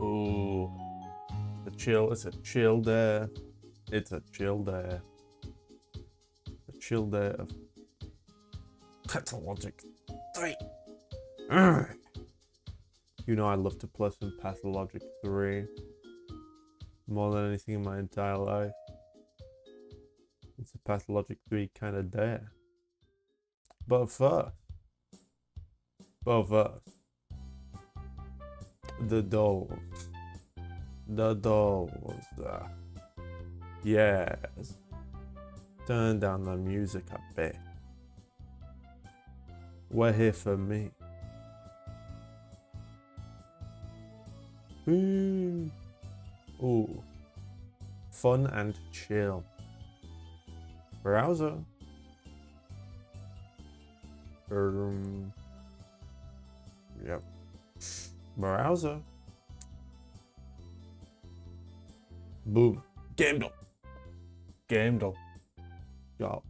Ooh. The chill. It's a chill day. It's a chill day. A chill day of Pathologic 3. You know I love to play some Pathologic 3 more than anything in my entire life. It's a Pathologic 3 kind of day. But first, the dolls. The dolls. Yes. Turn down the music a bit. We're here for me. Ooh. Ooh. Fun and chill. Browser. Yep. Browser. Boom. Gamble. Gamble. Got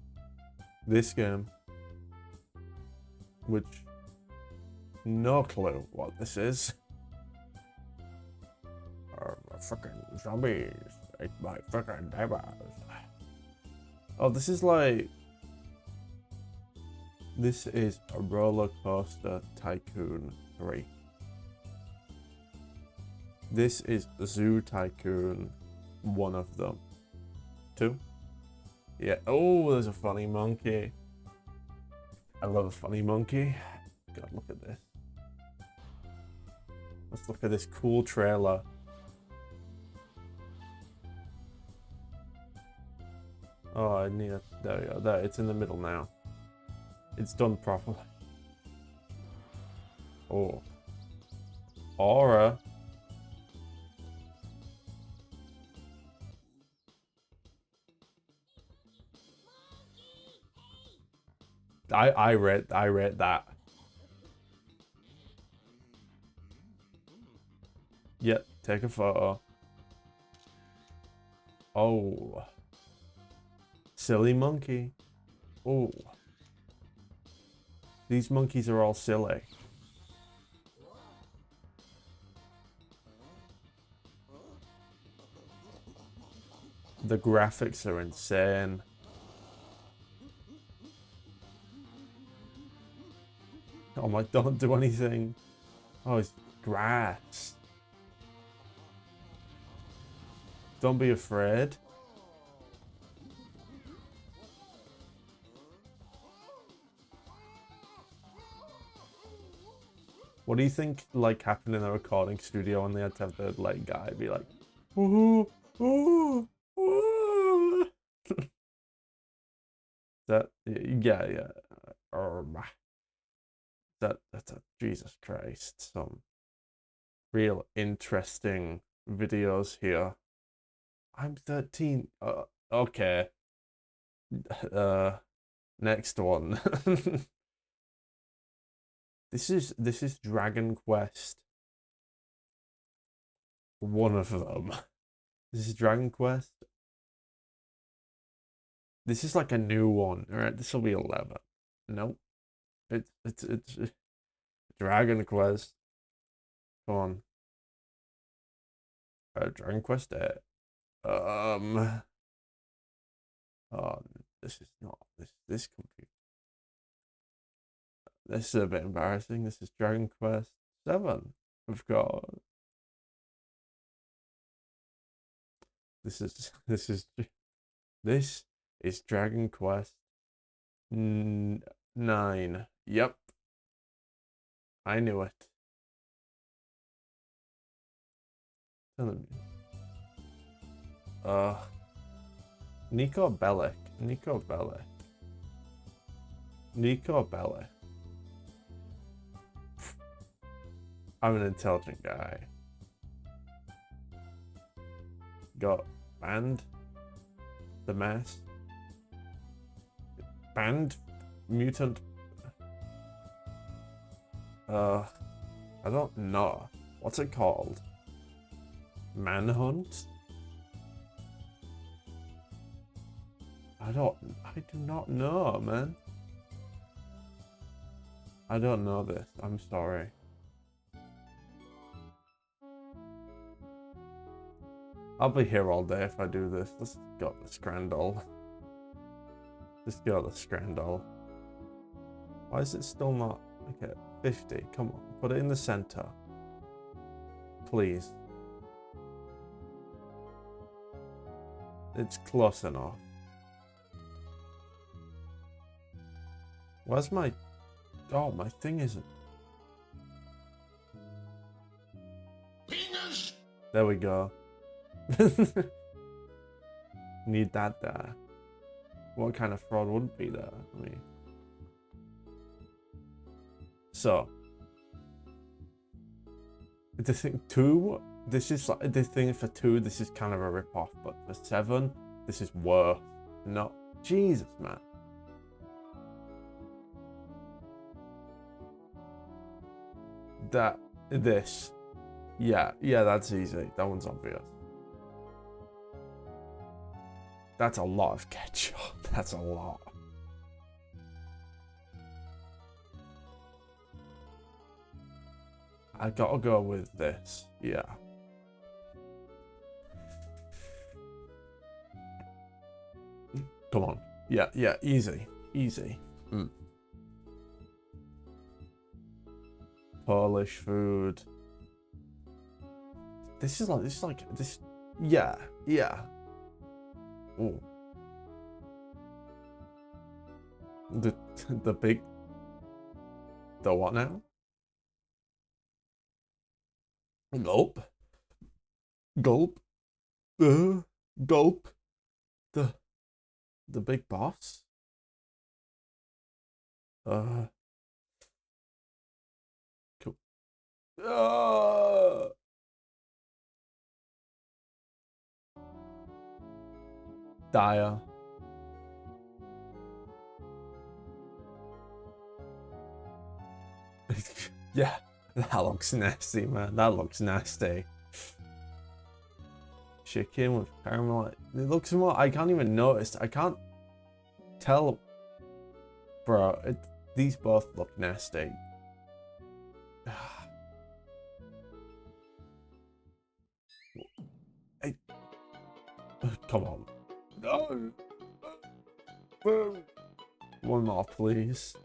this game, which no clue what this is. Fucking zombies ate my fucking neighbors. Oh, this is like. This is a Roller Coaster Tycoon 3. This is Zoo Tycoon, one of them. 2? Yeah. Oh, there's a funny monkey. I love a funny monkey. God, look at this. Let's look at this cool trailer. Oh, I need it. There we go. There, it's in the middle now. It's done properly. Oh. Aura. I read that. Yep, take a photo. Oh. Silly monkey. Oh. These monkeys are all silly. The graphics are insane. Oh my, don't do anything. Oh, it's grass. Don't be afraid. What do you think like happened in the recording studio when they had to have the like guy be like, ooh, ooh, ooh. That yeah. That's a Jesus Christ. Some real interesting videos here. I'm 13. Okay. Next one. This is Dragon Quest. One of them. This is Dragon Quest. This is like a new one. Alright, this will be 11. Nope. It's Dragon Quest. Come on. Dragon Quest 8. Oh, this is not this computer. This is a bit embarrassing. This is Dragon Quest 7. Of course. This is Dragon Quest 9. Yep. I knew it. Nico Bellic. I'm an intelligent guy. Got banned. The mass. Banned mutant. I don't know. What's it called? Manhunt? I do not know, man. I don't know this. I'm sorry. I'll be here all day if I do this. Let's go the Scrandle. Let's go the Scrandle. Why is it still not? Okay, 50. Come on, put it in the center. Please. It's close enough. Where's my... Oh, my thing isn't... Penis! There we go. Need that there. What kind of fraud wouldn't be there? I mean... So... The thing 2, this is like... The thing for 2, this is kind of a rip-off, but for 7, this is worse. No. Jesus, man. This. Yeah, that's easy. That one's obvious. That's a lot of ketchup. That's a lot. I gotta go with this. Yeah. Come on. Yeah, easy. Easy. Polish food. This. Yeah. Ooh. The big. The what now? Gulp. Gulp. Gulp. The big boss. Cool. Dire. Yeah, that looks nasty, man. That looks nasty. Chicken with caramel. It looks more. I can't even notice. I can't tell. Bro, these both look nasty. Come on. No. One more, please.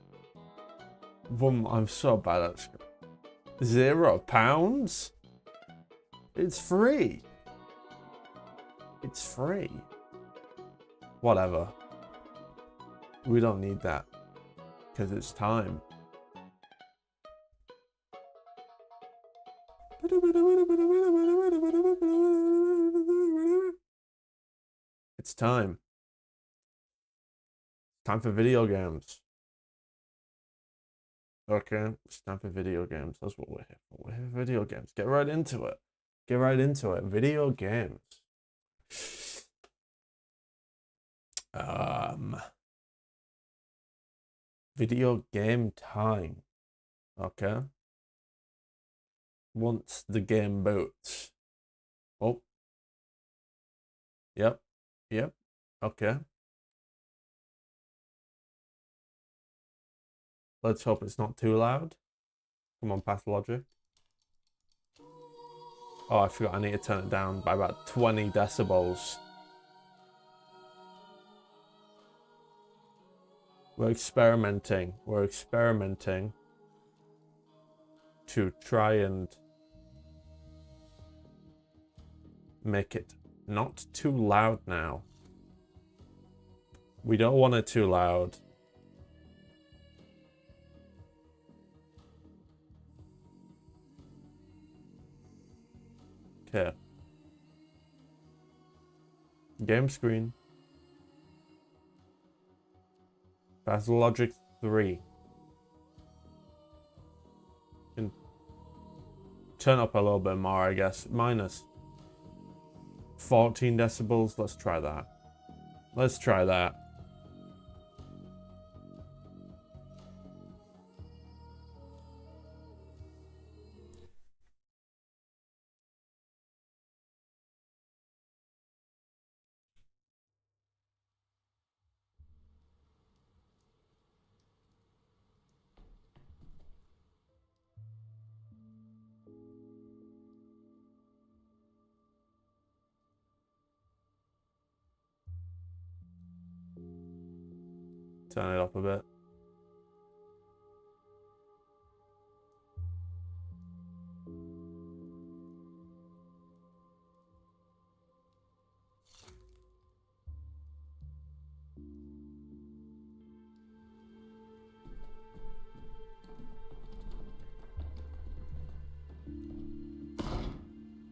One more. I'm so bad at £0. It's free. It's free. Whatever. We don't need that. Because it's time. It's time. Time for video games. Okay, it's time for video games. That's what we're here for. We're here for video games. Get right into it. Get right into it. Video games. Video game time. Okay. Once the game boots. Oh. Yep. Okay. Let's hope it's not too loud. Come on, Pathologic. Oh, I forgot I need to turn it down by about 20 decibels. We're experimenting to try and make it not too loud now. We don't want it too loud. Okay. Game screen. Pathologic 3. Can turn up a little bit more, I guess. Minus 14 decibels. Let's try that. Let's try that. Turn it up a bit.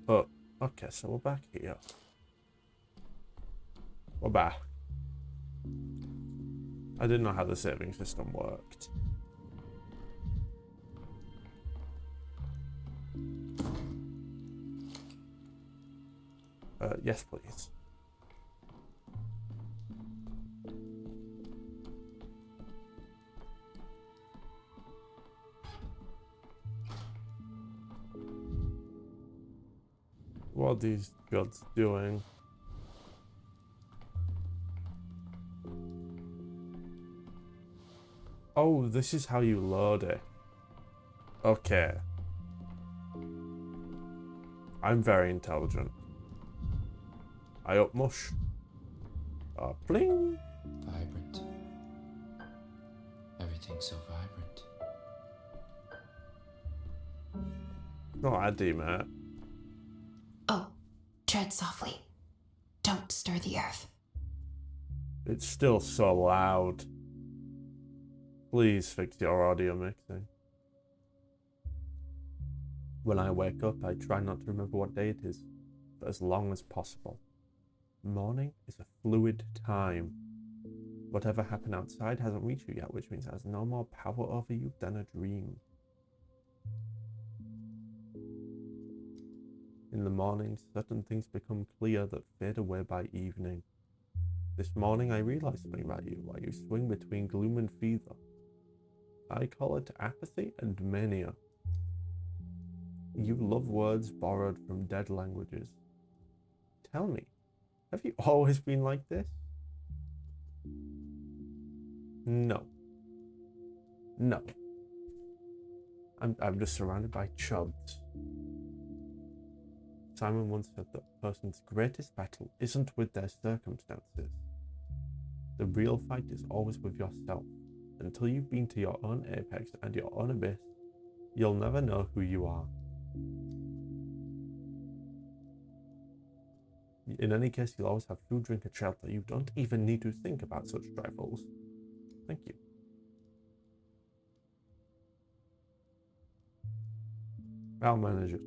Oh, okay, so we're back here. We're back. I didn't know how the saving system worked. Yes, please. What are these gods doing? Oh, this is how you load it. Okay. I'm very intelligent. I up mush. Bling. Vibrant. Everything's so vibrant. No ID, mate. Oh, tread softly. Don't stir the earth. It's still so loud. Please fix your audio mixing. When I wake up, I try not to remember what day it is, for as long as possible. Morning is a fluid time. Whatever happened outside hasn't reached you yet, which means it has no more power over you than a dream. In the morning, certain things become clear that fade away by evening. This morning I realized something about you while you swing between gloom and fever. I call it apathy and mania. You love words borrowed from dead languages. Tell me, have you always been like this? No. No. I'm just surrounded by chubs. Simon once said that a person's greatest battle isn't with their circumstances. The real fight is always with yourself. Until you've been to your own apex and your own abyss, you'll never know who you are. In any case, you'll always have food, drink, and shelter. You don't even need to think about such trifles. Thank you. I'll manage it.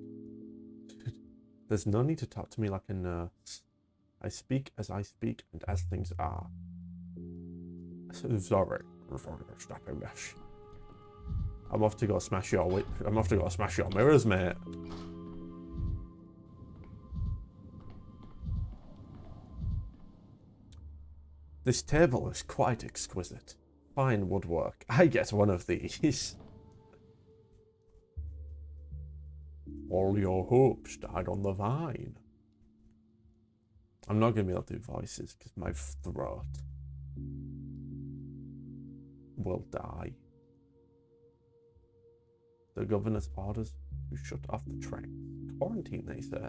There's no need to talk to me like a nurse. I speak as I speak and as things are. Sorry. Stop it, Mesh. I'm off to go smash your mirrors, mate. This table is quite exquisite. Fine woodwork. I get one of these. All your hopes died on the vine. I'm not going to be able to do voices because my throat will die. The governor's orders to shut off the train. Quarantine, they say.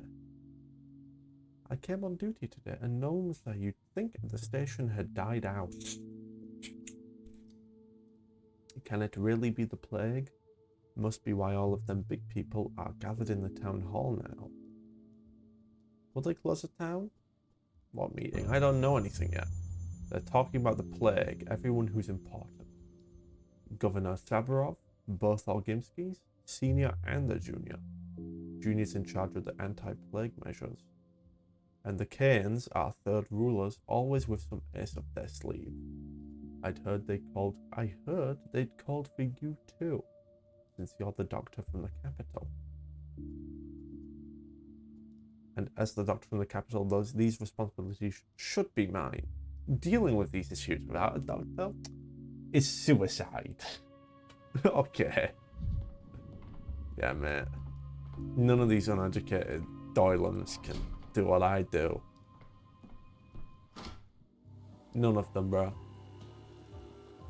I came on duty today and no one was there. You'd think the station had died out. Can it really be the plague? Must be why all of them big people are gathered in the town hall now. Will they close the town? What meeting? I don't know anything yet. They're talking about the plague, everyone who's important. Governor Saburov, both Olgimskis, senior and the junior. Junior's in charge of the anti-plague measures. And the Cairns are third rulers, always with some ace up their sleeve. I heard they'd called for you too, since you're the doctor from the capital. And as the doctor from the capital, these responsibilities should be mine. Dealing with these issues without a doctor is suicide. Okay. Yeah, mate. None of these uneducated Doylans can do what I do. None of them, bro.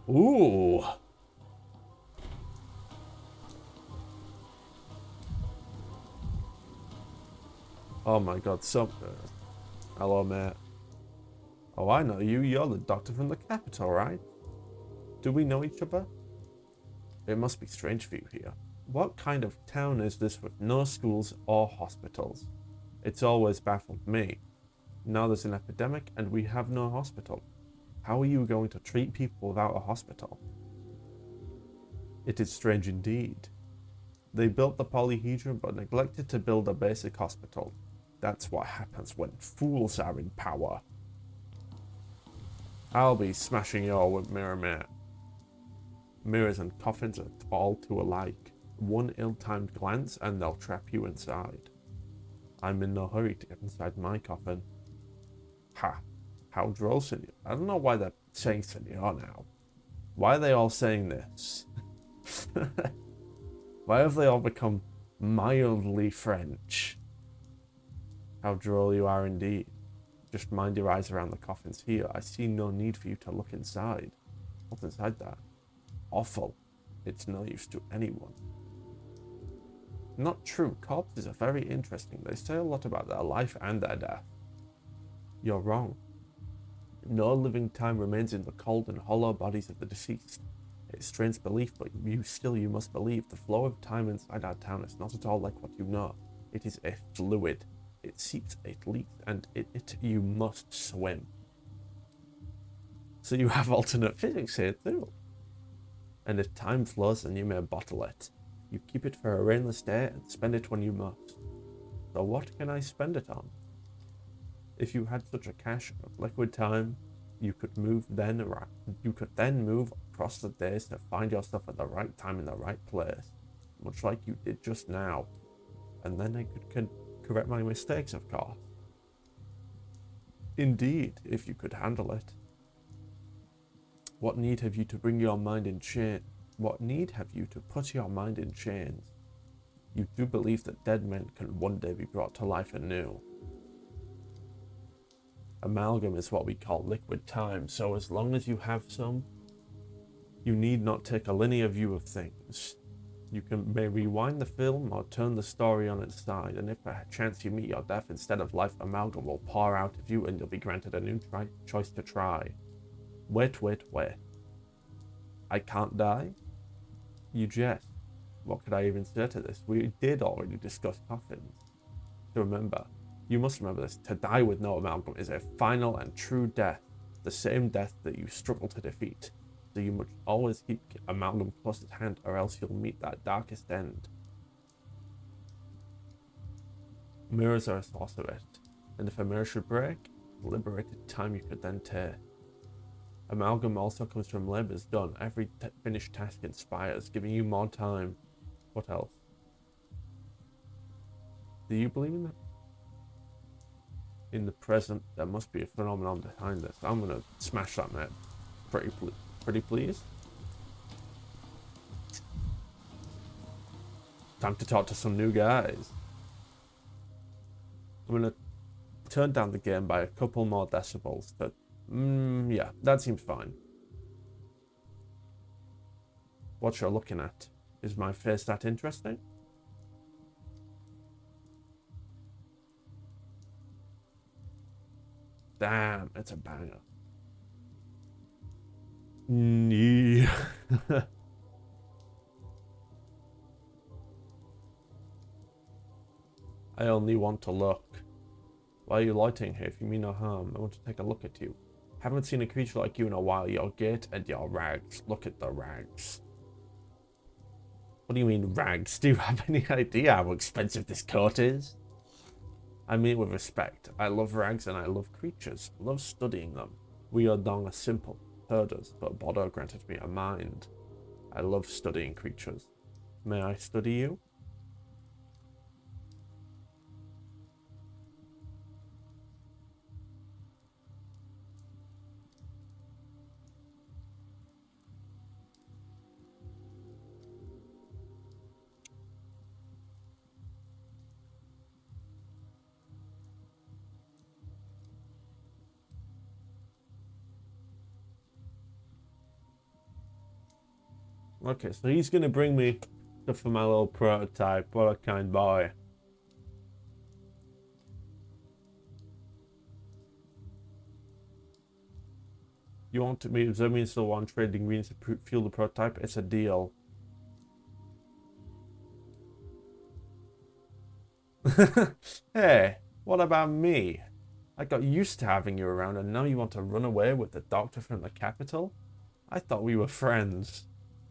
Ooh. Oh my god, hello, mate. Oh, I know you. You're the doctor from the capital, right? Do we know each other? It must be strange for you here. What kind of town is this with no schools or hospitals? It's always baffled me. Now there's an epidemic and we have no hospital. How are you going to treat people without a hospital? It is strange indeed. They built the polyhedron but neglected to build a basic hospital. That's what happens when fools are in power. I'll be smashing you all with mirror mate. Mirrors and coffins are all too alike. One ill-timed glance and they'll trap you inside. I'm in no hurry to get inside my coffin. Ha! How droll, senor. I don't know why they're saying senor now. Why are they all saying this? Why have they all become mildly French? How droll you are indeed. Just mind your eyes around the coffins here. I see no need for you to look inside. What's inside that? Awful. It's no use to anyone. Not true. Corpses are very interesting. They say a lot about their life and their death. You're wrong. No living time remains in the cold and hollow bodies of the deceased. It's a strange belief, but you must believe. The flow of time inside our town is not at all like what you know. It is a fluid. It seeps, it leaks, and you must swim. So you have alternate physics here too. And if time flows, then you may bottle it. You keep it for a rainless day and spend it when you must. So what can I spend it on? If you had such a cache of liquid time, you could then move across the days to find yourself at the right time in the right place, much like you did just now. And then I could correct my mistakes, of course. Indeed, if you could handle it. What need have you to bring your mind in chains? What need have you to put your mind in chains? You do believe that dead men can one day be brought to life anew. Amalgam is what we call liquid time, so as long as you have some, you need not take a linear view of things. You may rewind the film or turn the story on its side, and if by chance you meet your death instead of life, amalgam will pour out of you and you'll be granted a new choice to try. Wait. I can't die? You jest. What could I even say to this? We did already discuss coffins. You must remember this. To die with no amalgam is a final and true death, the same death that you struggle to defeat. So you must always keep amalgam close at hand, or else you'll meet that darkest end. Mirrors are a source of it, and if a mirror should break, liberated time you could then take. Amalgam also comes from labors done. Every finished task inspires, giving you more time. What else? Do you believe in that? In the present, there must be a phenomenon behind this. I'm gonna smash that, mate. Pretty please. Time to talk to some new guys. I'm gonna turn down the game by a couple more decibels, but yeah, that seems fine. What you're looking at. Is my face that interesting? Damn, it's a banger. Yeah. I only want to look. Why are you loitering here if you mean no harm? I want to take a look at you. Haven't seen a creature like you in a while. Your gait and your rags. Look at the rags. What do you mean rags? Do you have any idea how expensive this coat is? I mean it with respect. I love rags and I love creatures. I love studying them. We are dong are simple herders, but Bodo granted me a mind. I love studying creatures. May I study you? Okay, so he's going to bring me stuff for my little prototype. What a kind boy. You want to me and still want trading greens to fuel the prototype? It's a deal. Hey, what about me? I got used to having you around and now you want to run away with the doctor from the capital? I thought we were friends.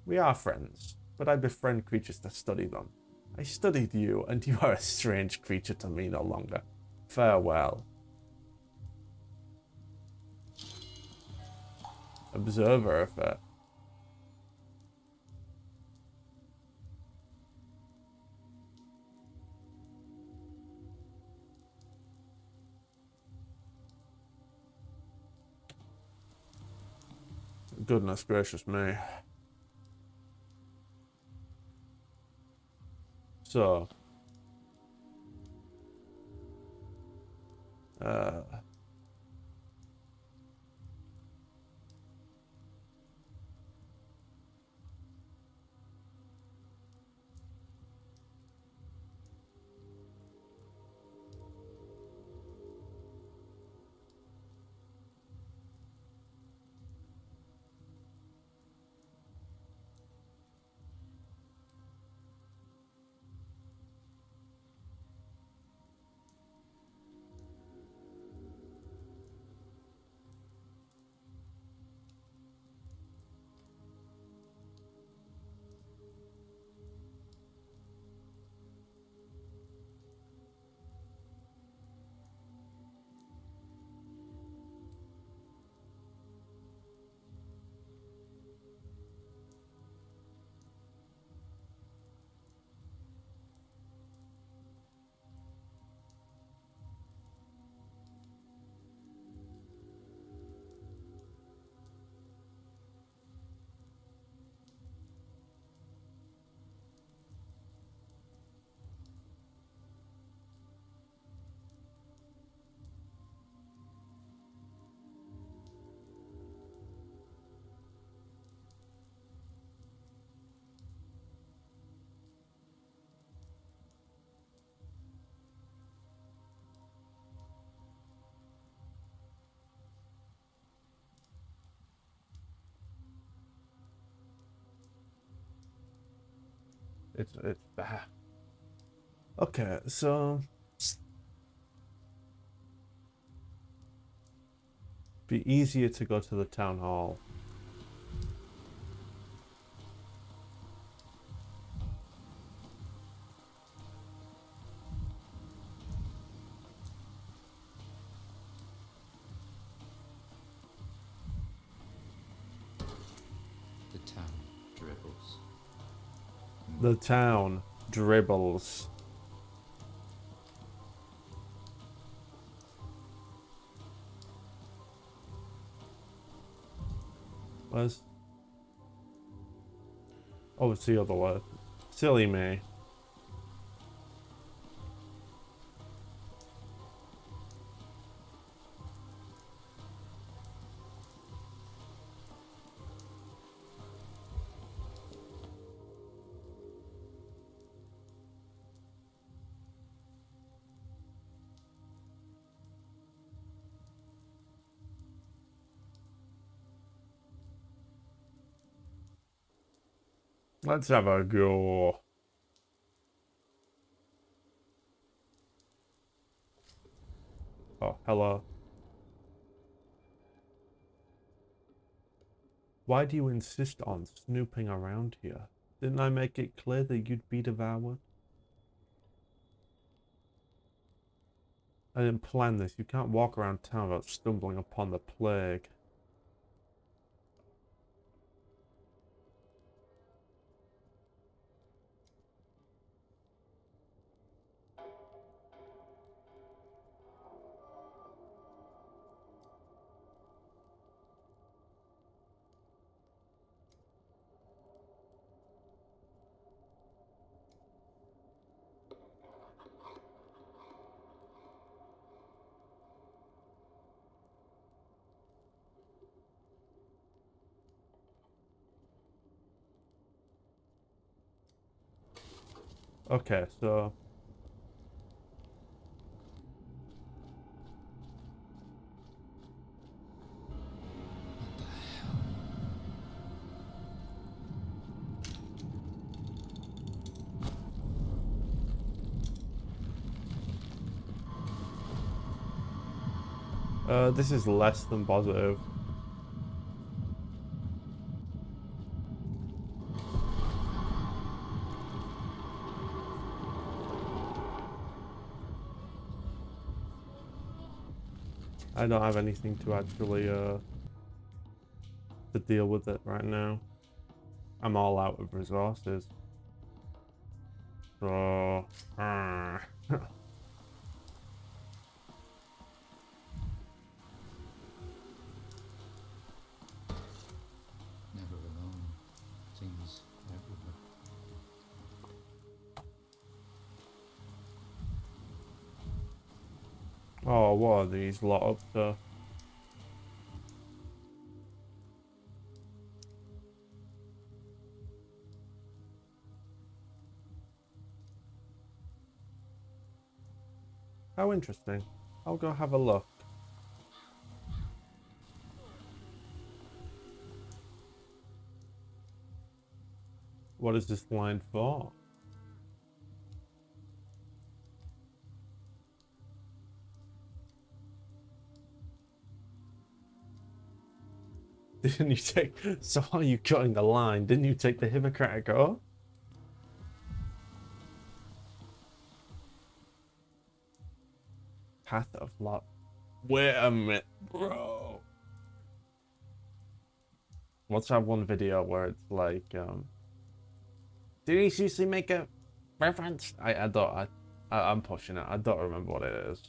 We are friends, but I befriend creatures to study them. I studied you, and you are a strange creature to me no longer. Farewell. Observer effect. Goodness gracious me. So, it's bad. Okay, so be easier to go to the town hall. The town dribbles. The town dribbles. Where's... Oh, it's the other word. Silly me. Let's have a go. Oh, hello. Why do you insist on snooping around here? Didn't I make it clear that you'd be devoured? I didn't plan this. You can't walk around town without stumbling upon the plague. Okay, so... What the This is less than positive. I don't have anything to actually to deal with it right now. I'm all out of resources. So Never alone. Things everywhere. oh, what are these lot up to? How interesting. I'll go have a look. What is this line for? Didn't you take... So are you cutting the line? Didn't you take the Hippocratic Oath? Path of Love. Wait a minute, bro. Let's have one video where it's like, did he seriously make a reference? I'm pushing it. I don't remember what it is.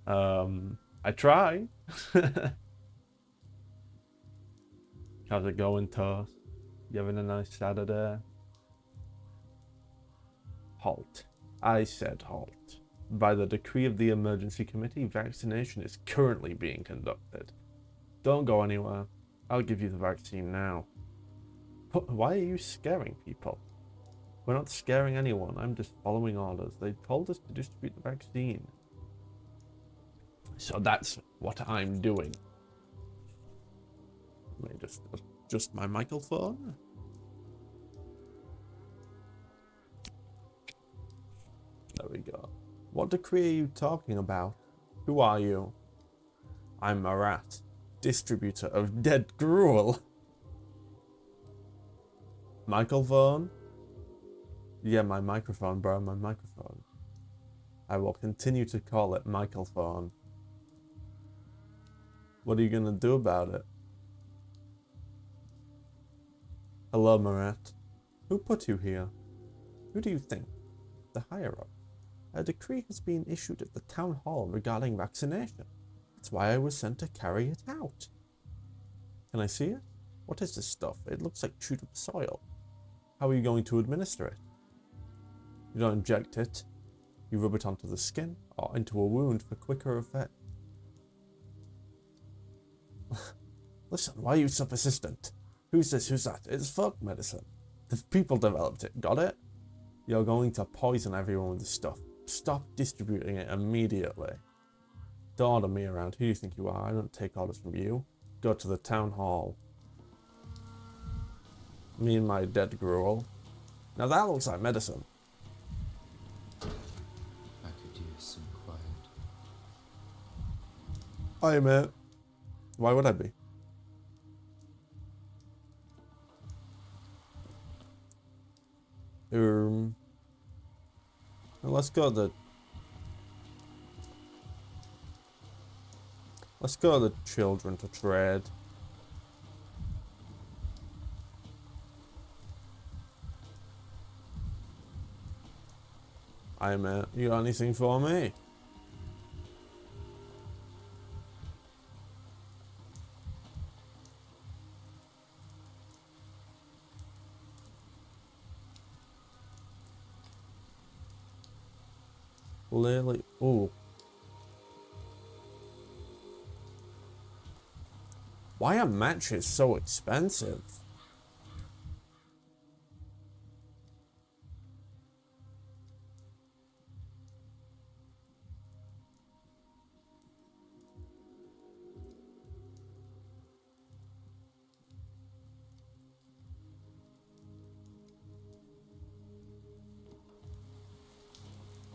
I try. How's it going, Toss? You having a nice Saturday? Halt. I said halt. By the decree of the emergency committee, vaccination is currently being conducted. Don't go anywhere. I'll give you the vaccine now. But why are you scaring people? We're not scaring anyone. I'm just following orders. They told us to distribute the vaccine. So that's what I'm doing. Let me just adjust my microphone. There we go. What decree are you talking about? Who are you? I'm Marat, distributor of dead gruel. Microphone? Yeah, my microphone, bro, my microphone. I will continue to call it microphone. What are you gonna do about it? Hello, Marat. Who put you here? Who do you think? The higher-up. A decree has been issued at the town hall regarding vaccination. That's why I was sent to carry it out. Can I see it? What is this stuff? It looks like chewed up soil. How are you going to administer it? You don't inject it. You rub it onto the skin or into a wound for quicker effect. Listen, why are you so persistent? Who's this? Who's that? It's folk medicine. The people developed it. Got it? You're going to poison everyone with this stuff. Stop distributing it immediately. Don't order me around. Who do you think you are? I don't take orders from you. Go to the town hall. Me and my dead gruel. Now that looks like medicine. I could use some quiet. Hi, mate. Why would I be? Let's go to the children to trade. Hi, mate. You got anything for me? Lily. Ooh. Why are matches so expensive?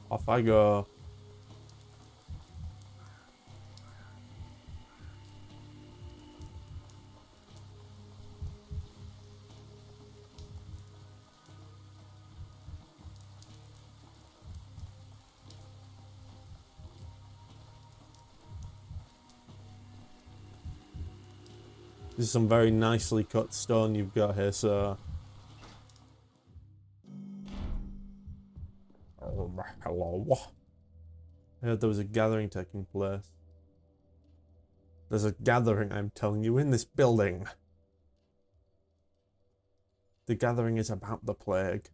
Off I go. This is some very nicely cut stone you've got here, sir. Hello. I heard there was a gathering taking place. There's a gathering, I'm telling you, in this building. The gathering is about the plague.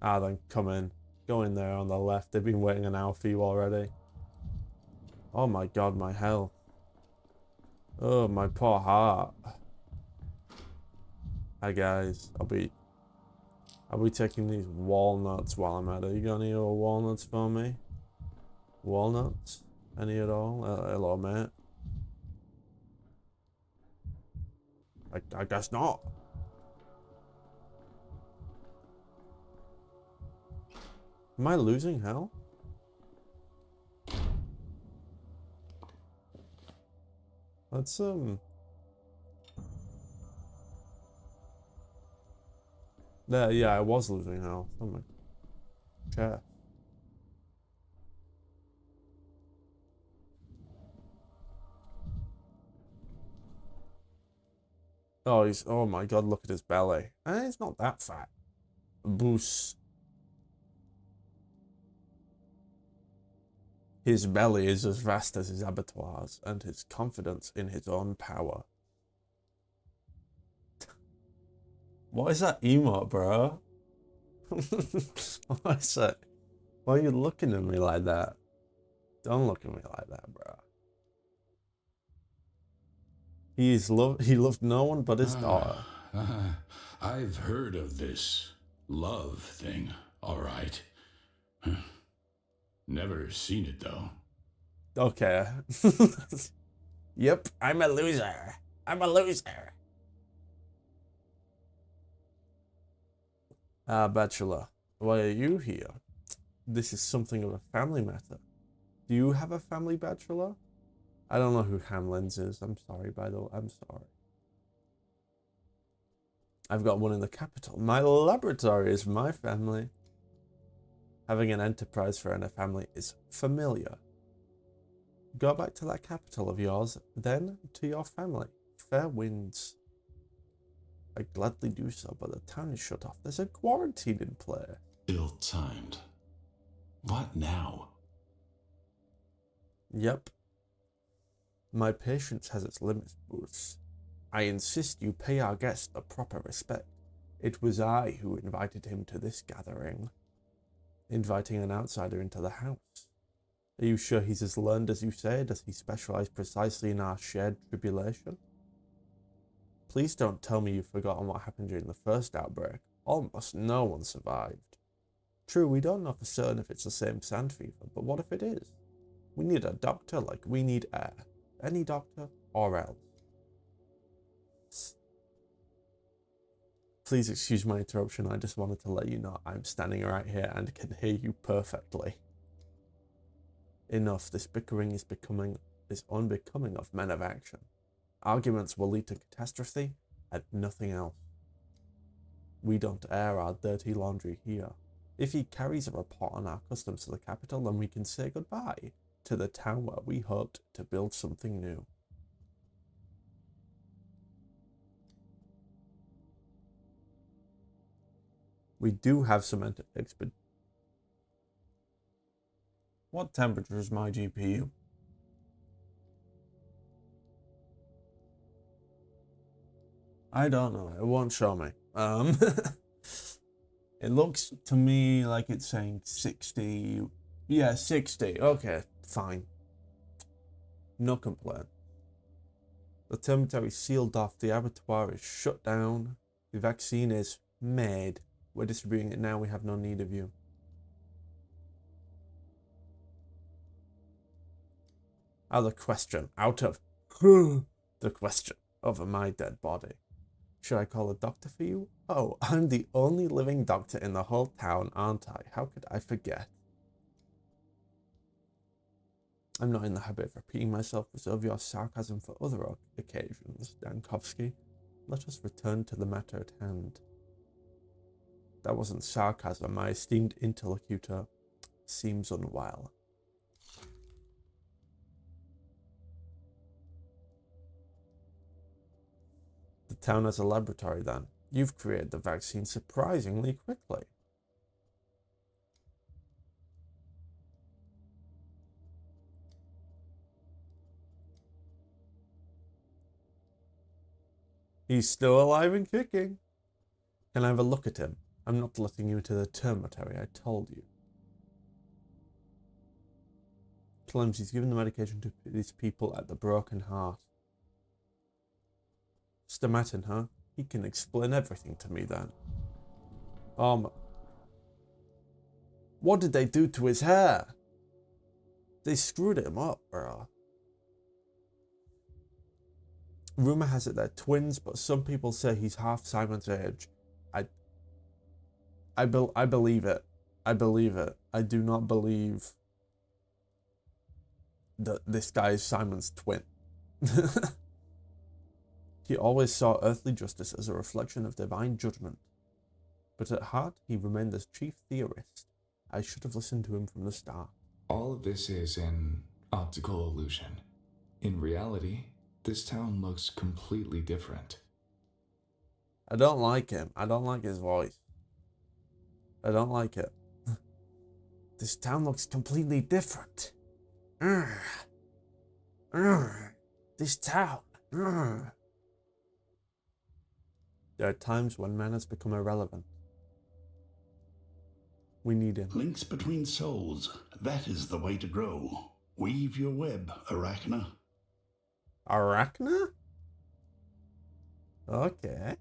Ah, then come in. Go in there on the left. They've been waiting an hour for you already. Oh my god, my health. Oh, my poor heart. Hi guys, I'll be taking these walnuts while I'm at it. You got any other walnuts for me? Walnuts? Any at all? Hello, mate. I guess not. Am I losing hell? Let's yeah, I was losing health. Oh my chest. Oh, oh my god, look at his belly. It's not that fat. Boost. His belly is as vast as his abattoirs, and his confidence in his own power. What is that emote, bro? What is that? Why are you looking at me like that? Don't look at me like that, bro. He loved no one but his daughter. I've heard of this love thing, all right. Never seen it, though. Okay. Yep, I'm a loser. I'm a loser. Bachelor, why are you here? This is something of a family matter. Do you have a family, Bachelor? I don't know who Hamlins is. I'm sorry, by the way. I'm sorry. I've got one in the capital. My laboratory is my family. Having an enterprise for a family is familiar. Go back to that capital of yours, then to your family. Fair winds. I gladly do so, but the town is shut off. There's a quarantine in play. Ill-timed. What now? Yep. My patience has its limits, Bruce. I insist you pay our guest the proper respect. It was I who invited him to this gathering. Inviting an outsider into the house. Are you sure he's as learned as you say? Does he specialize precisely in our shared tribulation? Please don't tell me you've forgotten what happened during the first outbreak. Almost no one survived. True, we don't know for certain if it's the same sand fever, but what if it is? We need a doctor like we need air. Any doctor or else. Please excuse my interruption. I just wanted to let you know I'm standing right here and can hear you perfectly. Enough. This bickering is unbecoming of men of action. Arguments will lead to catastrophe and nothing else. We don't air our dirty laundry here. If he carries a report on our customs to the capital, then we can say goodbye to the town where we hoped to build something new. We do have some but what temperature is my GPU? I don't know. It won't show me. It looks to me like it's saying 60. Yeah, 60. Okay, fine. No complaint. The thermometer is sealed off. The abattoir is shut down. The vaccine is made. We're distributing it now. We have no need of you. Out of the question. Out of the question over my dead body. Should I call a doctor for you? Oh, I'm the only living doctor in the whole town, aren't I? How could I forget? I'm not in the habit of repeating myself. Reserve your sarcasm for other occasions, Dankovsky. Let us return to the matter at hand. That wasn't sarcasm. My esteemed interlocutor seems unwell. town as a laboratory then. You've created the vaccine surprisingly quickly. He's still alive and kicking. Can I have a look at him? I'm not letting you into the dormitory, I told you. Claims he's given the medication to these people at the Broken Heart. Stomatin, huh? He can explain everything to me then. What did they do to his hair? They screwed him up, bro. Rumor has it they're twins, but some people say he's half Simon's age. I believe it. I believe it. I do not believe that this guy is Simon's twin. He always saw earthly justice as a reflection of divine judgment. But at heart, he remained the chief theorist. I should have listened to him from the start. All of this is an optical illusion. In reality, this town looks completely different. I don't like him. I don't like his voice. I don't like it. This town looks completely different. This town. There are times when manners become irrelevant. We need him. Links between souls. That is the way to grow. Weave your web, Arachna. Arachna? Okay.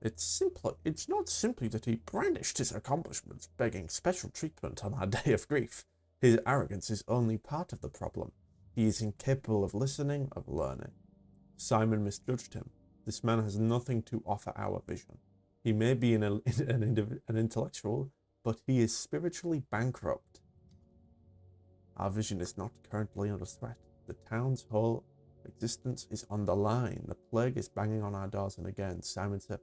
It's not simply that he brandished his accomplishments, begging special treatment on our day of grief. His arrogance is only part of the problem. He is incapable of listening, of learning. Simon misjudged him. This man has nothing to offer our vision. He may be an intellectual, but he is spiritually bankrupt. Our vision is not currently under threat. The town's whole existence is on the line. The plague is banging on our doors, and again, Simon said,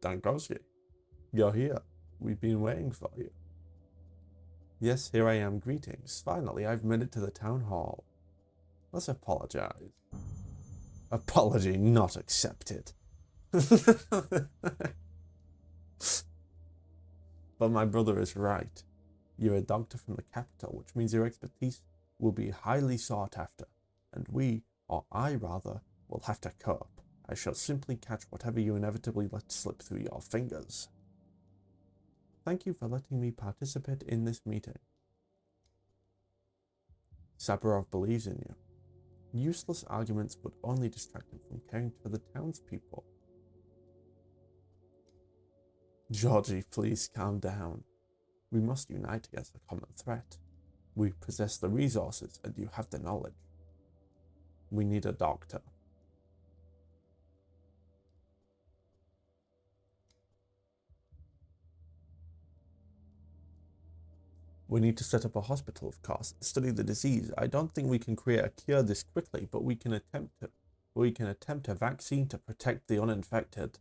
Dankowski, you're here. We've been waiting for you. Yes, here I am. Greetings. Finally, I've made it to the town hall. Let's apologize. Apology not accepted. But my brother is right. You're a doctor from the capital, which means your expertise will be highly sought after, and we, or I rather, will have to cope. I shall simply catch whatever you inevitably let slip through your fingers. Thank you for letting me participate in this meeting. Saburov believes in you. Useless arguments would only distract him from caring for the townspeople. Georgie, please calm down. We must unite against a common threat. We possess the resources, and you have the knowledge. We need a doctor. We need to set up a hospital, of course, and study the disease. I don't think we can create a cure this quickly, but we can attempt it. We can attempt a vaccine to protect the uninfected.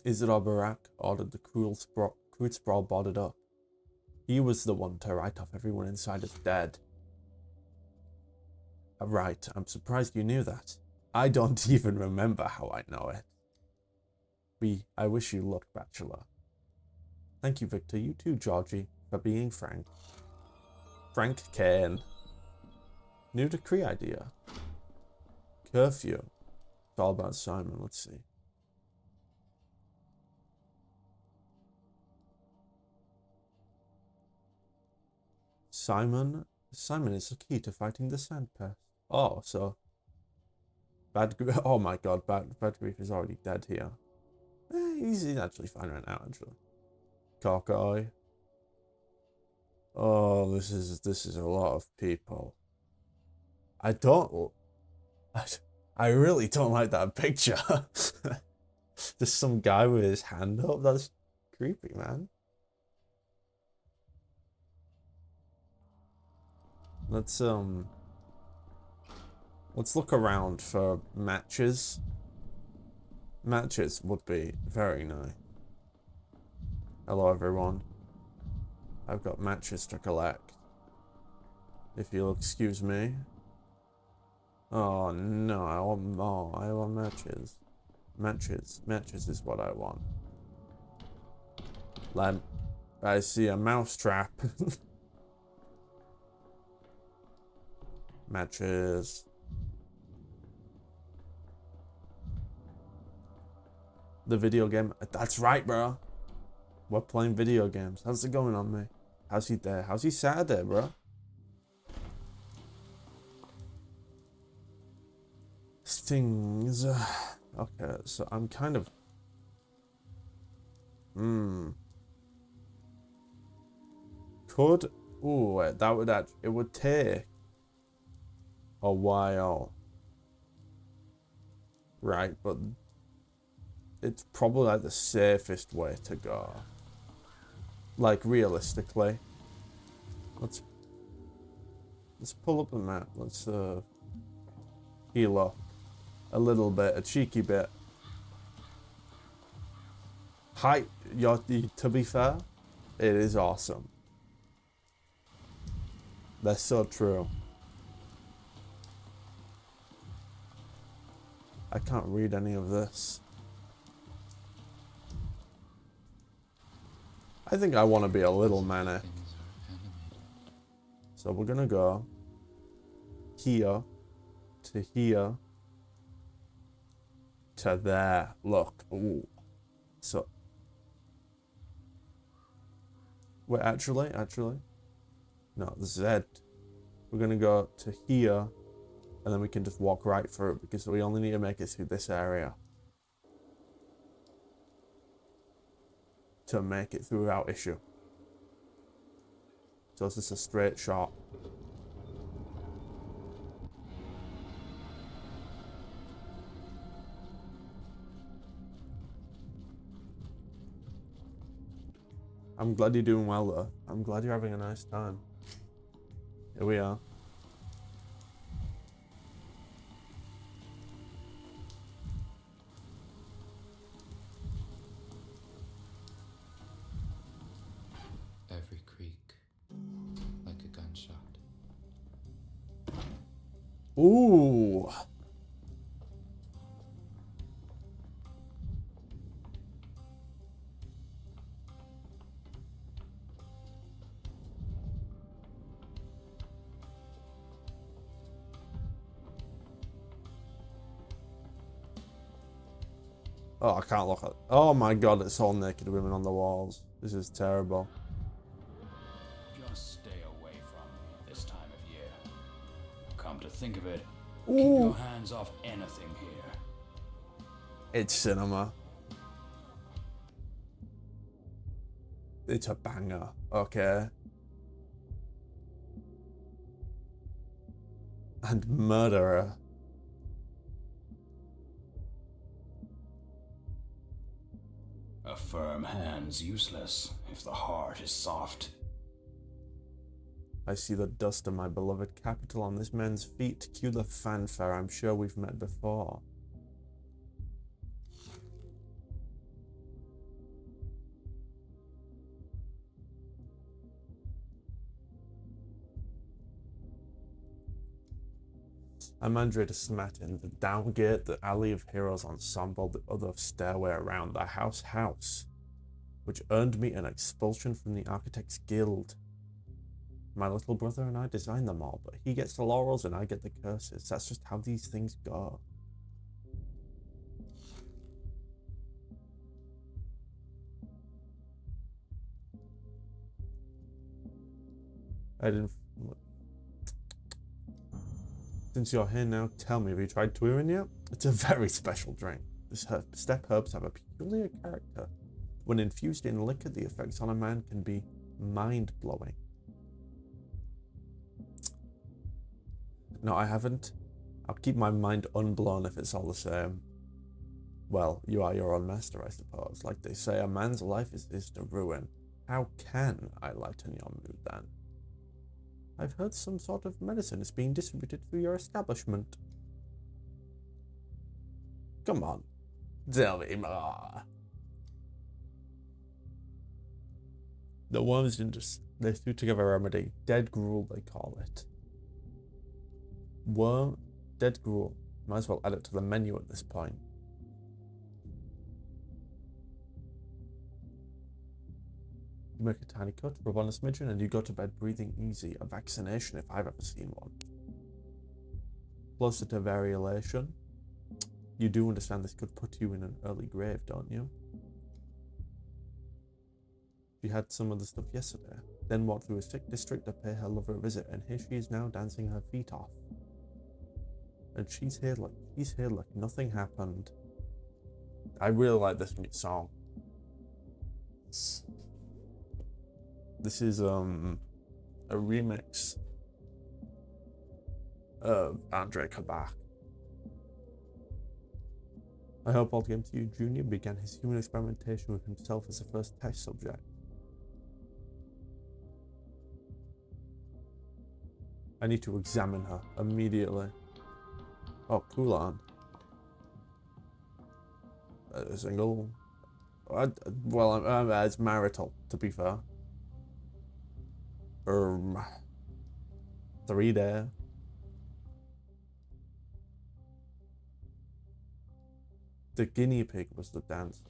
Isidore Barak ordered the crude sprawl boarded up. He was the one to write off everyone inside as dead. Right, I'm surprised you knew that. I don't even remember how I know it. I wish you luck, Bachelor. Thank you, Victor. You too, Georgie, for being frank. Frank Kane. New decree idea. Curfew. It's all about Simon. Let's see. Simon is the key to fighting the sand pest. Oh, so oh my god, bad grief is already dead here. He's actually fine right now, actually. Cockeye. Oh, this is a lot of people. I really don't like that picture. Just some guy with his hand up. That's creepy, man. Let's Let's look around for matches. Matches would be very nice. Hello, everyone. I've got matches to collect. If you'll excuse me. Oh no, I want matches. Matches is what I want. I see a mousetrap. Matches. The video game. That's right, bro. We're playing video games. How's it going on me? How's he there? How's he Saturday, bro? Things. Okay, so I'm kind of. Could. Ooh, that would actually. It would take a while. Right, but it's probably like the safest way to go. Like realistically. Let's pull up a map. Let's heal up a little bit, a cheeky bit. Hi, to be fair, it is awesome. That's so true. I can't read any of this. I think I want to be a little manic. So we're gonna go here to here to there. Look, ooh. So, wait, actually, no, the Z. We're gonna go to here, and then we can just walk right through because we only need to make it through this area to make it through without issue. So it's just a straight shot. I'm glad you're doing well though. I'm glad you're having a nice time. Here we are. Every creak, like a gunshot. Ooh. Oh, I can't look at it. Oh my god, it's all naked women on the walls. This is terrible. Just stay away from me this time of year. Come to think of it, Ooh. keep your hands off anything here. It's cinema. It's a banger, okay? And murderer. A firm hand's useless if the heart is soft. I see the dust of my beloved capital on this man's feet. Cue the fanfare. I'm sure we've met before. I'm Andrea Smatin, the Downgate, the Alley of Heroes ensemble, the other stairway around the house, which earned me an expulsion from the Architects Guild. My little brother and I designed them all, but he gets the laurels and I get the curses. That's just how these things go. I didn't... Since you're here now, tell me, have you tried Tuirin yet? It's a very special drink. The step herbs have a peculiar character. When infused in liquor, the effects on a man can be mind-blowing. No, I haven't. I'll keep my mind unblown if it's all the same. Well, you are your own master, I suppose. Like they say, a man's life is to ruin. How can I lighten your mood then? I've heard some sort of medicine is being distributed through your establishment. Come on. Tell me more. The worms didn't just... They threw together a remedy. Dead gruel, they call it. Worm... Dead gruel. Might as well add it to the menu at this point. You make a tiny cut, rub on a smidgen, and you go to bed breathing easy. A vaccination if I've ever seen one. Closer to variolation. You do understand this could put you in an early grave, don't you? She had some of the stuff yesterday, then walked through a sick district to pay her lover a visit, and here she is now dancing her feet off. And she's here like nothing happened. I really like this song. This is a remix of Andre Kabak. I hope all Game to You Jr. began his human experimentation with himself as the first test subject. I need to examine her immediately. Oh, cool on. Single. Well, it's marital, to be fair. 3 day. The guinea pig was the dancer.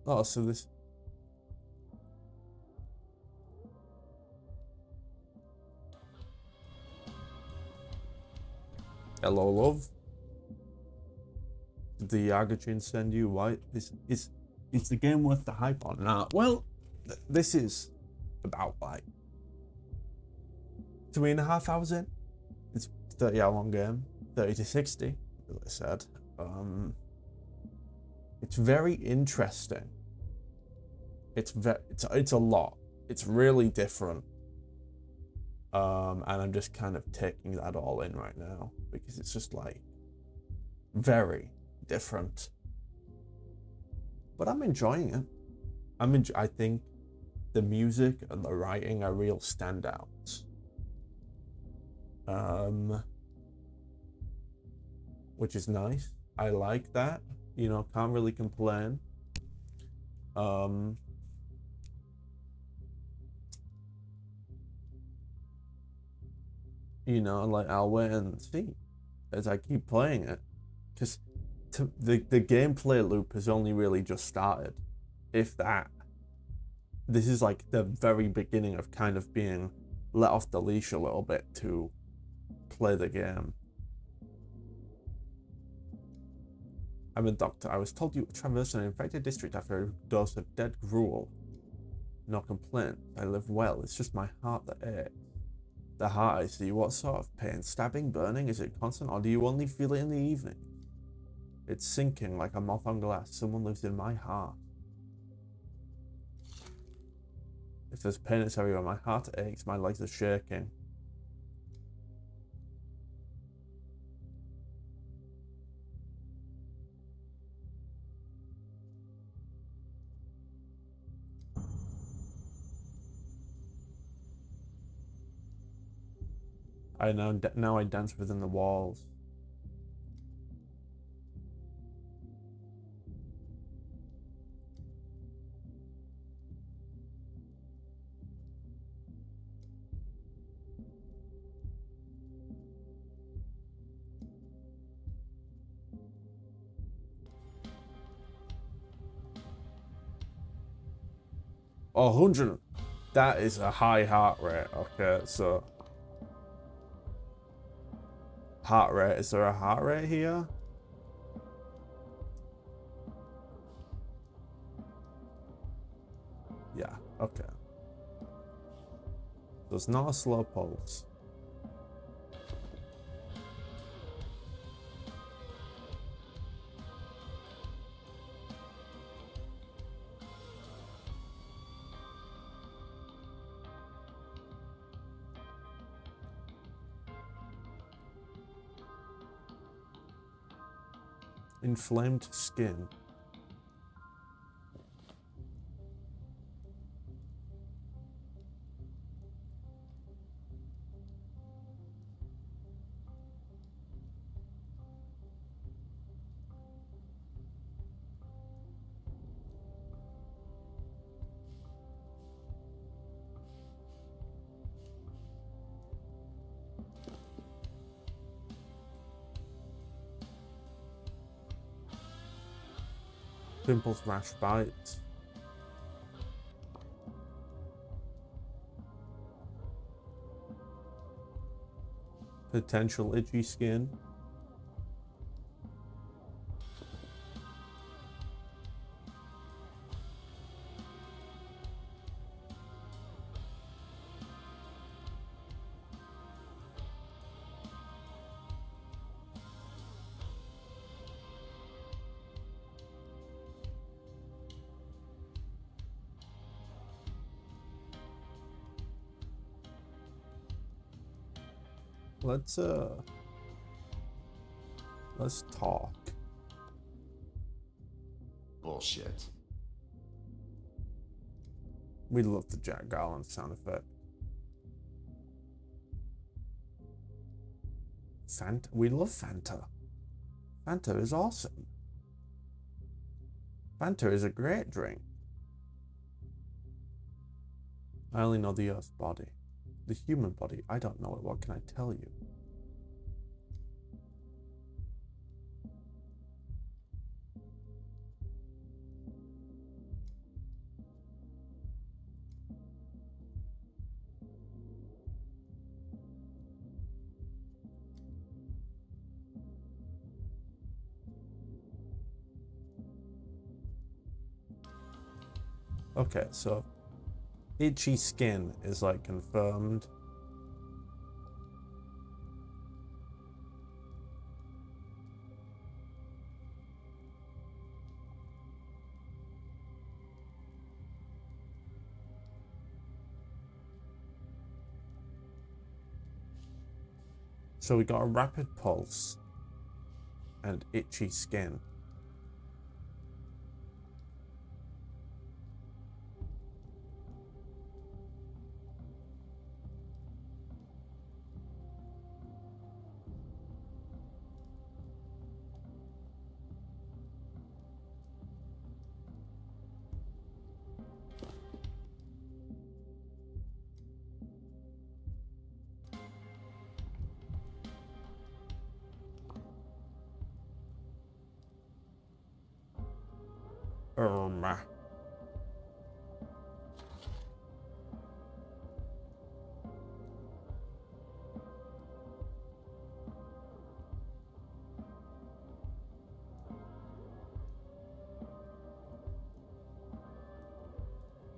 Oh, so this... Hello, love. Did the Yagachin send you? Why? Is the game worth the hype on? Nah, well, this is about like 3.5 hours in. It's a 30-hour long game, 30 to 60, as I said. It's very interesting. It's a lot. It's really different. And I'm just kind of taking that all in right now because it's just like very different. But I'm enjoying it. I think the music and the writing are real standouts. Which is nice. I like that. You know, can't really complain. You know, like I'll wait and see as I keep playing it, because the gameplay loop has only really just started, if that. This is like the very beginning of kind of being let off the leash a little bit to play the game. I'm a doctor. I was told you traversed an infected district after a dose of dead gruel. No complaint. I live well. It's just my heart that aches. The heart, I see. What sort of pain? Stabbing, burning? Is it constant, or do you only feel it in the evening? It's sinking like a moth on glass. Someone lives in my heart. If there's pain, it's everywhere. My heart aches. My legs are shaking. Now I dance within the walls. Oh, 100. That is a high heart rate. Okay, so heart rate. Is there a heart rate here? Yeah, okay. So it's not a slow pulse. Inflamed skin. Pimple smash bites. Potential itchy skin. Let's talk. Bullshit. We love the Jack Garland sound effect. Fanta, we love Fanta. Fanta is awesome. Fanta is a great drink. I only know the Earth's body. The human body, I don't know it. What can I tell you? Okay, so itchy skin is like confirmed. So we got a rapid pulse and itchy skin.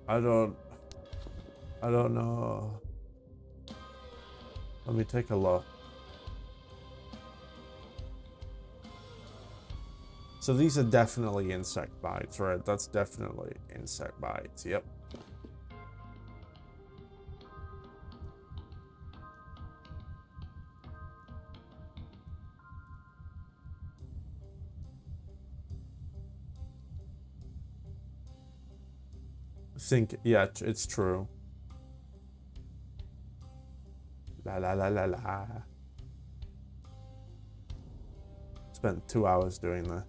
I don't know. Let me take a look. So these are definitely insect bites, right? That's definitely insect bites, yep. Yeah, it's true. La la la la la. Spent 2 hours doing this.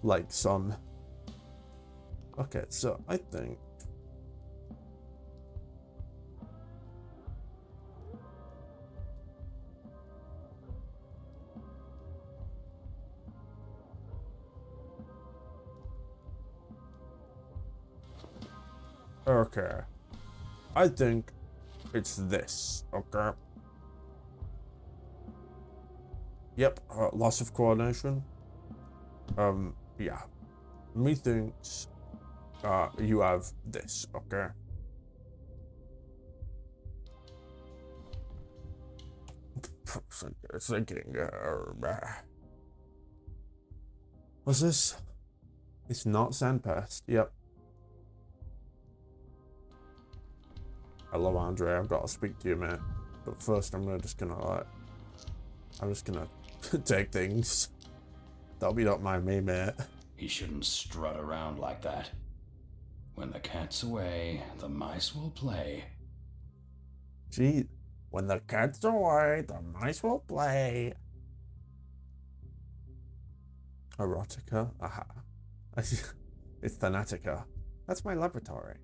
Like son. Okay, so I think okay. I think it's this, okay? Yep, loss of coordination. Yeah. Methinks, you have this, okay? Thinking, what's this? It's not Sandpest, yep. Hello, Andre, I've got to speak to you, man. But first, I'm just gonna take things. That'll be not mind me, mate. He shouldn't strut around like that. When the cat's away, the mice will play. Gee, when the cat's away, the mice will play. Erotica? Aha. It's Thanatica. That's my laboratory.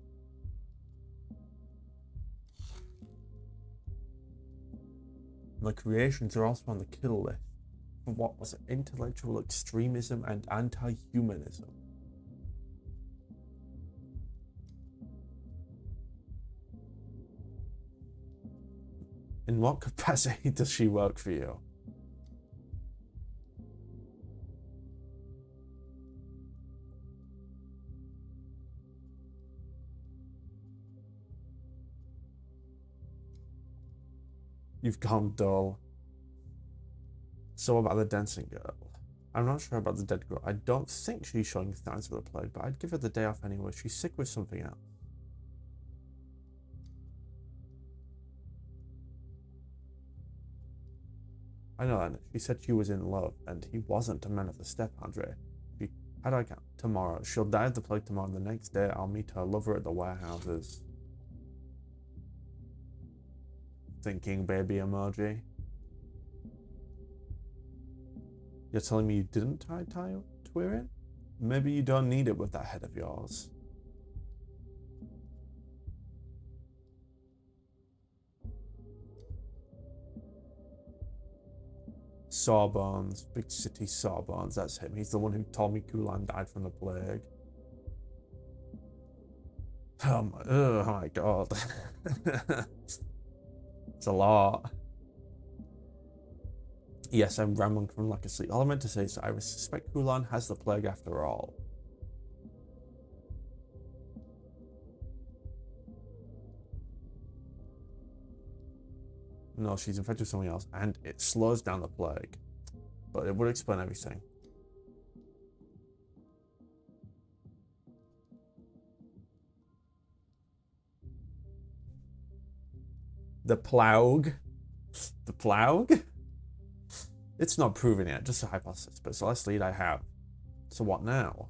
My creations are also on the kill list what was it? Intellectual extremism and anti-humanism. In what capacity does she work for you? You've gone dull. So about the dancing girl. I'm not sure about the dead girl. I don't think she's showing signs of the plague, but I'd give her the day off anyway. She's sick with something else. I know, and she said she was in love, and he wasn't a man of the step, Andre. How do I count? Tomorrow. She'll die of the plague tomorrow, and the next day I'll meet her lover at the warehouses. Thinking baby emoji. You're telling me you didn't tie to it? Maybe you don't need it with that head of yours. Sawbones, big city Sawbones, that's him. He's the one who told me Kulan died from the plague. Oh my god. It's a lot. Yes, I'm rambling from like a sleep. All I meant to say is I suspect Kulan has the plague after all. No, she's infected with something else, and it slows down the plague. But it would explain everything. The plague? The plague? It's not proven yet, just a hypothesis, but Celeste lead I have. So what now?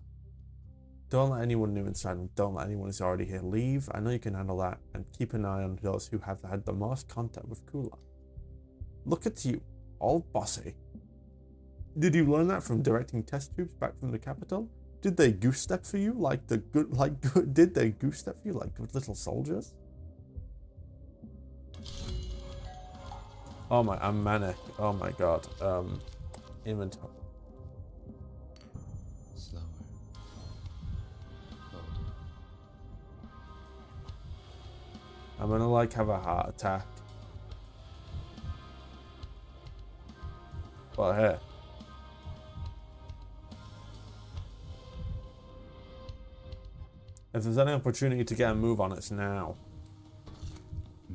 Don't let anyone new inside and don't let anyone who's already here leave. I know you can handle that, and keep an eye on those who have had the most contact with Kulan. Look at you, all bossy. Did you learn that from directing test tubes back from the capital? Did they goose step for you like the good, did they goose step for you like good little soldiers? Oh my, I'm manic. Oh my god. Inventory. Slower. Hold. I'm gonna like have a heart attack. But hey. If there's any opportunity to get a move on, it's now.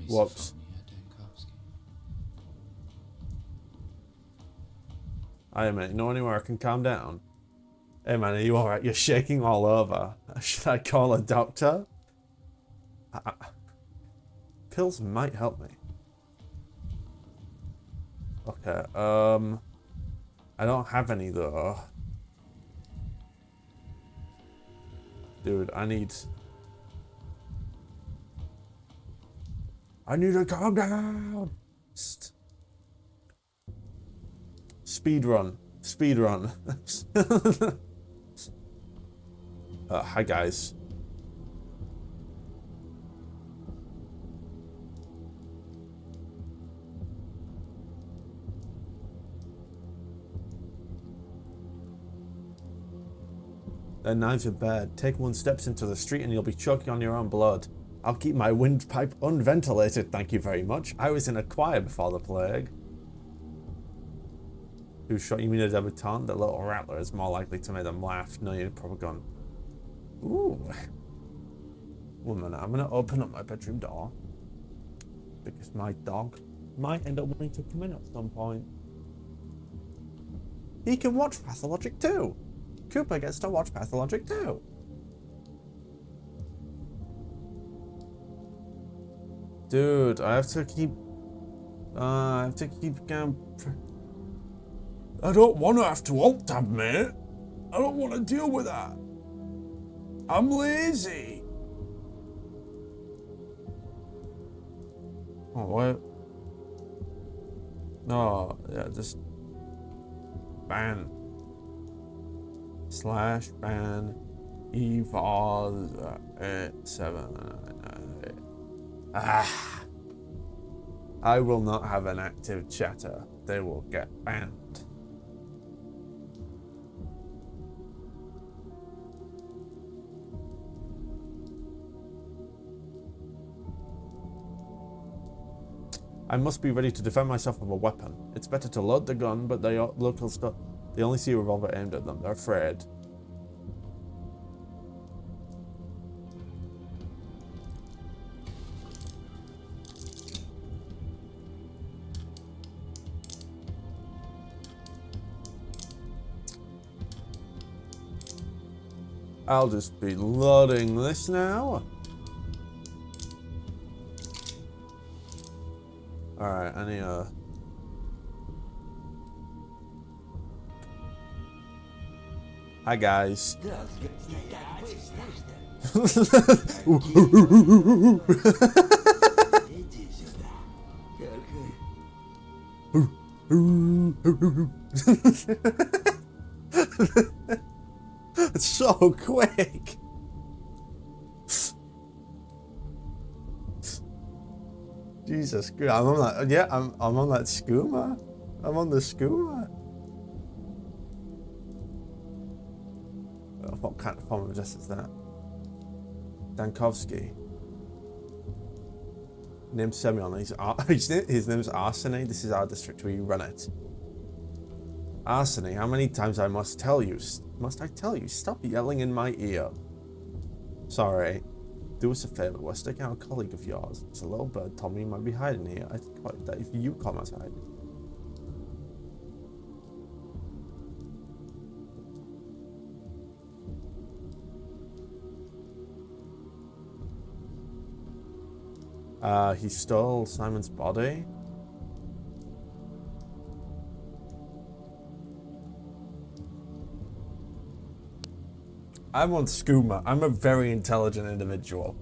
Whoops. Hey man, you know anywhere I can calm down? Hey man, are you alright? You're shaking all over. Should I call a doctor? Pills might help me. Okay, I don't have any though. Dude, I need to calm down. Speed run. Hi guys. Their knives are bad. Take one steps into the street and you'll be choking on your own blood. I'll keep my windpipe unventilated, thank you very much. I was in a choir before the plague. Who shot you? Mean a debutante? The little rattler is more likely to make them laugh. No, you're probably gone. Ooh. 1 minute, I'm gonna open up my bedroom door. Because my dog might end up wanting to come in at some point. He can watch Pathologic too. Cooper gets to watch Pathologic too. Dude, I have to keep going. I don't want to have to alt tab, mate. I don't want to deal with that. I'm lazy. Oh, what? No, yeah, just ban. / ban EVOD 7. I will not have an active chatter. They will get banned. I must be ready to defend myself with a weapon. It's better to load the gun, but they locals they only see a revolver aimed at them. They're afraid. I'll just be loading this now. Alright, I need a... Hi guys. It's so quick. Jesus Christ, I'm on that. Yeah, I'm on that skooma. I'm on the skooma. What kind of form of justice is that? Dankovsky. Name's Semyon. His name's Arseny. This is our district. We run it. Arseny, how many times I must tell you? Must I tell you? Stop yelling in my ear. Sorry. Do us a favor. We're sticking out a colleague of yours. It's a little bird. Tommy might be hiding here. I think that if you come outside. He stole Simon's body. I'm on skooma. I'm a very intelligent individual.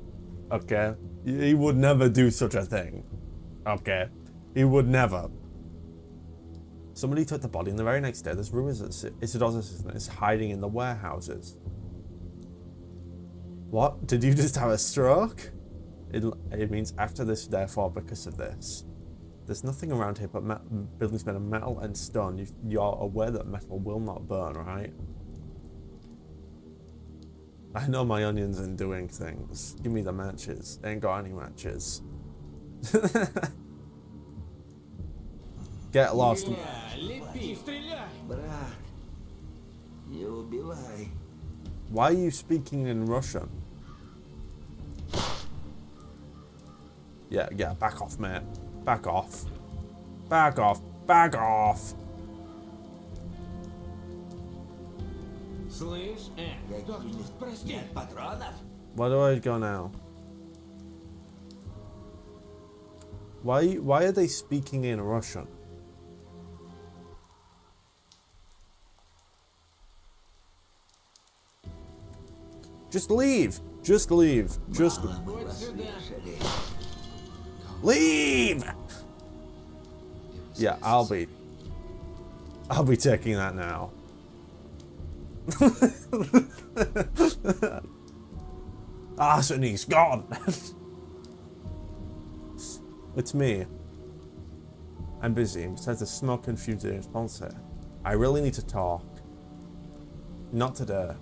Okay? He would never do such a thing. Okay? He would never. Somebody took the body and the very next day there's rumors that Isidore's assistant is hiding in the warehouses. What? Did you just have a stroke? It means after this, therefore because of this. There's nothing around here but buildings made of metal and stone. You're aware that metal will not burn, right? I know my onions and doing things. Give me the matches. Ain't got any matches. Get lost. Why are you speaking in Russian? Yeah, back off, mate. Back off. Back off. Back off. Where do I go now? Why are they speaking in Russian? Just leave. Just leave. Just leave. Yeah, I'll be taking that now. Arseny's gone. It's me. I'm busy. Besides the smoke and fumes in response here. I really need to talk. Not today.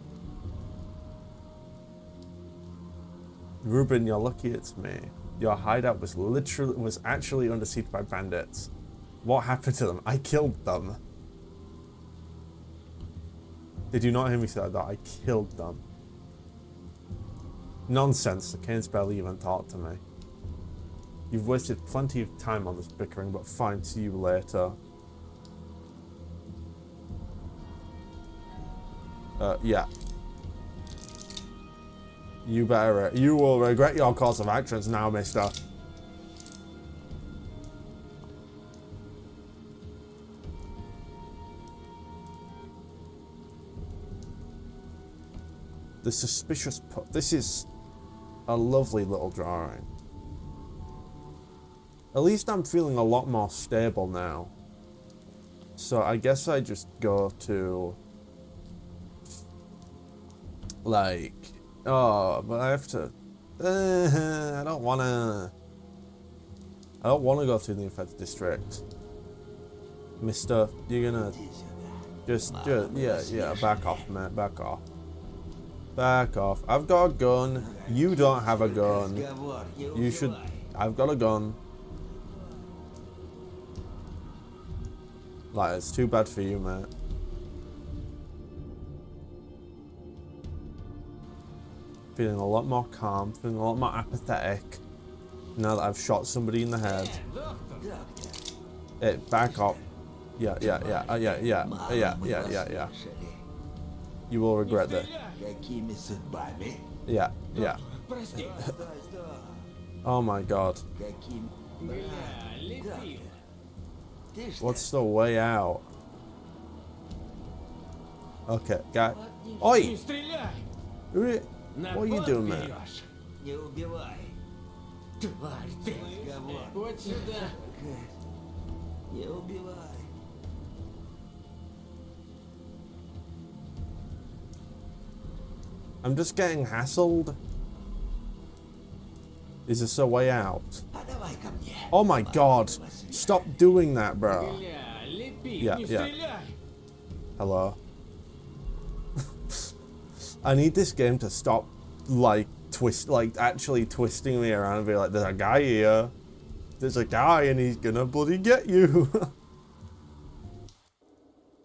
Ruben, you're lucky it's me. Your hideout was actually under siege by bandits. What happened to them? I killed them. Did you not hear me say that? I killed them. Nonsense. The Canes barely even talk to me. You've wasted plenty of time on this bickering, but fine, see you later. Yeah. You will regret your course of actions now, mister. The suspicious this is a lovely little drawing. At least I'm feeling a lot more stable now. So I guess I just go to like, oh, but I have to I don't wanna go through the infected district. Mister, you're gonna just yeah, back off, man, back off. Back off. I've got a gun. You don't have a gun. You should. I've got a gun. Like, it's too bad for you, mate. Feeling a lot more calm, feeling a lot more apathetic now that I've shot somebody in the head. Hey, back off. Yeah. You will regret this. Yeah. Oh my god. What's the way out? Okay, guy. Oi! What are you doing, man? Не убивай. Тварь ты. Вот сюда. Не убивай. I'm just getting hassled. Is this a way out? Oh my god. Stop doing that, bro. Yeah. Hello. I need this game to stop, like, actually twisting me around and be like, there's a guy here. There's a guy and he's gonna bloody get you.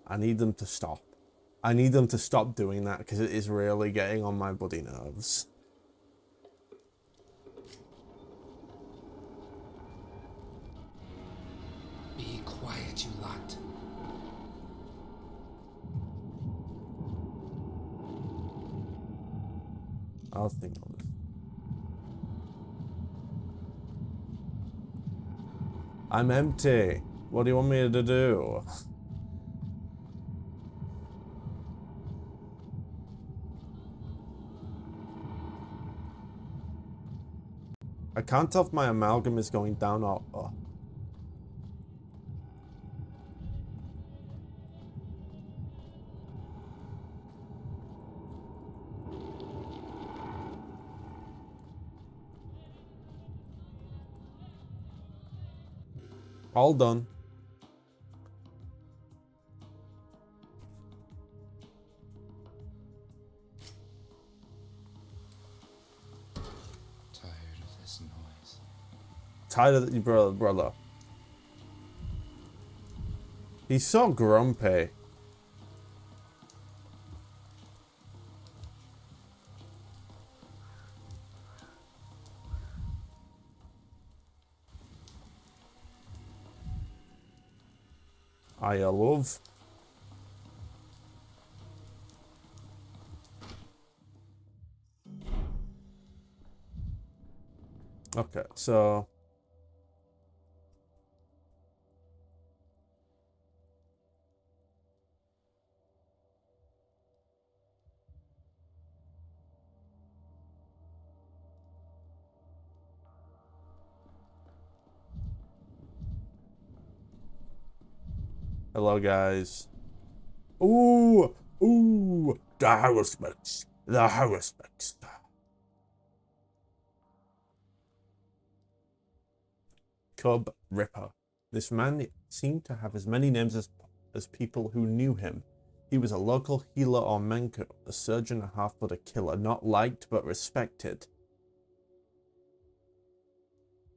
I need them to stop. I need them to stop doing that because it is really getting on my bloody nerves. Be quiet, you lot. I'll think of this. I'm empty. What do you want me to do? I can't tell if my amalgam is going down or up. All done. Tired of this noise. Tired of your brother. He's so grumpy. I love. Okay, so hello, guys. Ooh, the harassment. The harassment. Cub Ripper. This man seemed to have as many names as people who knew him. He was a local healer or mentor, a surgeon, a half-blood, a killer, not liked but respected.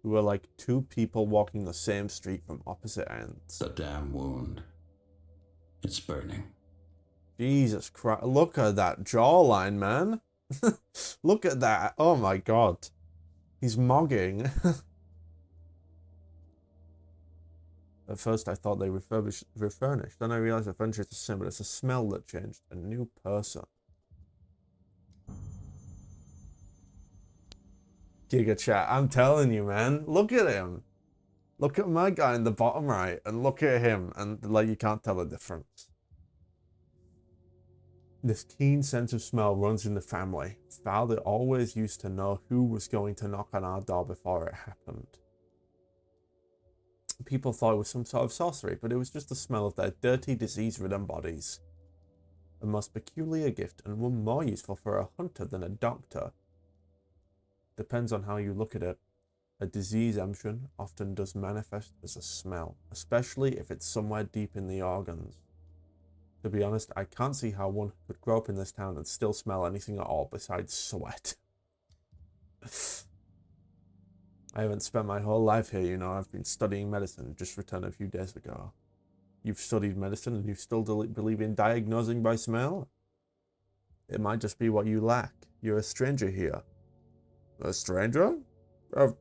We were like two people walking the same street from opposite ends. The damn wound. It's burning. Jesus Christ. Look at that jawline, man. Look at that. Oh my god. He's mogging. At first I thought they refurnished. Then I realized the furniture is the same, but it's a smell that changed. A new person. Giga chat. I'm telling you, man. Look at him. Look at my guy in the bottom right and look at him, and like you can't tell the difference. This keen sense of smell runs in the family. Father always used to know who was going to knock on our door before it happened. People thought it was some sort of sorcery, but it was just the smell of their dirty, disease-ridden bodies. A most peculiar gift, and one more useful for a hunter than a doctor. Depends on how you look at it. A disease emption often does manifest as a smell, especially if it's somewhere deep in the organs. To be honest, I can't see how one could grow up in this town and still smell anything at all besides sweat. I haven't spent my whole life here, you know. I've been studying medicine, just returned a few days ago. You've studied medicine and you still believe in diagnosing by smell? It might just be what you lack. You're a stranger here. A stranger? What?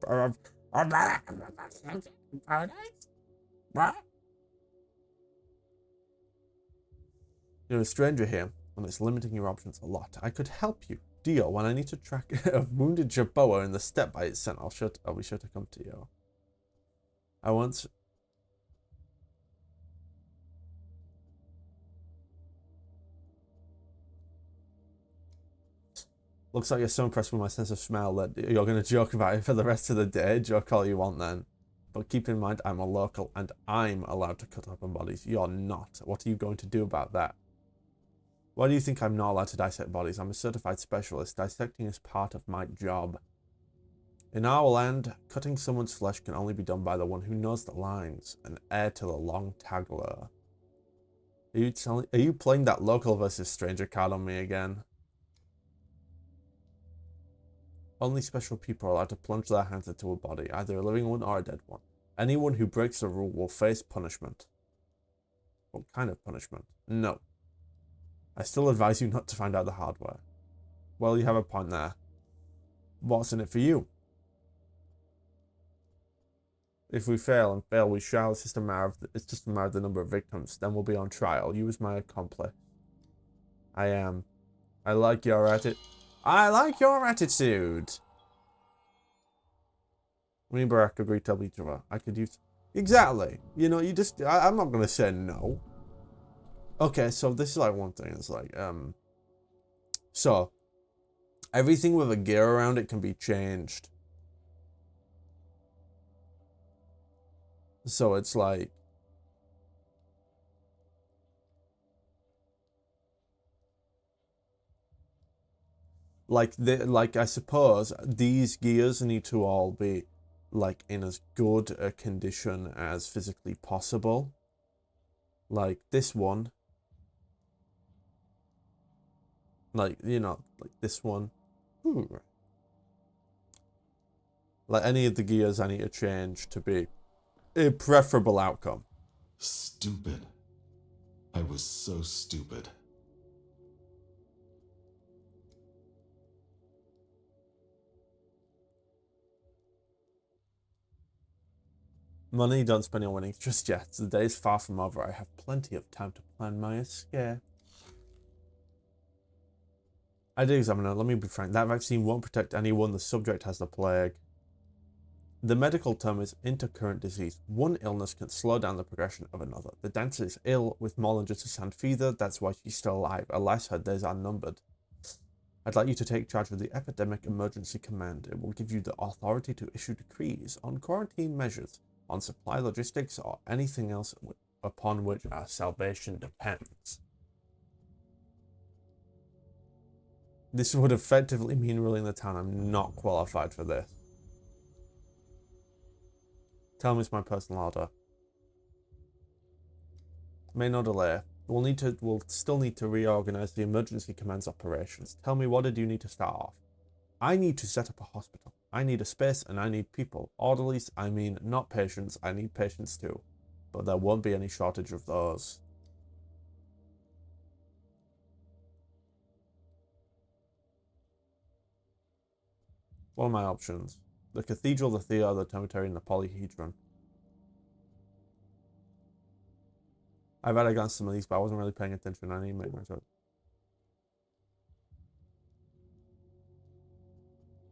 You're a stranger here, and it's limiting your options a lot. I could help you. Deal. When I need to track a wounded Jerboa in the steppe by its scent, I'll be sure to come to you. I once... Looks like you're so impressed with my sense of smell that you're going to joke about it for the rest of the day. Joke all you want then. But keep in mind, I'm a local and I'm allowed to cut open bodies. You're not. What are you going to do about that? Why do you think I'm not allowed to dissect bodies? I'm a certified specialist. Dissecting is part of my job. In our land, cutting someone's flesh can only be done by the one who knows the lines, an heir to the long tagler. Are you playing that local versus stranger card on me again? Only special people are allowed to plunge their hands into a body, either a living one or a dead one. Anyone who breaks the rule will face punishment. What kind of punishment? No. I still advise you not to find out the hard way. Well, you have a point there. What's in it for you? If we fail, we shall. It's just a matter of the number of victims. Then we'll be on trial. You as my accomplice. I like your attitude. I like your attitude. Me and Barack agreed to help each other. I could use... Exactly. You know, I'm not going to say no. Okay, so this is like one thing. It's like, so, everything with a gear around it can be changed. So it's like... Like I suppose these gears need to all be like in as good a condition as physically possible. Like this one. Like, you know, like this one. Ooh. Like any of the gears I need to change to be a preferable outcome. Stupid. I was so stupid. Money, don't spend your winnings just yet. The day is far from over. I have plenty of time to plan my escape. I do, Examiner. Let me be frank. That vaccine won't protect anyone. The subject has the plague. The medical term is intercurrent disease. One illness can slow down the progression of another. The dancer is ill with more than just a sand fever. That's why she's still alive. Alas, her days are numbered. I'd like you to take charge of the Epidemic Emergency Command. It will give you the authority to issue decrees on quarantine measures, on supply logistics, or anything else upon which our salvation depends. This would effectively mean ruling the town. I'm not qualified for this. Tell me it's my personal order. May no delay. We'll still need to reorganize the emergency command's operations. Tell me, what did you need to start off? I need to set up a hospital. I need a space and I need people. Orderlies, I mean not patients. I need patients too. But there won't be any shortage of those. What are my options? The Cathedral, the Theatre, the Cemetery, and the Polyhedron. I've had a glance at some of these, but I wasn't really paying attention. I need to make my choice.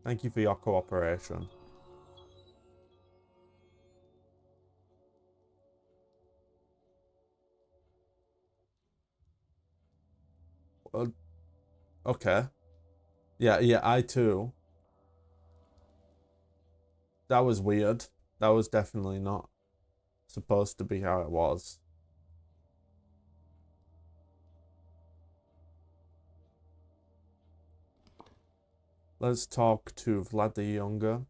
Thank you for your cooperation. Okay. Yeah, I too. That was weird. That was definitely not supposed to be how it was. Let's talk to Vlad the Younger.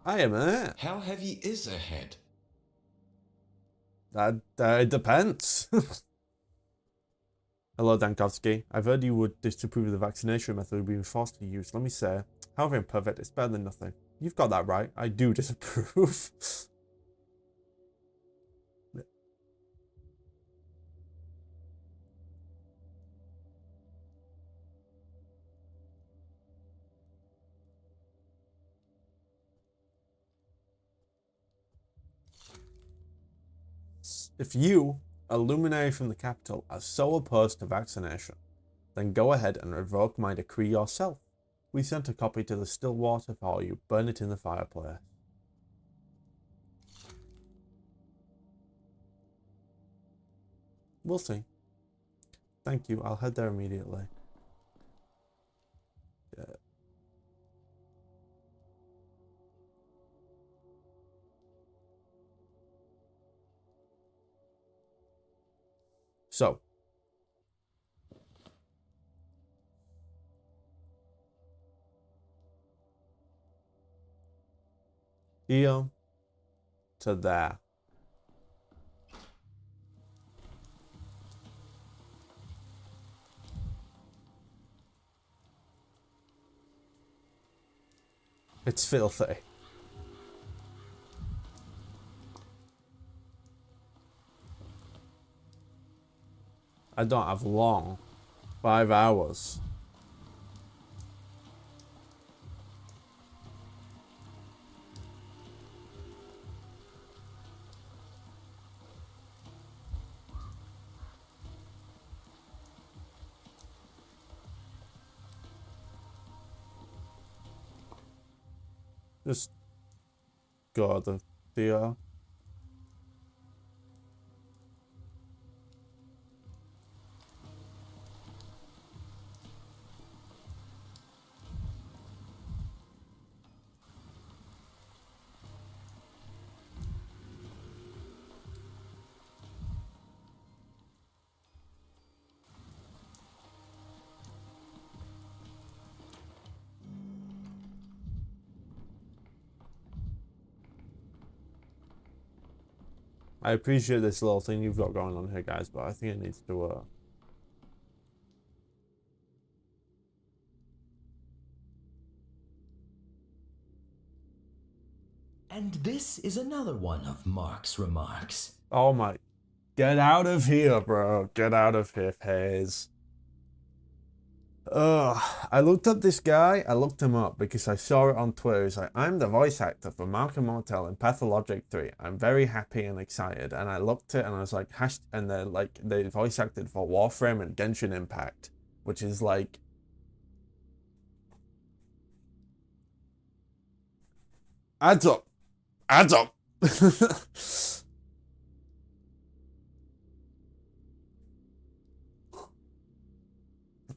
Hiya, mate. How heavy is a head? It depends. Hello, Dankovsky. I've heard you would disapprove of the vaccination method we've been forced to use. Let me say, however imperfect, it's better than nothing. You've got that right. I do disapprove. If you, a luminary from the capital, are so opposed to vaccination, then go ahead and revoke my decree yourself. We sent a copy to the Stillwater for you. Burn it in the fireplace. We'll see. Thank you. I'll head there immediately. Yeah. So. Here to there. It's filthy. I don't have long. 5 hours. Just go to the theater. I appreciate this little thing you've got going on here, guys, but I think it needs to, And this is another one of Mark's remarks. Oh my... Get out of here, bro. Get out of here, Hayes. I looked up this guy. I looked him up because I saw it on Twitter. He's like, I'm the voice actor for Mark and Mortel in Pathologic 3. I'm very happy and excited. And I looked it and I was like, and they're like, they voice acted for Warframe and Genshin Impact, which is like... Adds up. Adds up.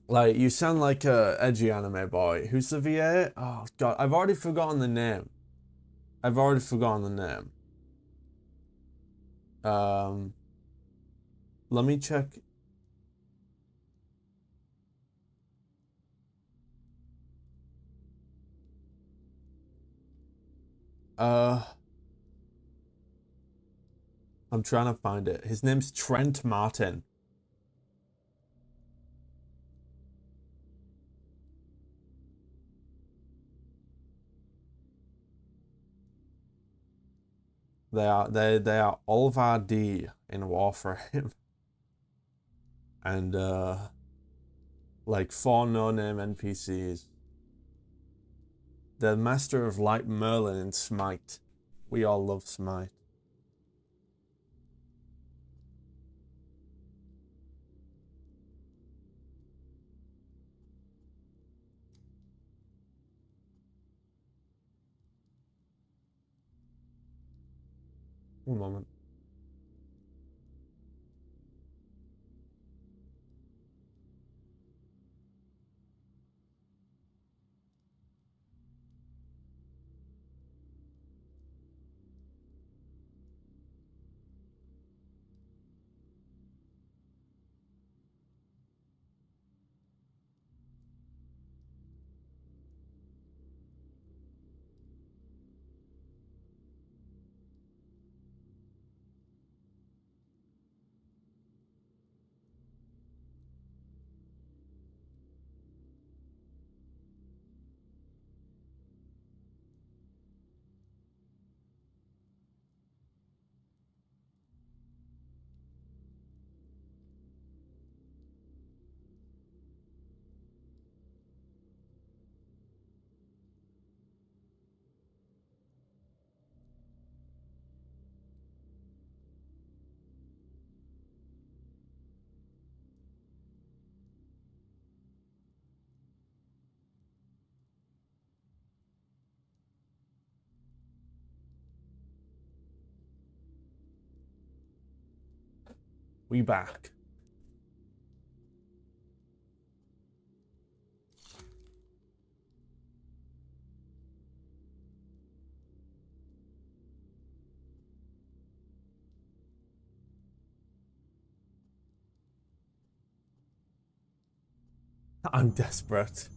Like, you sound like a edgy anime boy. Who's the VA? Oh, God. I've already forgotten the name. Let me check. I'm trying to find it. His name's Trent Martin. They are Oliver D in Warframe. And like 4 no-name NPCs. The Master of Light Merlin in Smite. We all love Smite. One moment. We back. I'm desperate.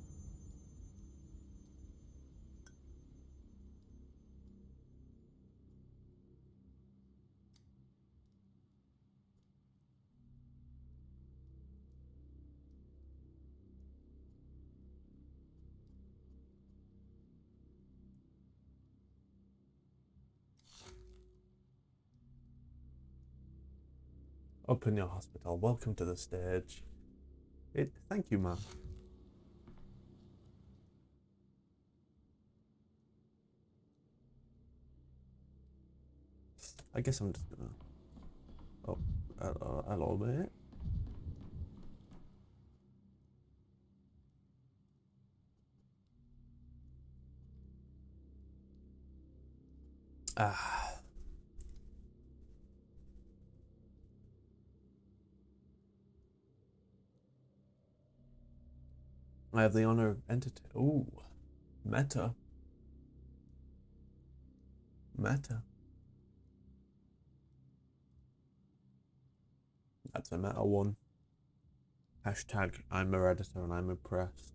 Open your hospital. Welcome to the stage. Thank you, ma'am. I guess I'm just gonna... Oh, hello, mate. Ah. I have the honor of entertaining... Ooh. Meta. Meta. That's a meta one. Hashtag I'm a redditor and I'm impressed.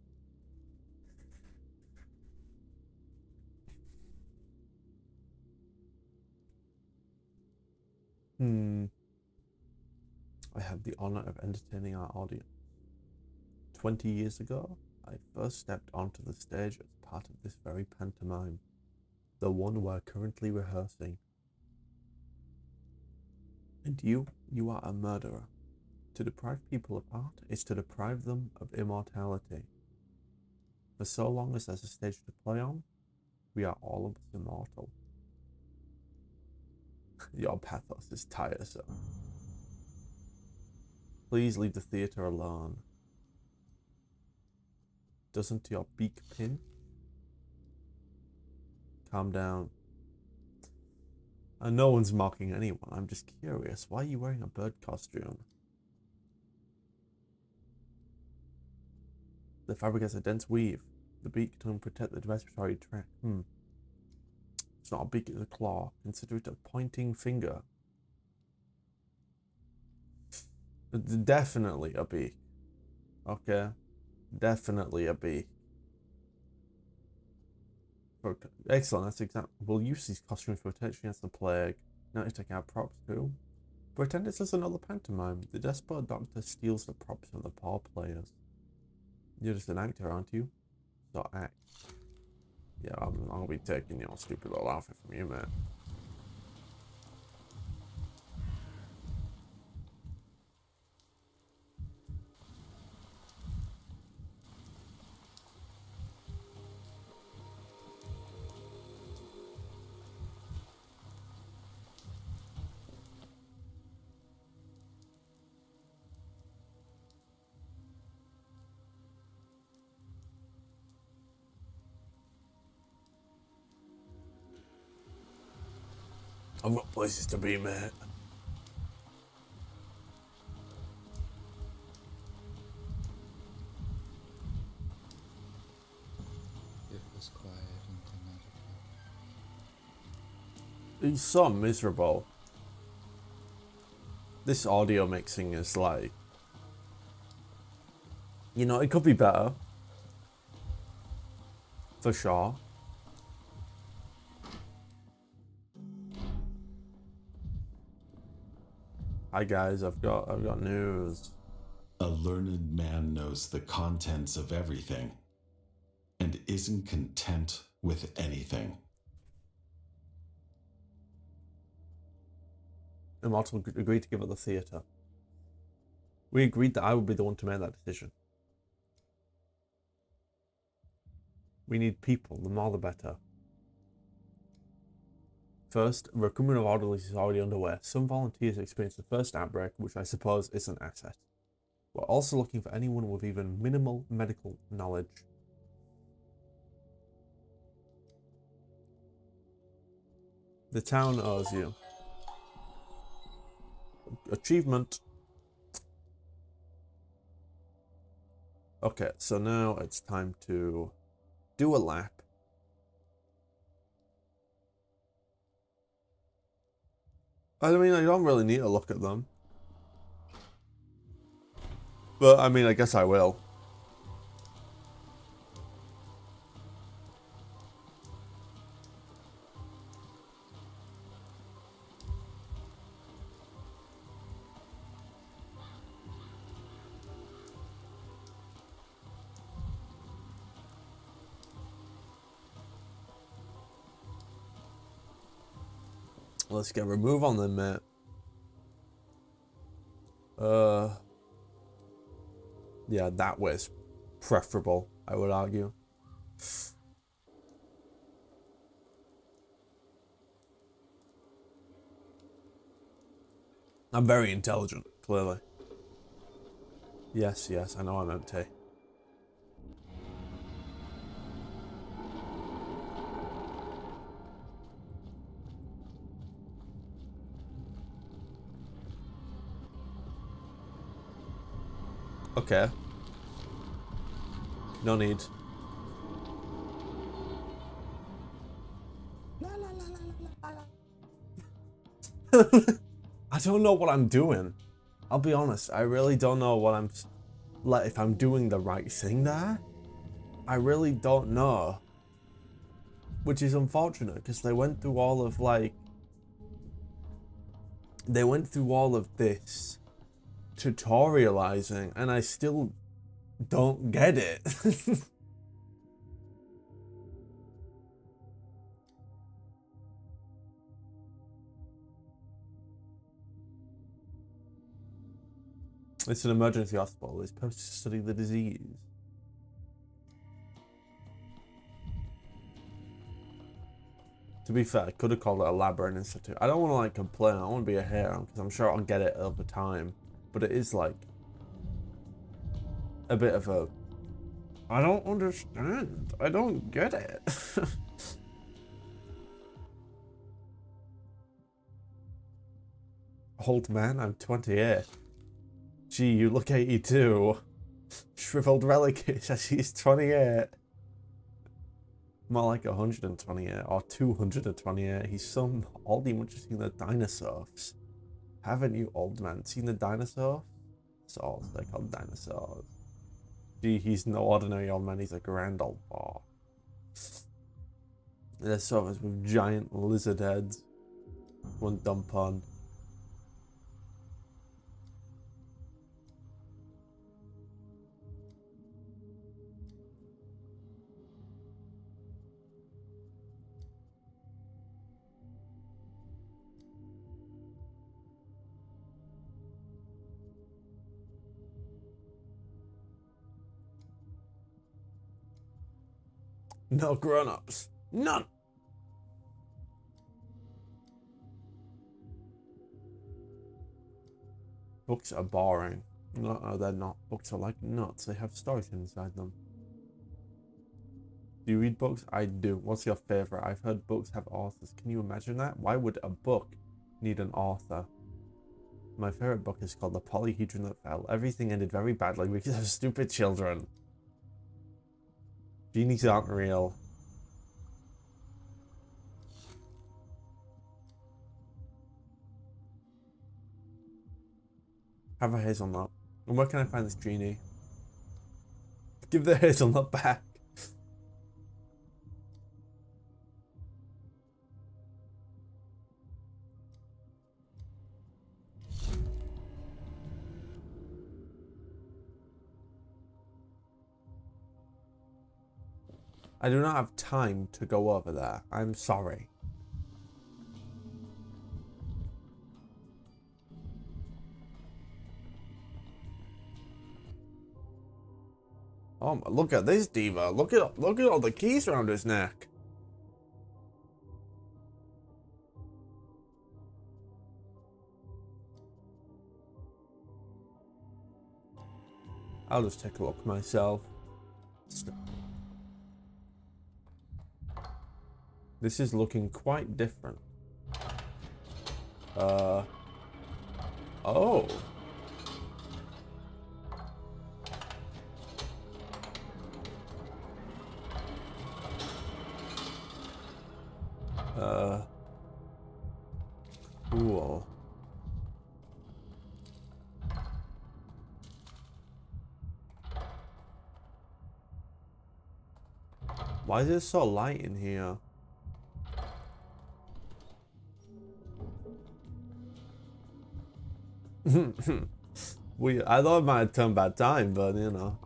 I have the honor of entertaining our audience. 20 years ago, I first stepped onto the stage as part of this very pantomime, the one we're currently rehearsing. And you are a murderer. To deprive people of art is to deprive them of immortality. For so long as there's a stage to play on, we are all of us immortal. Your pathos is tiresome. Please leave the theatre alone. Doesn't your beak pinch? Calm down. No one's mocking anyone. I'm just curious. Why are you wearing a bird costume? The fabric has a dense weave. The beak can protect the respiratory tract. It's not a beak, it's a claw. Consider it a pointing finger. Definitely a beak. Okay? Definitely a beak. Excellent, that's exactly. We'll use these costumes for protection against the plague. Now to take out props too. Pretend this is another pantomime. The desperate doctor steals the props from the poor players. You're just an actor, aren't you? So act. Yeah, I'll be taking your stupid little outfit from you, man. I've got places to be, mate. It was quiet until 9 o'clock. He's so miserable. This audio mixing is like... You know, it could be better. For sure. Hi guys, I've got news. A learned man knows the contents of everything and isn't content with anything. Immortal agreed to give up the theatre. We agreed that I would be the one to make that decision. We need people, the more the better. First, recruitment of orderlies is already underway. Some volunteers experienced the first outbreak, which I suppose is an asset. We're also looking for anyone with even minimal medical knowledge. The town owes you. Achievement. Okay, so now it's time to do a lap. I mean, I don't really need to look at them. But, I mean, I guess I will. Let's get remove on them, mate. Yeah, that was preferable, I would argue. I'm very intelligent, clearly. Yes, yes, I know I'm empty. Okay. No need. I don't know what I'm doing. I'll be honest, I really don't know what I'm... Like, if I'm doing the right thing there. I really don't know. Which is unfortunate, because they went through all of, like... They went through all of this tutorializing, and I still don't get it. It's an emergency hospital. It's supposed to study the disease. To be fair, I could have called it a lab or an institute. I don't want to like complain. I want to be a hater because I'm sure I'll get it over time. But it is like a bit of a... I don't understand. I don't get it. Old man, I'm 28. Gee, you look 82. Shriveled relic says he's 28. More like 128 or 228. He's some old. He must have seen the dinosaurs. Haven't you, old man, seen the dinosaurs? So they're called dinosaurs. Gee, he's no ordinary old man. He's a grand old boy. There's sort of with giant lizard heads. One dumb pun. No grown-ups. None. Books are boring. No, they're not. Books are like nuts. They have stories inside them. Do you read books? I do. What's your favorite? I've heard books have authors. Can you imagine that? Why would a book need an author? My favorite book is called The Polyhedron That Fell. Everything ended very badly because of stupid children. Genies aren't real. Have a hazelnut. And where can I find this genie? Give the hazelnut back. I do not have time to go over there. I'm sorry. Oh, look at this diva. Look at all the keys around his neck. I'll just take a look myself. This is looking quite different. Oh. Why is it so light in here? I thought it might have turned back time, but you know.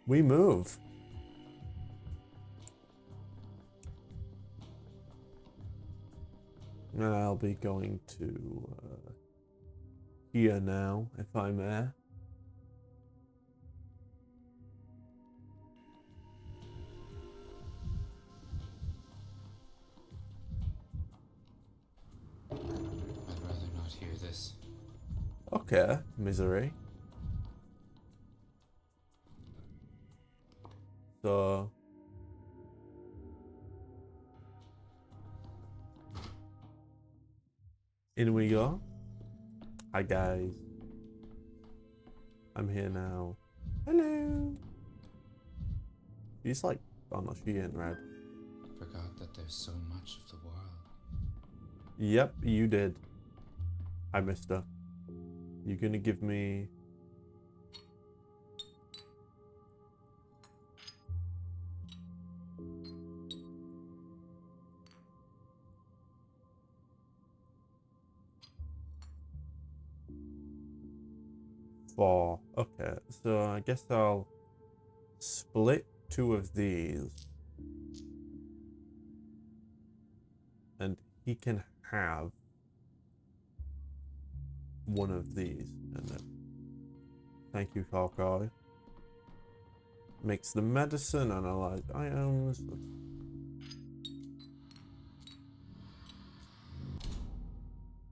We move. I'll be going to here now, if I may. I'd rather not hear this. Okay, misery. So in we go. Hi guys. I'm here now. Hello. She's like, oh no, she ain't red. Forgot that there's so much of the world. Yep, you did. Hi, mister. You gonna give me... Four. Okay, so I guess I'll split 2 of these. And he can have 1 of these. And then, thank you, Hawkeye. Mix the medicine, analyze items.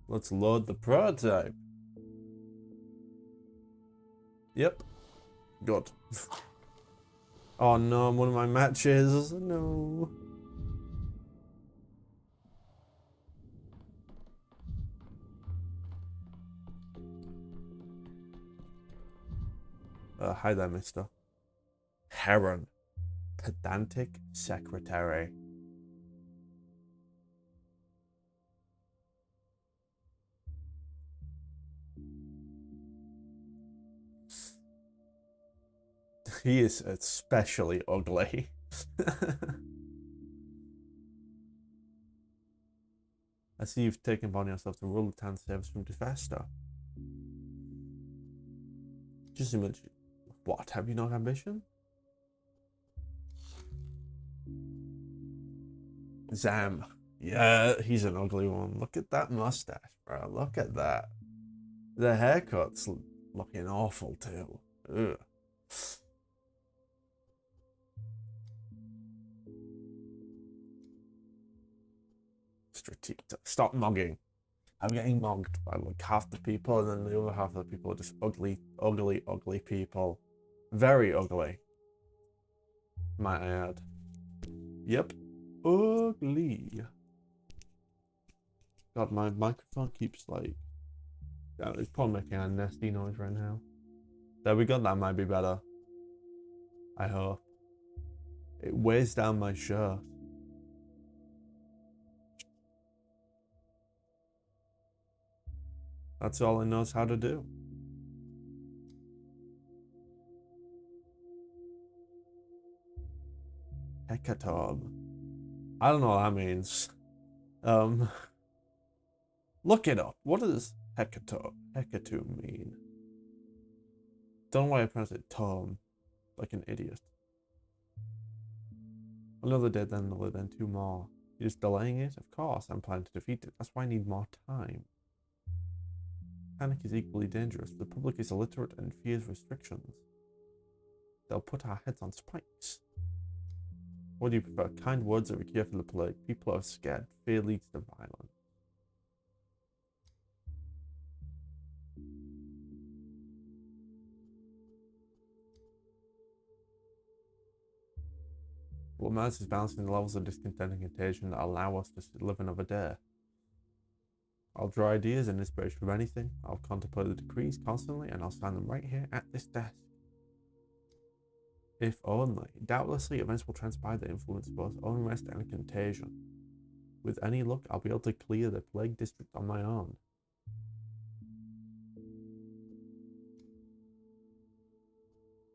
Let's load the prototype. Yep. Good. Oh no, one of my matches. No. Hi there, mister. Heron. Pedantic secretary. He is especially ugly. I see you've taken upon yourself to rule the town service from disaster. Just imagine. What? Have you no ambition? Zam. Yeah, he's an ugly one. Look at that mustache, bro. Look at that. The haircut's looking awful too. Ugh. Strategic. Stop mugging. I'm getting mugged by like half the people, and then the other half of the people are just ugly, ugly, ugly people. Very ugly. Might I add. Yep. Ugly. God, my microphone keeps like... it's probably making a nasty noise right now. There we go, that might be better. I hope. It weighs down my shirt. That's all it knows how to do. Hecatomb. I don't know what that means. Look it up. What does hecatomb mean? Don't know why I pronounce it Tom, like an idiot. Another dead, then another, then 2 more. You're just delaying it? Of course, I'm planning to defeat it. That's why I need more time. Panic is equally dangerous. The public is illiterate and fears restrictions. They'll put our heads on spikes. What do you prefer? Kind words are a cure for the plague. People are scared. Fear leads to violence. What matters is balancing the levels of discontent and contagion that allow us to live another day. I'll draw ideas and inspiration from anything. I'll contemplate the decrees constantly, and I'll sign them right here at this desk. If only. Doubtlessly, events will transpire that influence both unrest and contagion. With any luck, I'll be able to clear the plague district on my own.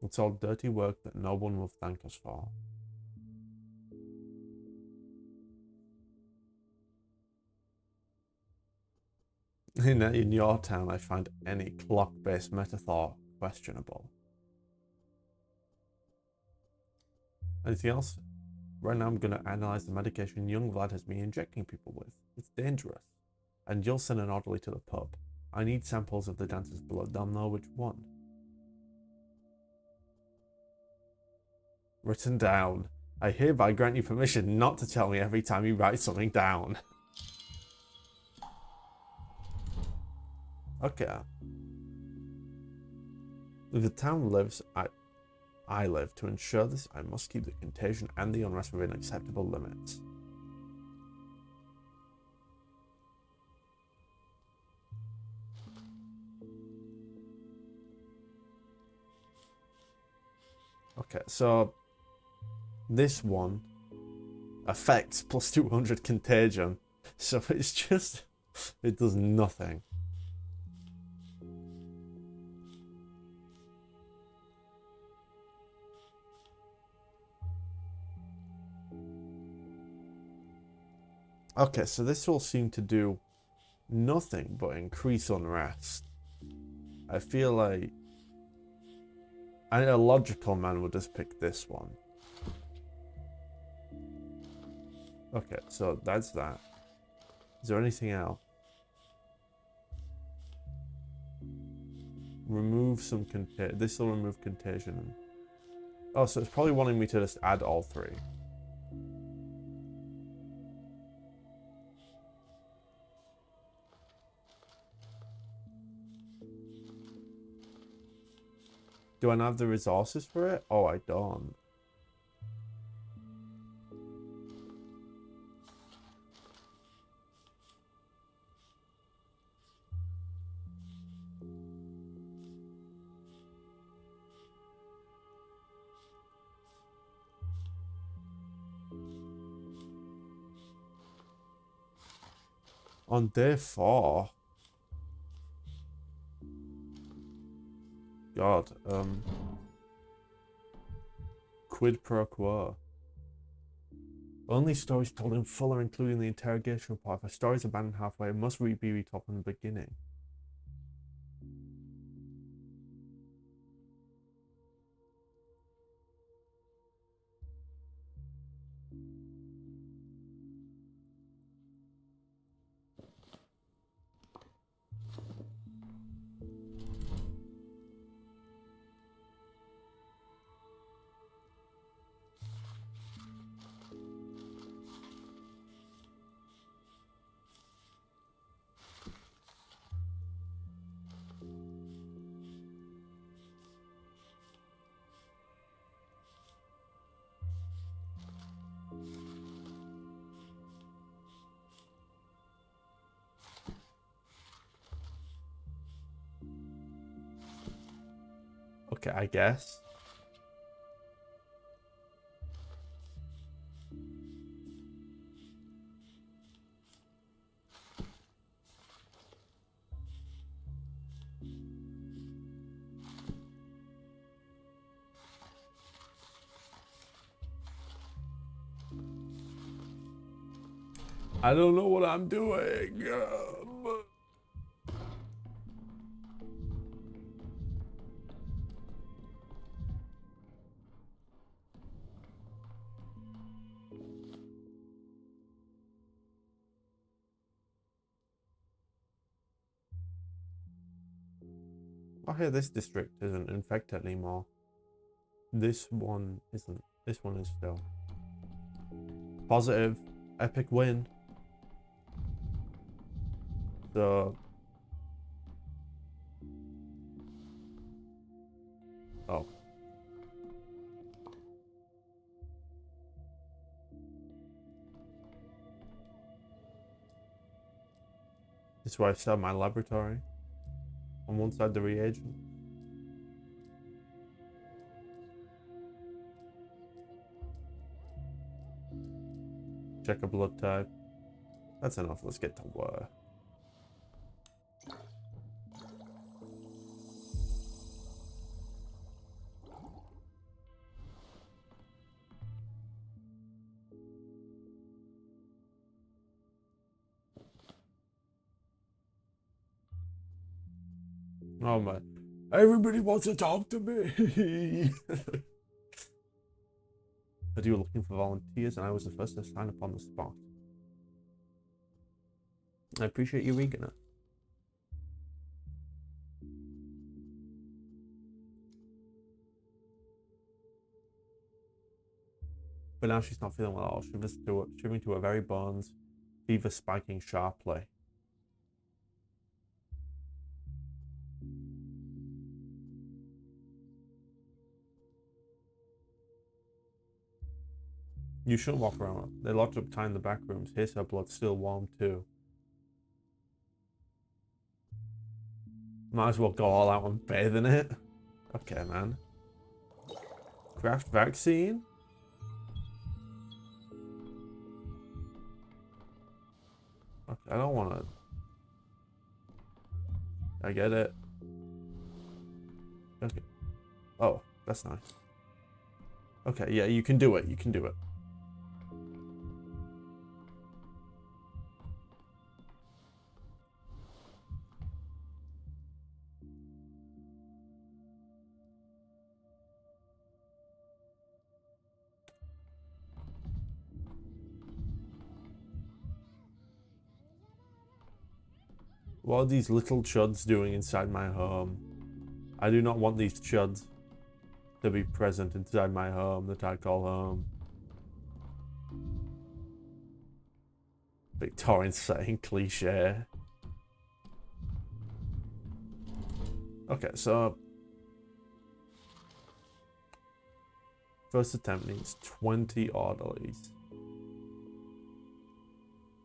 It's all dirty work that no one will thank us for. In your town, I find any clock-based metaphor questionable. Anything else? Right now, I'm gonna analyze the medication young Vlad has been injecting people with. It's dangerous. And you'll send an orderly to the pub. I need samples of the dancer's blood. They'll know which one. Written down. I hereby grant you permission not to tell me every time you write something down. Okay. If the town lives, I live. To ensure this, I must keep the contagion and the unrest within acceptable limits. Okay, so this one affects plus 200 contagion. So it's just, it does nothing. Okay, so this will seem to do nothing but increase unrest. I feel like a logical man would just pick this one. Okay, so that's that. Is there anything else? Remove some contagion. This will remove contagion. Oh, so it's probably wanting me to just add all three. Do I not have the resources for it? Oh, I don't. On day 4. God, quid pro quo. Only stories told in full are including the interrogation report. If a story is abandoned halfway, it must be retold from the beginning. Okay, I guess. I don't know what I'm doing. Oh, hey, this district isn't infected anymore. This one isn't. This one is still. Positive. Epic win. So. Oh. This is where I start my laboratory. On one side, the reagent. Check a blood type. That's enough. Let's get to work. Oh my. Everybody wants to talk to me. But you were looking for volunteers and I was the first to sign up on the spot. I appreciate you reading it. But now she's not feeling well at all. Shivering to her very bones, fever spiking sharply. You shouldn't walk around. They're locked up behind the back rooms. Here's her blood still warm too. Might as well go all out and bathe in it. Okay, man. Craft vaccine? Okay, I don't want to. I get it. Okay. Oh, that's nice. Okay, yeah, you can do it. You can do it. What are these little chuds doing inside my home? I do not want these chuds to be present inside my home that I call home. Victorian saying, cliche. Okay, so first attempt needs 20 orderlies.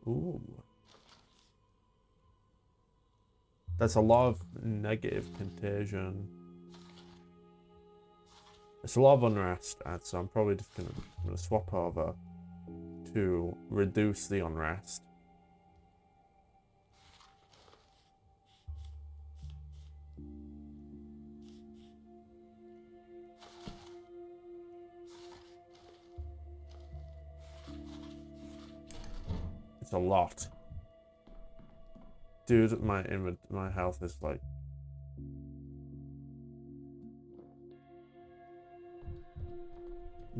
Ooh. That's a lot of negative contagion. It's a lot of unrest, so I'm probably just gonna swap over to reduce the unrest. It's a lot. Dude, my health is like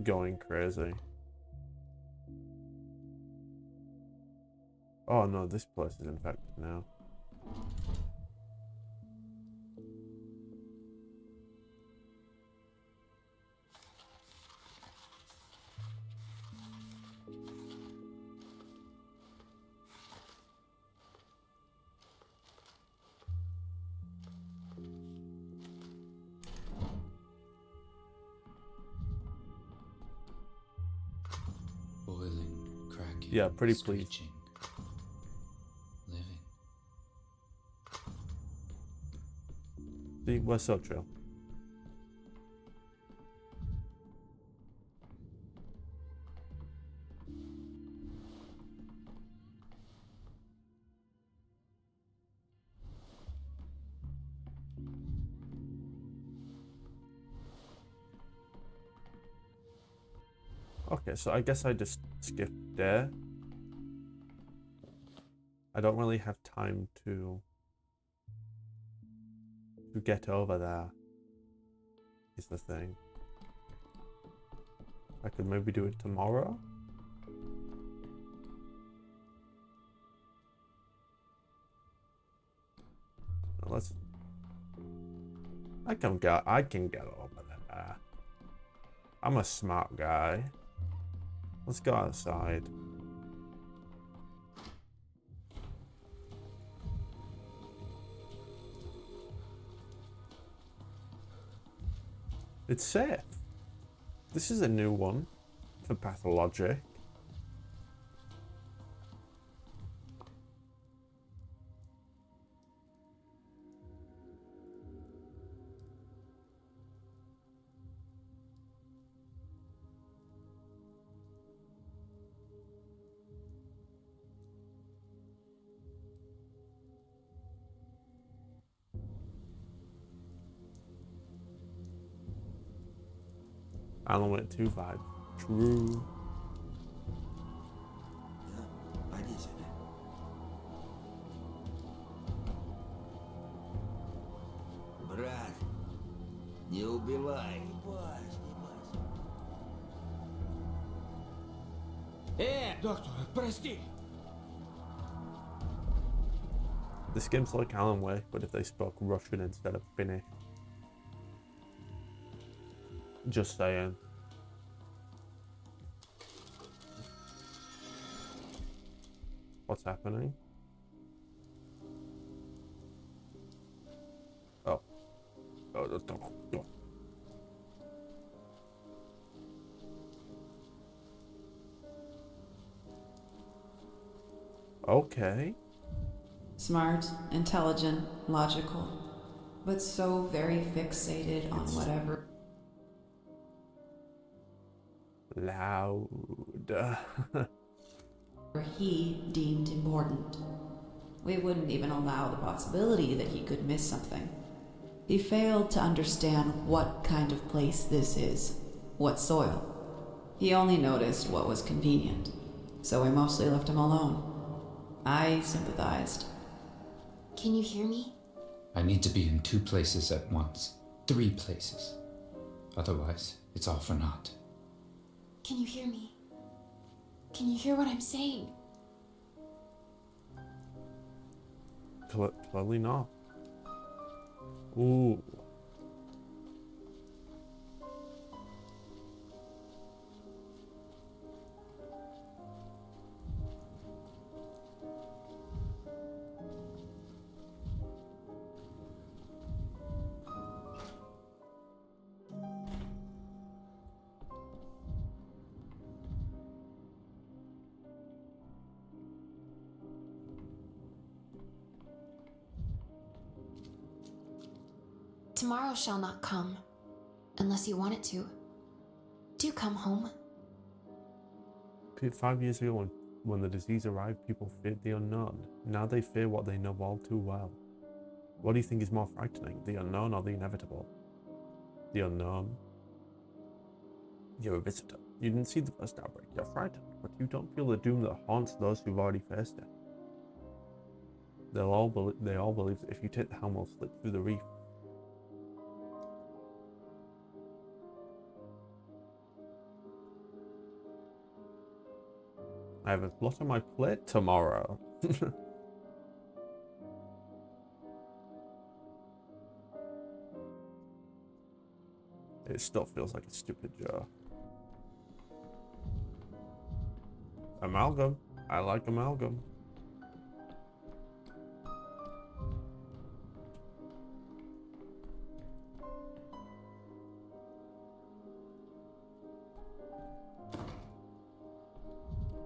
going crazy. Oh no, this place is infected now. Boiling, cracking, Yeah, pretty pleased. screeching, living. See, we're so chill. Okay, so I guess I just skipped there. I don't really have time to get over there, is the thing. I could maybe do it tomorrow. No, let's. I can get over there. I'm a smart guy. Let's go outside. It's safe. This is a new one for Pathologic. Alan went 2-5. True. брат. Не убивай. Доктор, прости. This game's like Alan Wake, but if they spoke Russian instead of Finnish. Just saying. What's happening? Oh. Oh. Okay. Smart, intelligent, logical, but so very fixated on whatever. Loud. He deemed important. We wouldn't even allow the possibility that he could miss something. He failed to understand what kind of place this is, what soil. He only noticed what was convenient, so we mostly left him alone. I sympathized. Can you hear me? I need to be in 2 places at once. 3 places. Otherwise, it's all for naught. Can you hear me? Can you hear what I'm saying? Clearly not. Ooh. Tomorrow shall not come, unless you want it to. Do come home. 5 years ago, when the disease arrived, people feared the unknown. Now they fear what they know all too well. What do you think is more frightening, the unknown or the inevitable? The unknown. You're a visitor. You didn't see the first outbreak. You're frightened, but you don't feel the doom that haunts those who've already faced it. They all believe that if you take the helm, we'll slip through the reef. I have a lot on my plate tomorrow. It still feels like a stupid joke. Amalgam. I like amalgam.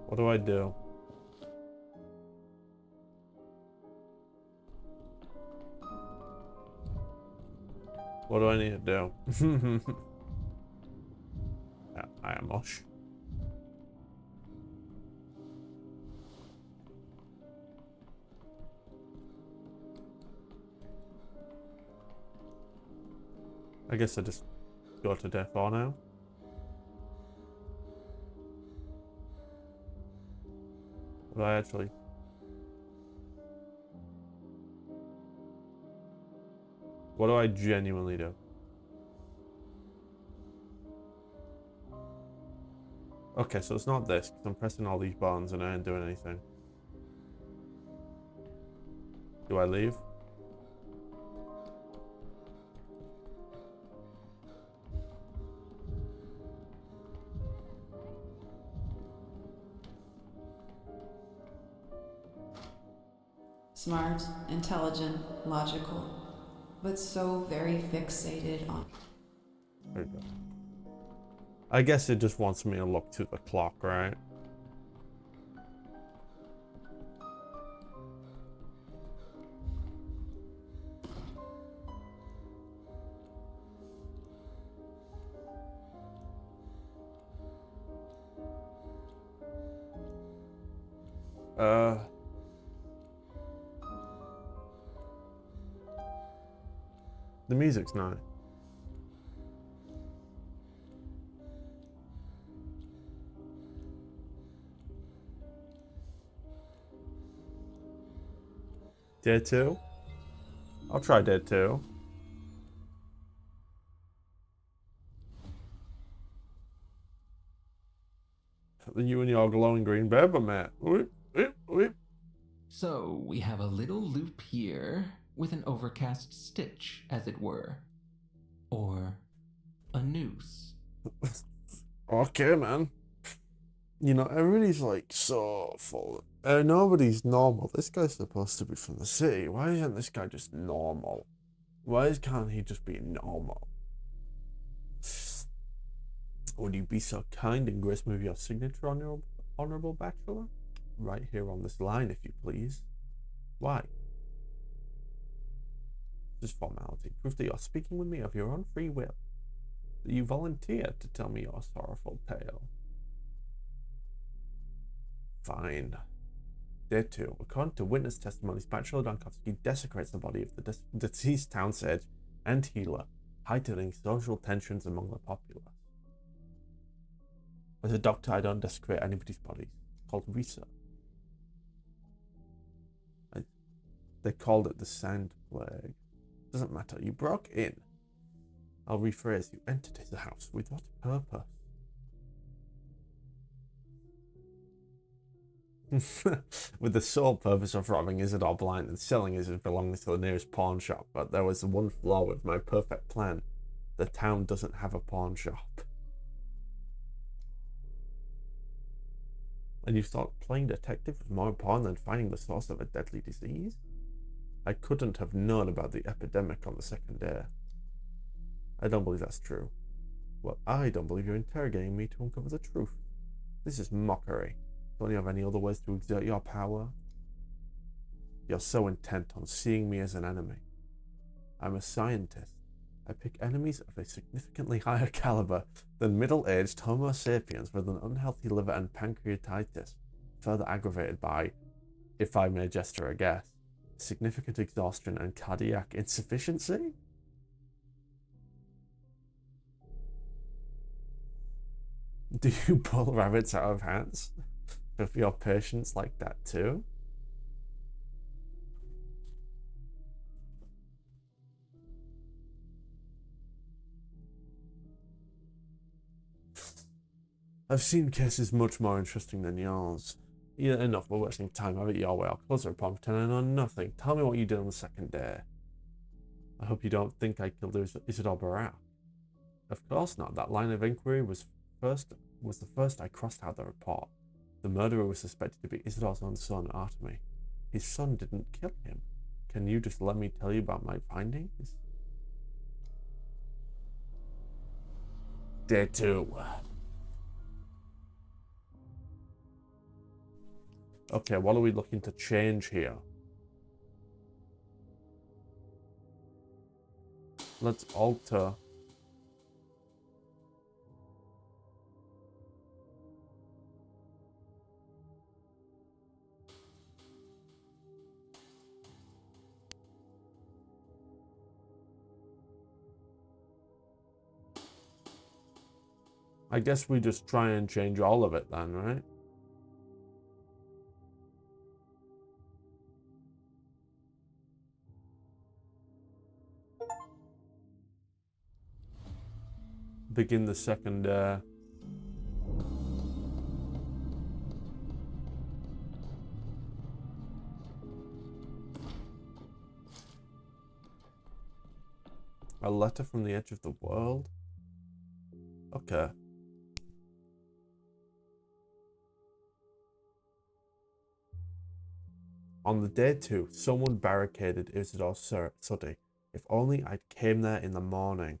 What do I do? What do I need to do? I am mush. I guess I just go to death for now. But I actually... What do I genuinely do? Okay, so it's not this, because I'm pressing all these buttons and I ain't doing anything. Do I leave? Smart, intelligent, logical, but so very fixated on... There you go. I guess it just wants me to look to the clock, right? The music's nice. Dead 2? I'll try Dead 2. You and your glowing green baby, mate. Whip, whip, whip. So we have a little loop here with an overcast stitch, as it were. Or a noose. Okay, man. You know, everybody's like so full. Nobody's normal. This guy's supposed to be from the city. Why isn't this guy just normal? Why can't he just be normal? Would you be so kind and grace me with your signature on your honorable bachelor? Right here on this line, if you please. Why? Just formality. Proof that you're speaking with me of your own free will. That you volunteered to tell me your sorrowful tale. Fine. Day 2. According to witness testimonies, Bachelor Donkovsky desecrates the body of the deceased town sage and healer, heightening social tensions among the populace. As a doctor, I don't desecrate anybody's body. It's called research. They called it the sand plague. Doesn't matter. You broke in. I'll rephrase. You entered his house. With what purpose? With the sole purpose of robbing Isidore Blind and selling his belongings to the nearest pawn shop. But there was one flaw with my perfect plan. The town doesn't have a pawn shop. And you thought playing detective was more important than finding the source of a deadly disease? I couldn't have known about the epidemic on the second day. I don't believe that's true. Well, I don't believe you're interrogating me to uncover the truth. This is mockery. Don't you have any other ways to exert your power? You're so intent on seeing me as an enemy. I'm a scientist. I pick enemies of a significantly higher caliber than middle-aged Homo sapiens with an unhealthy liver and pancreatitis, further aggravated by, if I may gesture a guess, significant exhaustion and cardiac insufficiency? Do you pull rabbits out of hats? With your patients like that too? I've seen cases much more interesting than yours. Yeah, enough, we're wasting time. Have it your way. I'll close the report and pretend I know nothing. Tell me what you did on the second day. I hope you don't think I killed Isidore Barak. Of course not. That line of inquiry was the first I crossed out the report. The murderer was suspected to be Isidore's own son, Artemy. His son didn't kill him. Can you just let me tell you about my findings? Day 2. Okay, what are we looking to change here? Let's alter. I guess we just try and change all of it then, right? Begin the second a letter from the edge of the world? Okay. On the day 2, someone barricaded Isidore Suddy. If only I'd came there in the morning.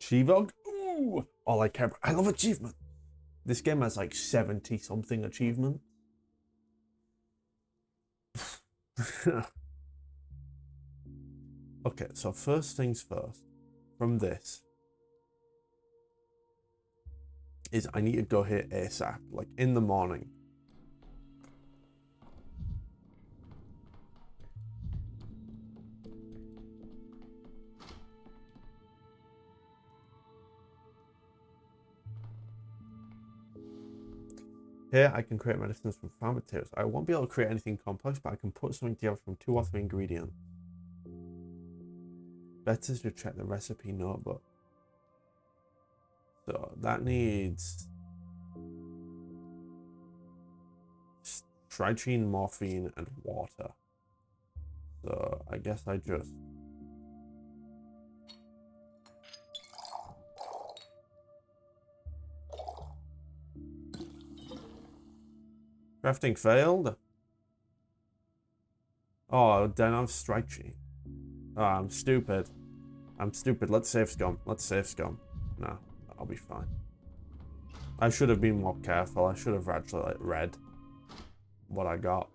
Chivog? Ooh! All I care about. I love achievement. This game has like 70 something achievements. Okay, so first things first. From this is I need to go here ASAP, like in the morning. Here I can create medicines from farm materials. I won't be able to create anything complex, but I can put something together from 2 or 3 ingredients. Better to check the recipe notebook. So that needs strychnine, morphine, and water. So I guess I just crafting failed. Oh, then I'm strychnine. Oh, I'm stupid. I'm stupid. Let's save scum. Let's save scum. No, I'll be fine. I should have been more careful. I should have actually like read what I got.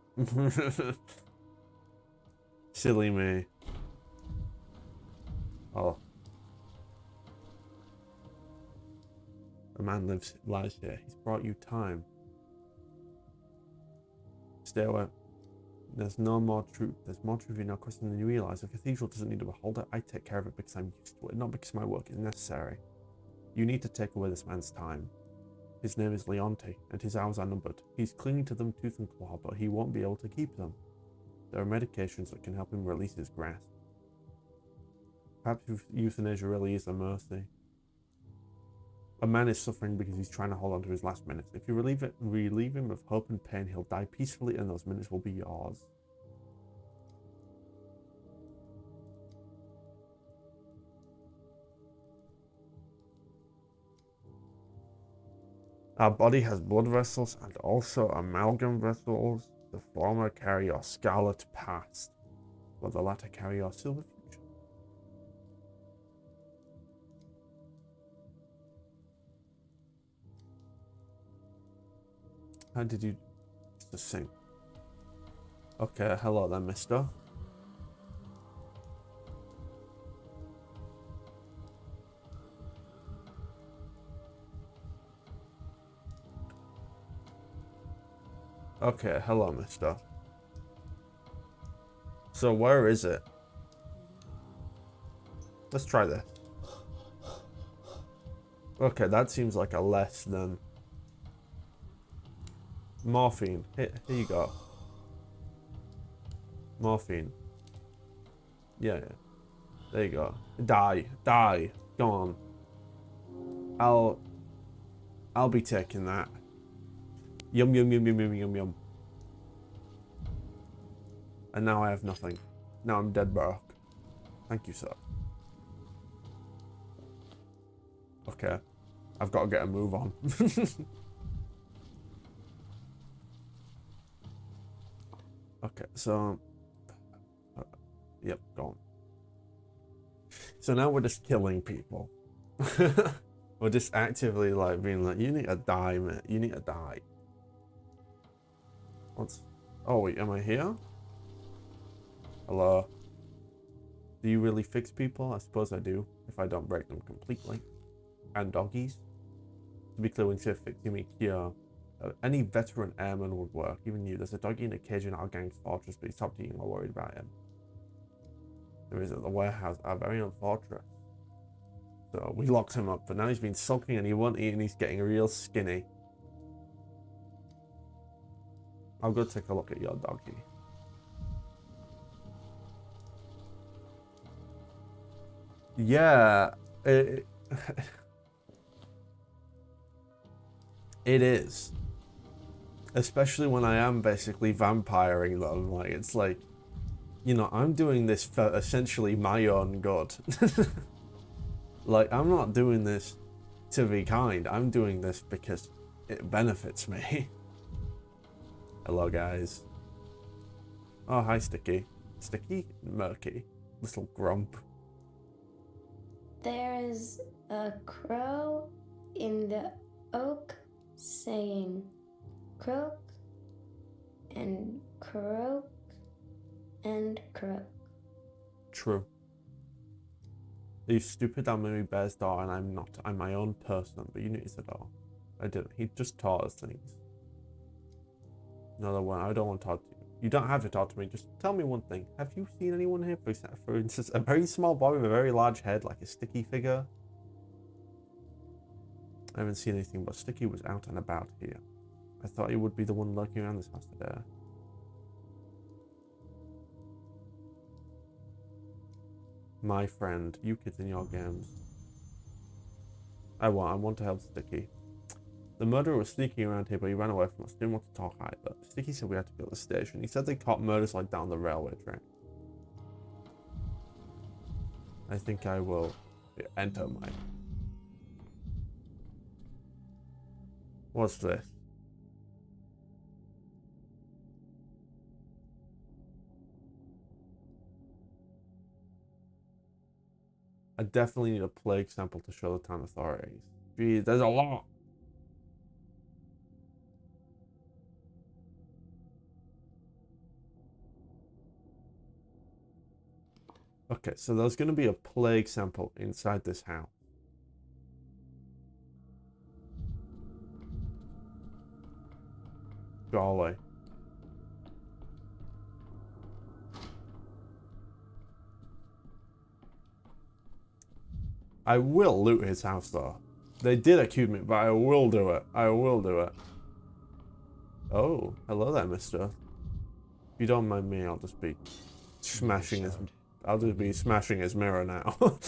Silly me. Oh. A man lies here. He's brought you time. Stay away. There's no more truth. There's more truth in your question than you realize. A cathedral doesn't need a beholder. I take care of it because I'm used to it, not because my work is necessary. You need to take away this man's time. His name is Leonte, and his hours are numbered. He's clinging to them tooth and claw, but he won't be able to keep them. There are medications that can help him release his grasp. Perhaps euthanasia really is a mercy. A man is suffering because he's trying to hold on to his last minutes. If you relieve him of hope and pain, he'll die peacefully and those minutes will be yours. Our body has blood vessels and also amalgam vessels. The former carry your scarlet past, while the latter carry your silver future. How did you just sing? Okay, hello there, mister. Okay, hello, mister. So where is it? Let's try this. Okay, that seems like a less than... Morphine. Here you go. Morphine. Yeah. There you go. Die. Go on. I'll be taking that. Yum. And now I have nothing. Now I'm dead broke. Thank you, sir. Okay. I've got to get a move on. Okay, so... yep, go on. So now we're just killing people. We're just actively like being like, you need to die, man. You need to die. What's... oh, wait, am I here? Hello? Do you really fix people? I suppose I do, if I don't break them completely. And doggies? To be clear, when you say fix, you mean cure. Any veteran airman would work, even you. There's a doggy in a cage in our gang's fortress, but he stopped eating while worried about him. There is at the warehouse, our very own fortress. So we locked him up, but now he's been sulking and he won't eat and he's getting real skinny. I'll go take a look at your doggy. Yeah, it is. Especially when I am basically vampiring them. Like, it's like, you know, I'm doing this for essentially my own good. Like, I'm not doing this to be kind. I'm doing this because it benefits me. Hello, guys. Oh, hi, Sticky. Sticky? Murky. Little grump. There's a crow in the oak saying croak and croak and croak. True. Are you stupid? I'm Mummy Bear's daughter and I'm not. I'm my own person, but you noticed it all. I didn't. He just taught us things. Another one. I don't want to talk to you. You don't have to talk to me. Just tell me one thing. Have you seen anyone here? For instance, a very small boy with a very large head, like a Sticky figure. I haven't seen anything, but Sticky was out and about here. I thought he would be the one lurking around this house today. My friend, you kids in your games. I want to help Sticky. The murderer was sneaking around here, but he ran away from us. Didn't want to talk either. Sticky said we had to go to the station. He said they caught murders like down the railway train. I think I will enter my... What's this? I definitely need a plague sample to show the town authorities. Geez, there's a lot. Okay, so there's going to be a plague sample inside this house. Golly. I will loot his house though. They did accuse me, but I will do it. I will do it. Oh, hello there, mister. If you don't mind me, I'll just be smashing his... I'll just be smashing his mirror now.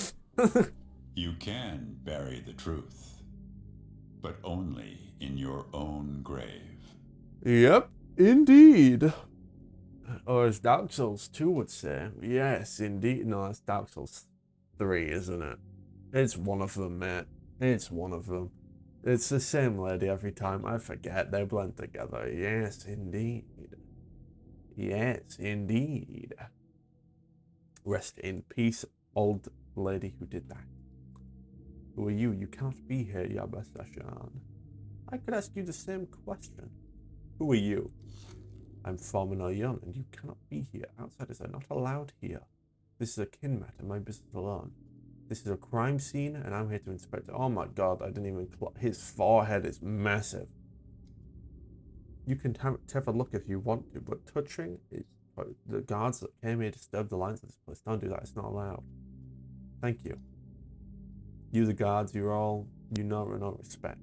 You can bury the truth, but only in your own grave. Yep, indeed. Or as Dark Souls 2 would say, yes, indeed. No, that's Dark Souls 3, isn't it? It's one of them, mate. It's one of them. It's the same lady every time. I forget. They blend together. Yes, indeed. Yes, indeed. Rest in peace, old lady who did that. Who are you? You can't be here, Yabasashan. I could ask you the same question. Who are you? I'm Foreman Oyon, and you cannot be here. Outsiders are not allowed here. This is a kin matter, my business alone. This is a crime scene, and I'm here to inspect it. Oh my god, I didn't even... His forehead is massive. You can have a look if you want to, but touching is... The guards that came here to disturb the lines of this place. Don't do that, it's not allowed. Thank you. You the guards, you're all... You know no respect.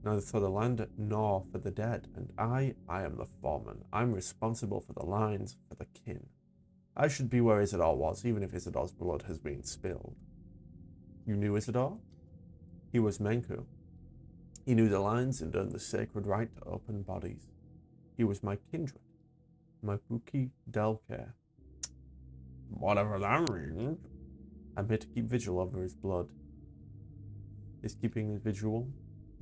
Neither for the land nor for the dead. And I am the foreman. I'm responsible for the lines, for the kin. I should be where Isidore was, even if Isidore's blood has been spilled. You knew Isidore? He was Menku. He knew the lines and earned the sacred right to open bodies. He was my kindred, my Buki Delcare. Whatever that means. I'm here to keep vigil over his blood. Is keeping vigil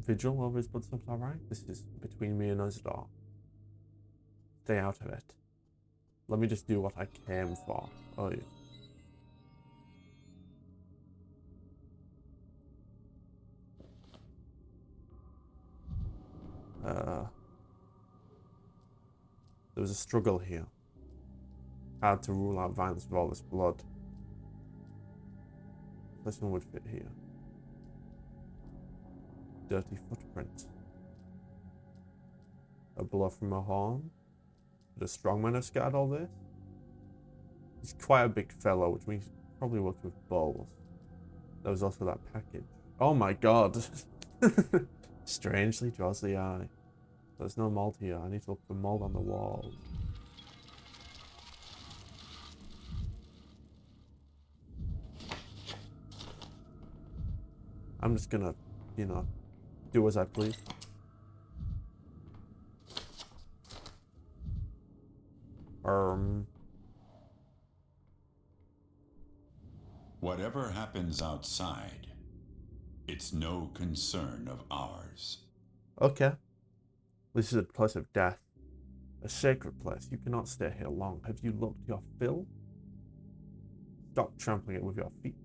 over his blood something alright? This is between me and Isidore. Stay out of it. Let me just do what I came for. Oh, yeah. There was a struggle here. Hard to rule out violence with all this blood. This one would fit here. Dirty footprint. A blow from a horn. Would a strongman have scattered all this? He's quite a big fellow, which means he probably worked with balls. There was also that package. Oh my god! Strangely draws the eye. There's no mold here. I need to look for mold on the walls. I'm just gonna, you know, do as I please. Whatever happens outside, it's no concern of ours. Okay. This is a place of death. A sacred place. You cannot stay here long. Have you looked your fill? Stop trampling it with your feet.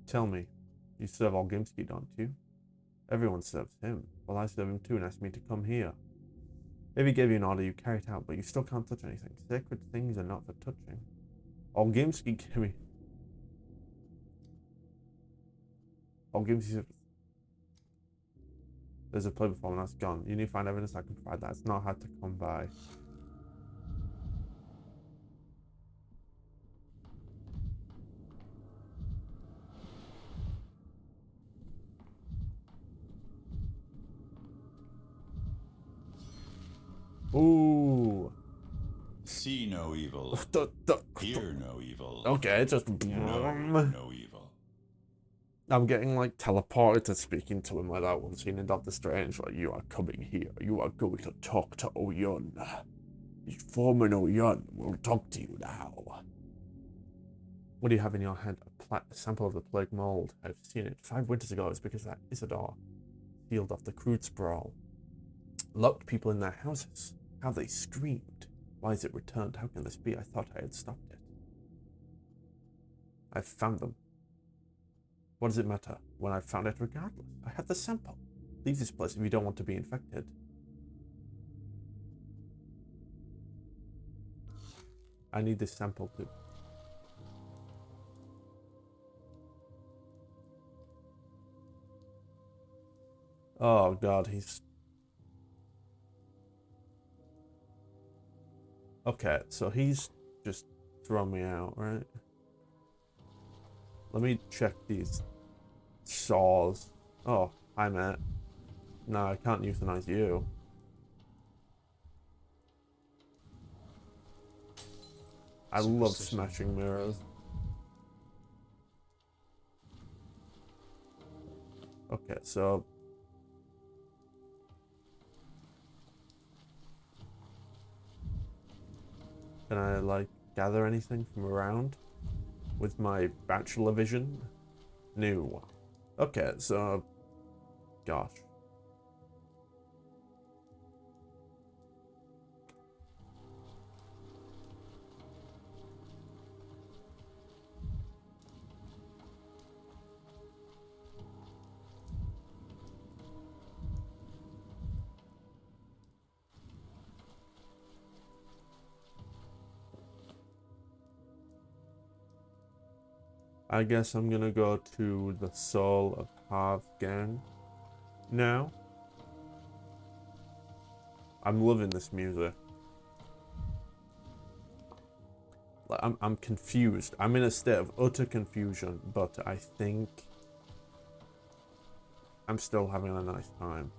Tell me, you serve Olgimsky, don't you? Everyone serves him. Well, I serve him too and asked me to come here. If he gave you an order, you carry it out, but you still can't touch anything. Sacred things are not for touching. Olgimsky gave me... Olgimsky... There's a play before and that's gone. You need to find evidence I can provide that. It's not hard to come by. Ooh. See no evil. Hear no evil. Okay, just... No evil. I'm getting, like, teleported to speaking to him like that one scene in Doctor Strange. Like, you are coming here. You are going to talk to Oyun. Foreman Oyun will talk to you now. What do you have in your hand? A sample of the plague mold. I've seen it 5 winters ago. It's because that Isidore sealed off the crude sprawl. Locked people in their houses. How they screamed. Why is it returned? How can this be? I thought I had stopped it. I've found them. What does it matter when I've found it regardless? I have the sample. Leave this place if you don't want to be infected. I need this sample too. Oh god, he's... Okay, so he's just thrown me out, right? Let me check these saws. Oh, hi Matt. No, I can't euthanize you. I love smashing mirrors. Okay, so... Can I, like, gather anything from around? With my bachelor vision? No. Okay, so... Gosh. I guess I'm gonna go to the Soul of Havgan now. I'm loving this music. Like, I'm confused. I'm in a state of utter confusion, but I think I'm still having a nice time.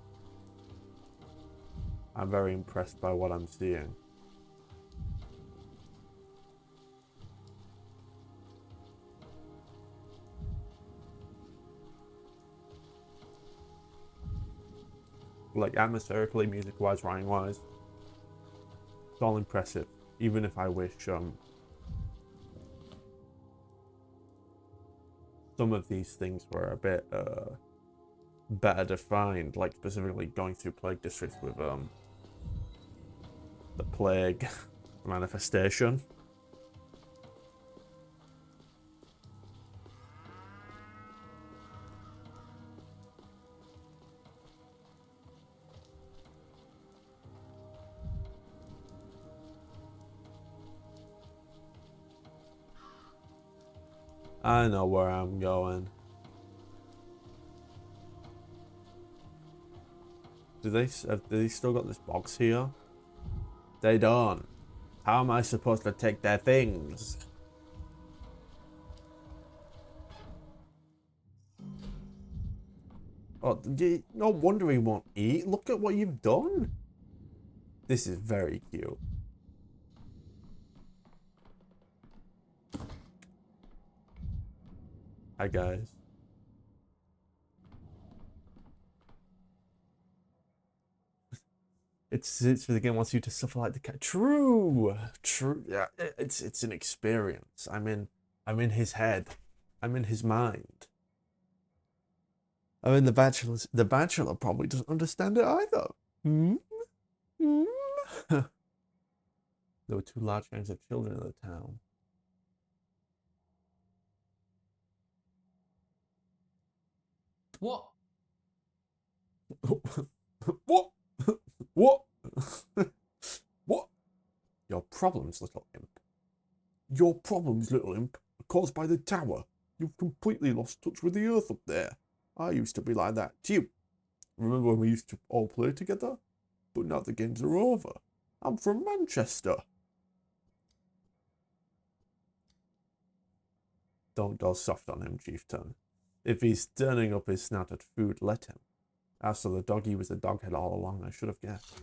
I'm very impressed by what I'm seeing. Like, atmospherically, music-wise, writing-wise, it's all impressive. Even if I wish some of these things were a bit better defined, like specifically going through plague districts with the plague manifestation. I know where I'm going. Do they still got this box here? They don't. How am I supposed to take their things? Oh, no wonder he won't eat. Look at what you've done. This is very cute. Hi, guys. It's for the game wants you to suffer like the cat. True. Yeah, it's an experience. I'm in his head. I'm in his mind. I mean, the Bachelor probably doesn't understand it either. There were 2 large gangs of children in the town. What? What? What? What? Your problems, little imp. Your problems, little imp, are caused by the tower. You've completely lost touch with the earth up there. I used to be like that too. Remember when we used to all play together? But now the games are over. I'm from Manchester. Don't go soft on him, Chieftain. If he's turning up his snout at food, let him. As for the doggy was a doghead all along, I should have guessed.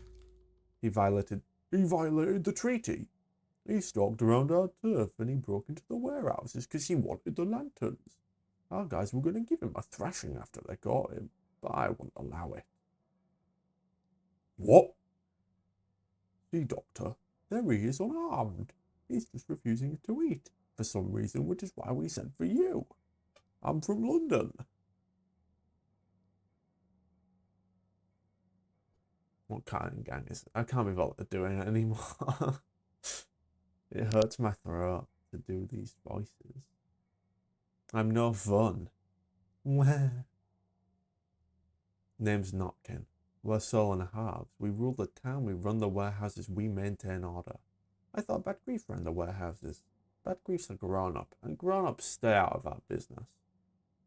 He violated the treaty. He stalked around our turf and he broke into the warehouses because he wanted the lanterns. Our guys were going to give him a thrashing after they caught him, but I wouldn't allow it. What? See, Doctor, there he is unarmed. He's just refusing to eat, for some reason, which is why we sent for you. I'm from London. What kind of gang is it? I can't be bothered doing it anymore. It hurts my throat to do these voices. I'm no fun. Where? Name's Notkin. We're Soul and Halves. We rule the town, we run the warehouses, we maintain order. I thought Bad Grief ran the warehouses. Bad Grief's a grown-up, and grown-ups stay out of our business.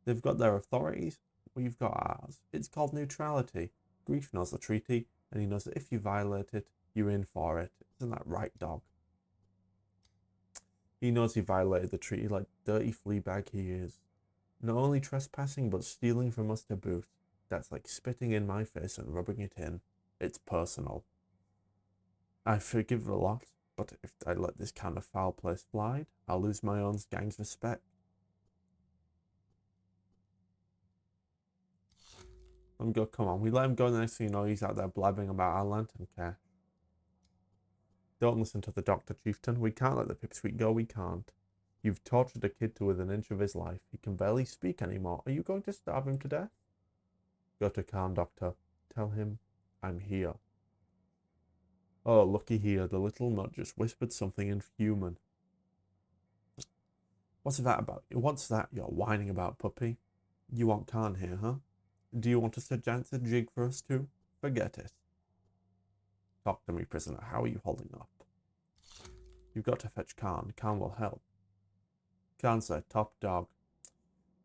They've got their authorities, we've got ours. It's called neutrality. Grief knows the treaty, and he knows that if you violate it, you're in for it. Isn't that right, dog? He knows he violated the treaty like dirty fleabag he is. Not only trespassing, but stealing from us to boot. That's like spitting in my face and rubbing it in. It's personal. I forgive a lot, but if I let this kind of foul play slide, I'll lose my own gang's respect. Let him go, come on. We let him go, the next thing you know, he's out there blabbing about our lantern care. Don't listen to the doctor, chieftain. We can't let the pipsqueak go, we can't. You've tortured a kid to within an inch of his life. He can barely speak anymore. Are you going to starve him to death? Go to Khan, doctor. Tell him I'm here. Oh, looky here. The little nut just whispered something inhuman. What's that about? What's that you're whining about, puppy? You want Khan here, huh? Do you want us to dance a jig for us too? Forget it. Talk to me, prisoner. How are you holding up? You've got to fetch Khan. Khan will help. Khan said, top dog.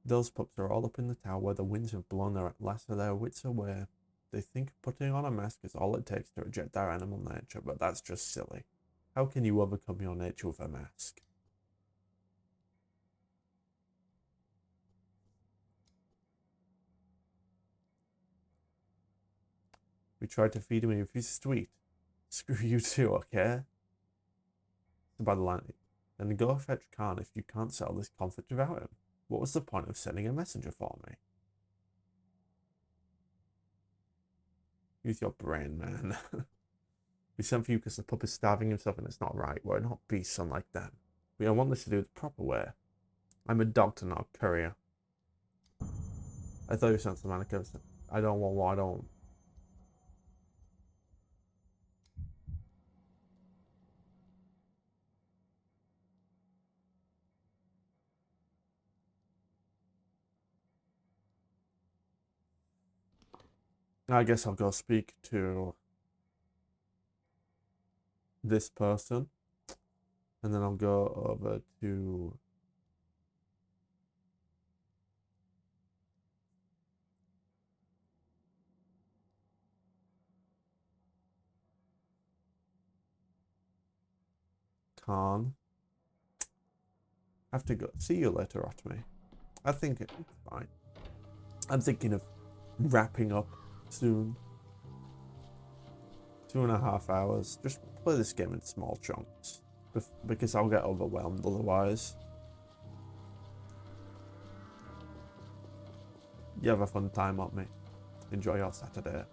Those pups are all up in the tower where the winds have blown their last of their wits away. They think putting on a mask is all it takes to reject their animal nature, but that's just silly. How can you overcome your nature with a mask? We tried to feed him, he refused to eat. Screw you too, okay? By the line, then go fetch Khan if you can't sell this conflict without him. What was the point of sending a messenger for me? Use your brain, man. We sent for you because the pup is starving himself and it's not right. We're not beasts unlike them. We don't want this to do it the proper way. I'm a doctor, not a courier. I thought you sent the mannequins. I don't want what I don't. I guess I'll go speak to this person. And then I'll go over to Khan. Have to go. See you later, Otme. I think it's fine. I'm thinking of wrapping up soon. 2.5 hours. Just play this game in small chunks. Because I'll get overwhelmed otherwise. You have a fun time, Otme. Enjoy your Saturday.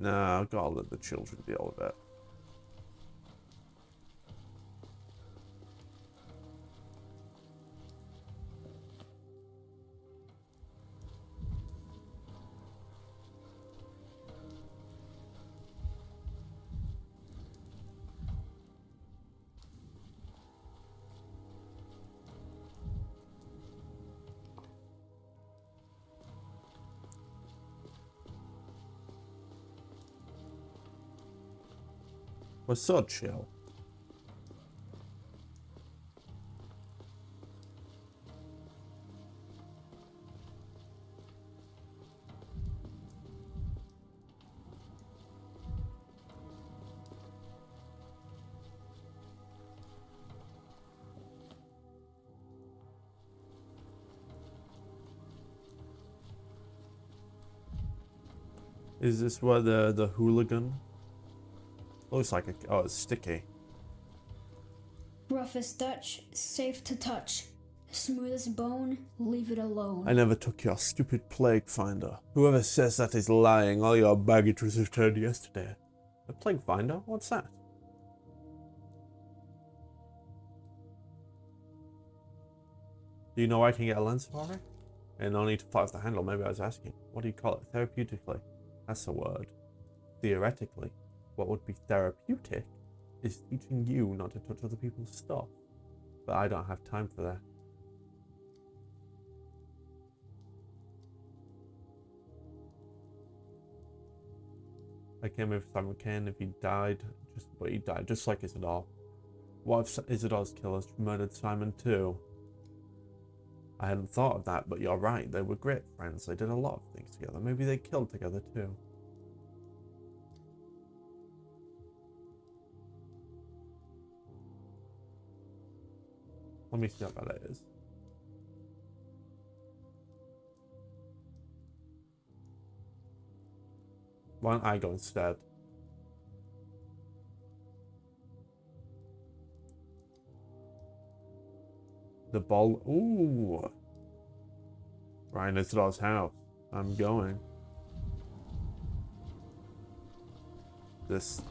Nah, I've got to let the children deal with it. We're so chill. Is this where the hooligan? Looks like a... Oh, it's sticky. Rough as Dutch, safe to touch. Smooth as bone, leave it alone. I never took your stupid plague finder. Whoever says that is lying. All your baggage was returned yesterday. A plague finder? What's that? Do you know I can get a lens for it? And no need to fly off the handle, maybe I was asking. What do you call it? Therapeutically? That's a word. Theoretically, what would be therapeutic is teaching you not to touch other people's stuff. But I don't have time for that. I came with Simon Kane if he died, but he died just like Isidore. What if Isidore's killers murdered Simon too? I hadn't thought of that, but you're right. They were great friends. They did a lot of things together. Maybe they killed together too. Let me see how bad it is. Why don't I go instead? The ball. Ooh. Ryan Isidore's house. I'm going. This.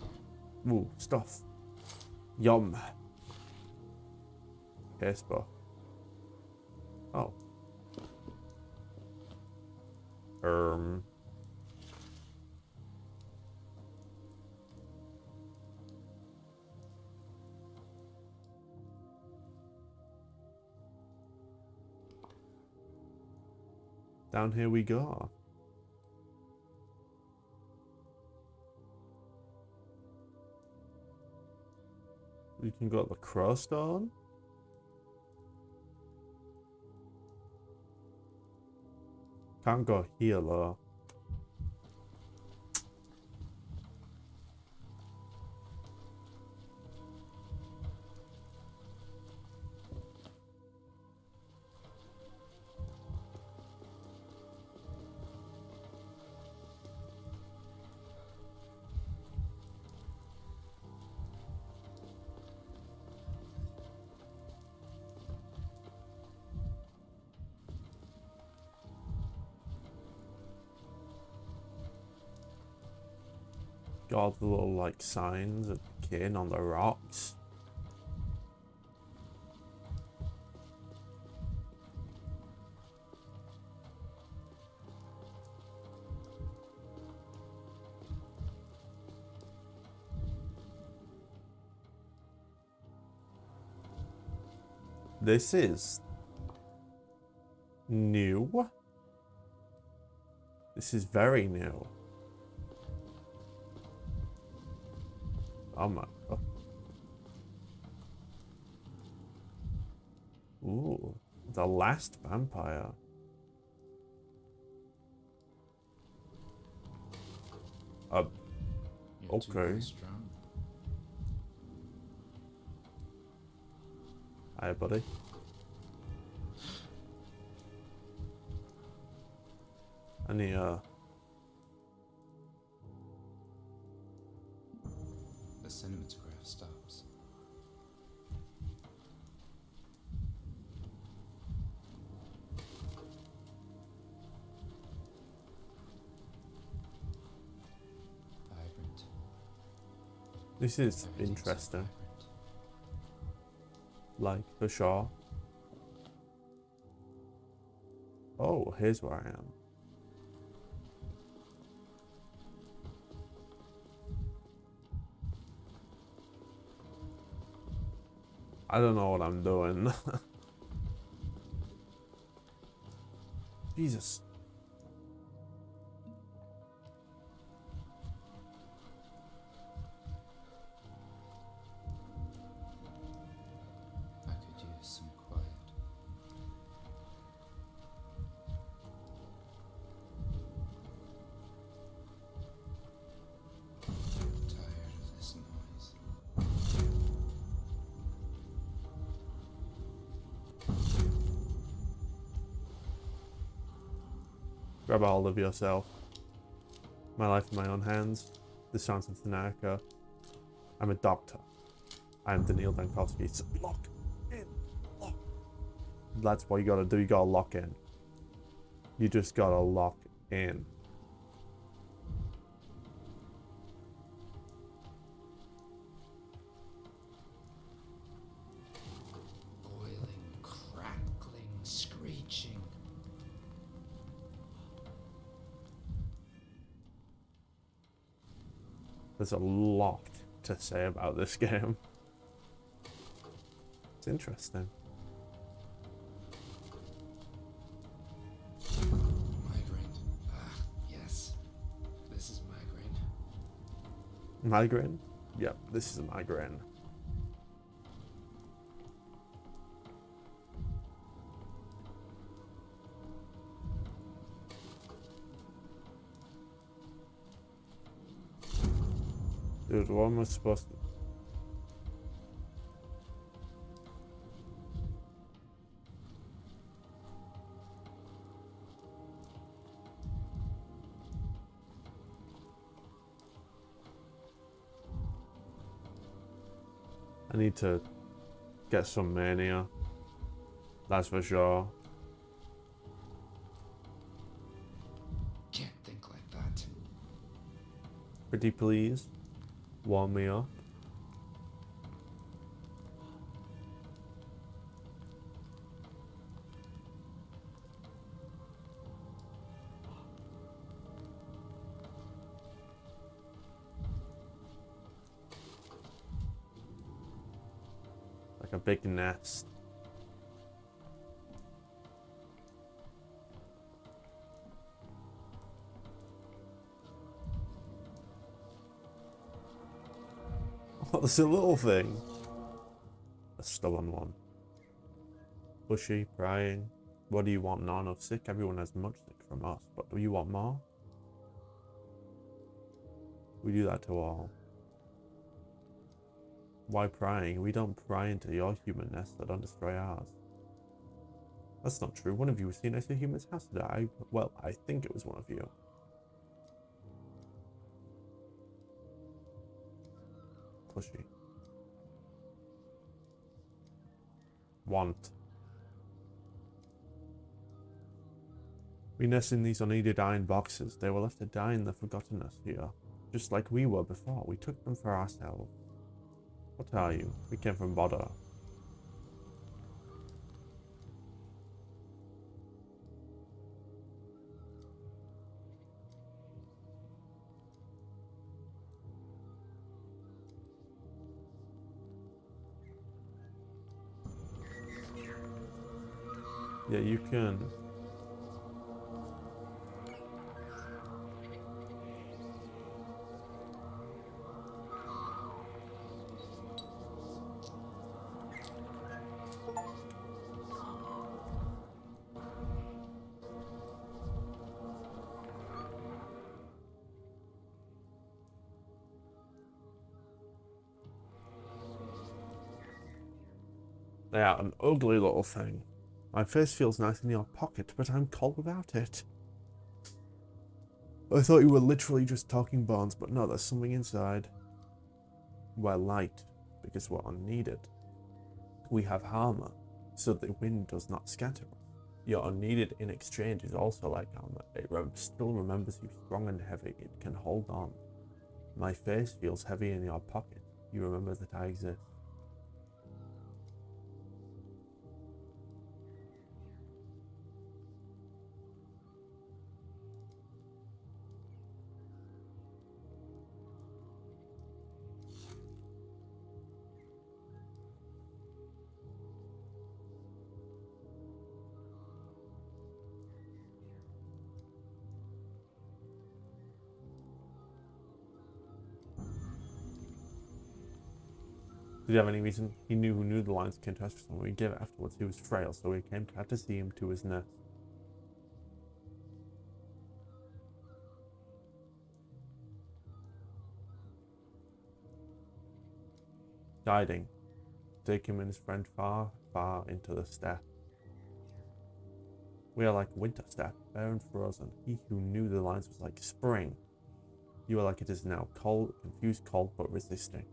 Ooh, stuff. Yum. Casper. Oh. Down here we go. We can go to the Crowstone. Can't go here though. Got the little like signs of kin on the rocks. This is new. This is very new. Oh my god. Ooh, the last vampire. Okay. Hi, buddy. Any The cinematograph stops. Vibrant. This is interesting. Like, for sure. Oh, here's where I am. I don't know what I'm doing. Jesus. I could use some quiet. I'm tired of this noise. Grab a hold of yourself. My life in my own hands. The sounds of Tanaka. I'm a doctor. I am Daniil Dankovsky. So lock in. Lock. That's what you gotta do. You gotta lock in. You just gotta lock in. Boiling, crackling, screeching. There's a lot to say about this game. It's interesting. Migraine. Ah, yes. This is migraine. Migraine? Yep, this is a migraine. Dude, what am I supposed to... I need to get some mania. That's for sure. Can't think like that. Pretty please. Warm me up. Like a big nest. Oh, there's a little thing. A stubborn one. Pushy, prying. What do you want? Not enough sick. Everyone has much sick from us, but do you want more? We do that to all. Why prying? We don't pry into your human nest, so don't destroy ours. That's not true. One of you was seen next to a human's house today. Well, I think it was one of you. Pushy. Want. We nest in these unneeded iron boxes. They were left to die in the forgottenness here. Just like we were before. We took them for ourselves. What are you? We came from Bodder. Yeah, you can. They are an ugly little thing. My face feels nice in your pocket, but I'm cold without it. I thought you were literally just talking bones, but no, there's something inside. We're light, because we're unneeded. We have armor, so the wind does not scatter us. Your unneeded in exchange is also like armor. It still remembers you strong and heavy. It can hold on. My face feels heavy in your pocket. You remember that I exist. Did he have any reason? He knew who knew the lines came to us for someone. We gave it afterwards. He was frail, so we came had to see him to his nest. Guiding. Take him and his friend far, far into the steppe. We are like winter steppe, bare and frozen. He who knew the lines was like spring. You are like it is now, cold, confused, cold, but resisting.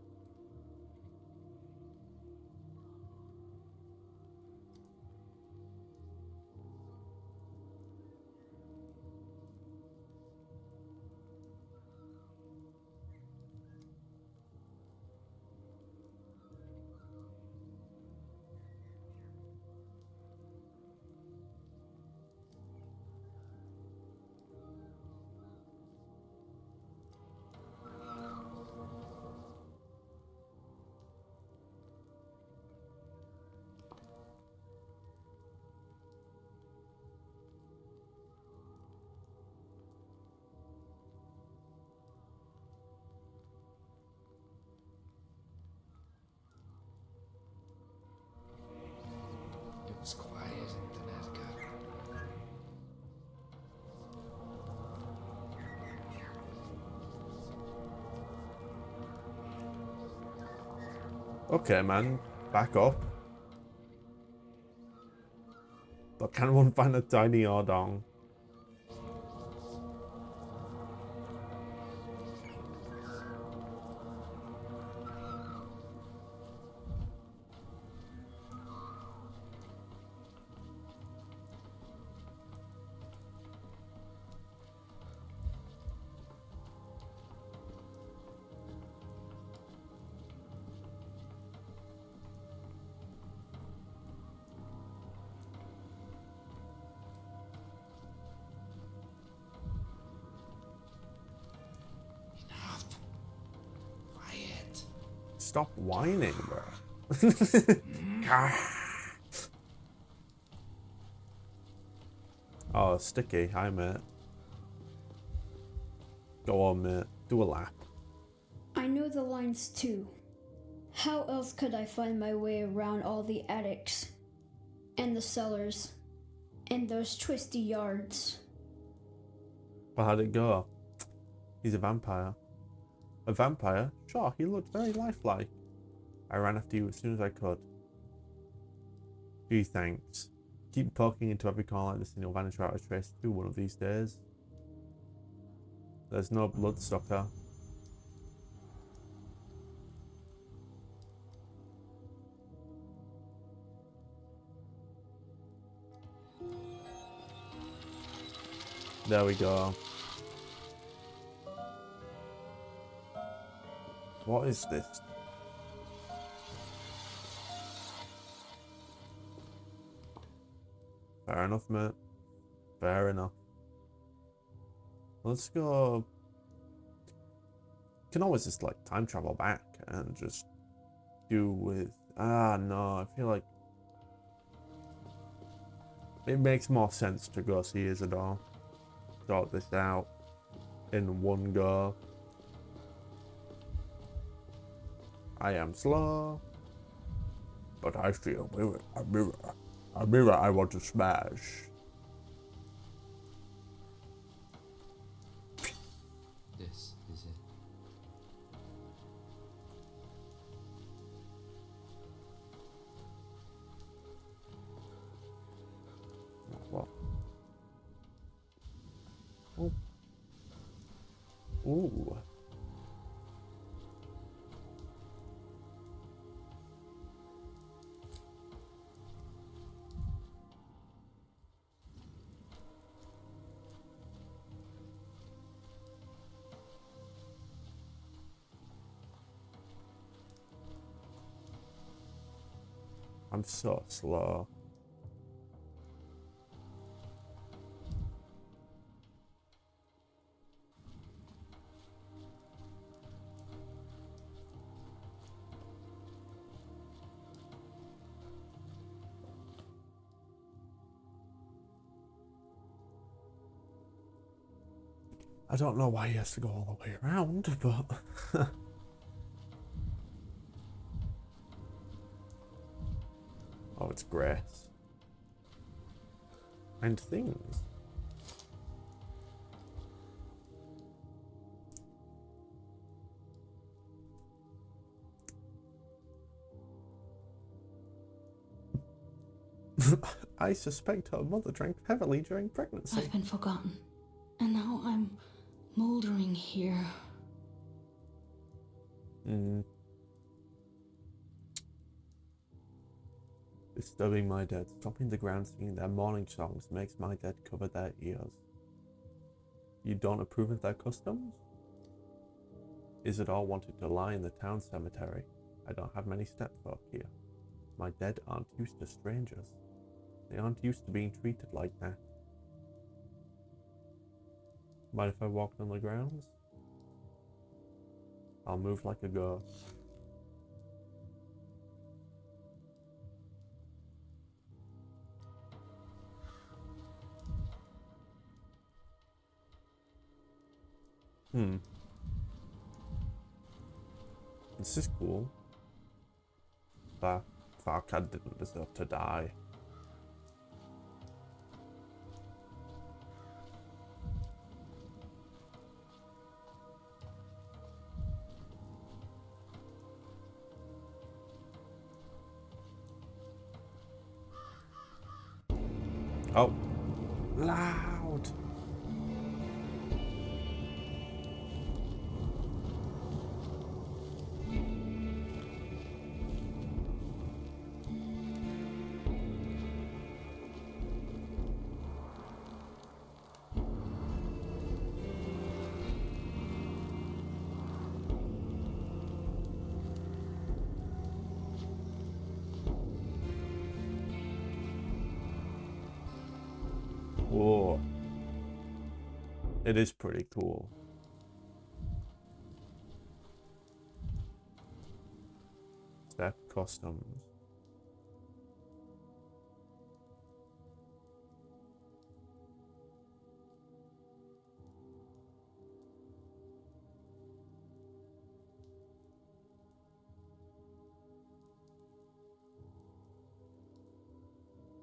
It was quiet in Connecticut. Okay, man, back up. But can one find a tiny Ordong? Quiet. Stop whining, bro. Oh, sticky. Hi, mate. Go on, mate. Do a lap. I know the lines too. How else could I find my way around all the attics, and the cellars, and those twisty yards? Well, how'd it go? He's a vampire. A vampire? Sure, he looked very lifelike. I ran after you as soon as I could. Gee, thanks. Keep poking into every corner like this and you'll vanish without a trace too one of these days. There's no bloodsucker. There we go. What is this? Fair enough, mate. Fair enough. Let's go. Can always just like time travel back and just do with. Ah, no, I feel like it makes more sense to go see Isidore. Sort this out in one go. I am slow, but I see a mirror, a mirror I want to smash. This is it. What? Oh. Ooh. I'm so slow. I don't know why he has to go all the way around, but oh, it's grass and things. I suspect her mother drank heavily during pregnancy. I've been forgotten, and now I'm moldering here. Hmm. Disturbing my dead. Stopping the ground singing their morning songs makes my dead cover their ears. You don't approve of their customs? Isidore wanted to lie in the town cemetery. I don't have many stepfolk here. My dead aren't used to strangers. They aren't used to being treated like that. Mind if I walk on the grounds? I'll move like a ghost. This is cool. But fuck, I didn't deserve to die. Oh. Loud! Whoa. It is pretty cool. Step customs.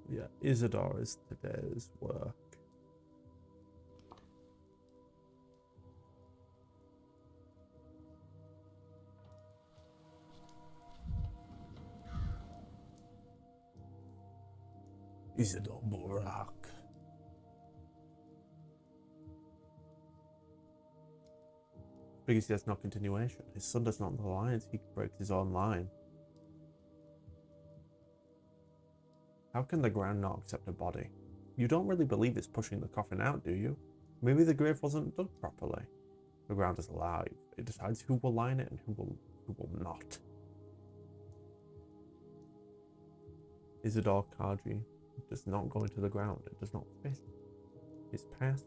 Yeah, Isidore is today's work. Isidore Borak. Because he has no continuation. His son does not know the lines, he breaks his own line. How can the ground not accept a body? You don't really believe it's pushing the coffin out, do you? Maybe the grave wasn't dug properly. The ground is alive. It decides who will lie in it and who will not. Isidore Kaji does not go into the ground. It does not fit. His path,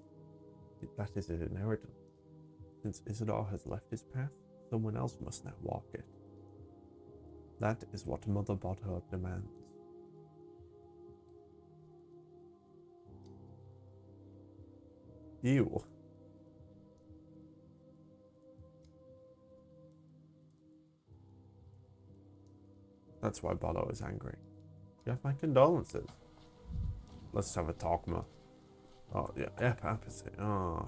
that is his inheritance. Since Isidore has left his path, someone else must now walk it. That is what Mother Bodho demands. Ew. That's why Bodho is angry. You have my condolences. Let's have a talk more. Oh, yeah, apathy. Oh.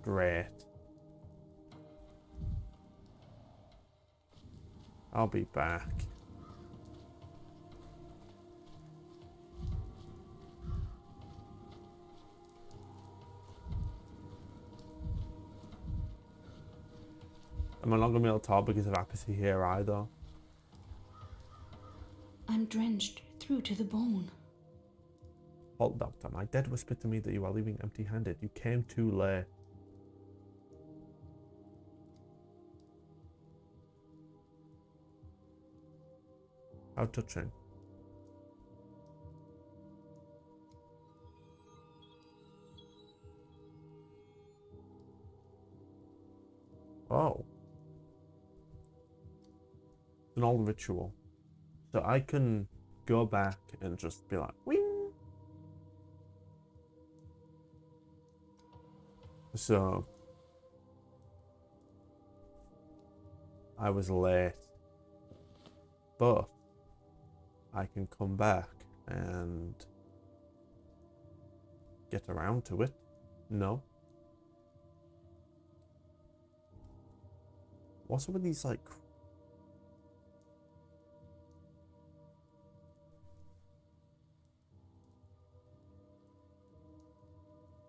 Great. I'll be back. Am I not going to be able to talk because of apathy here either? I'm drenched through to the bone. Halt, Doctor. My dead whispered to me that you are leaving empty-handed. You came too late. How touching. Oh. It's an old ritual. So I can go back and just be like, wing. So I was late, but I can come back and get around to it. No. What's up with these, like...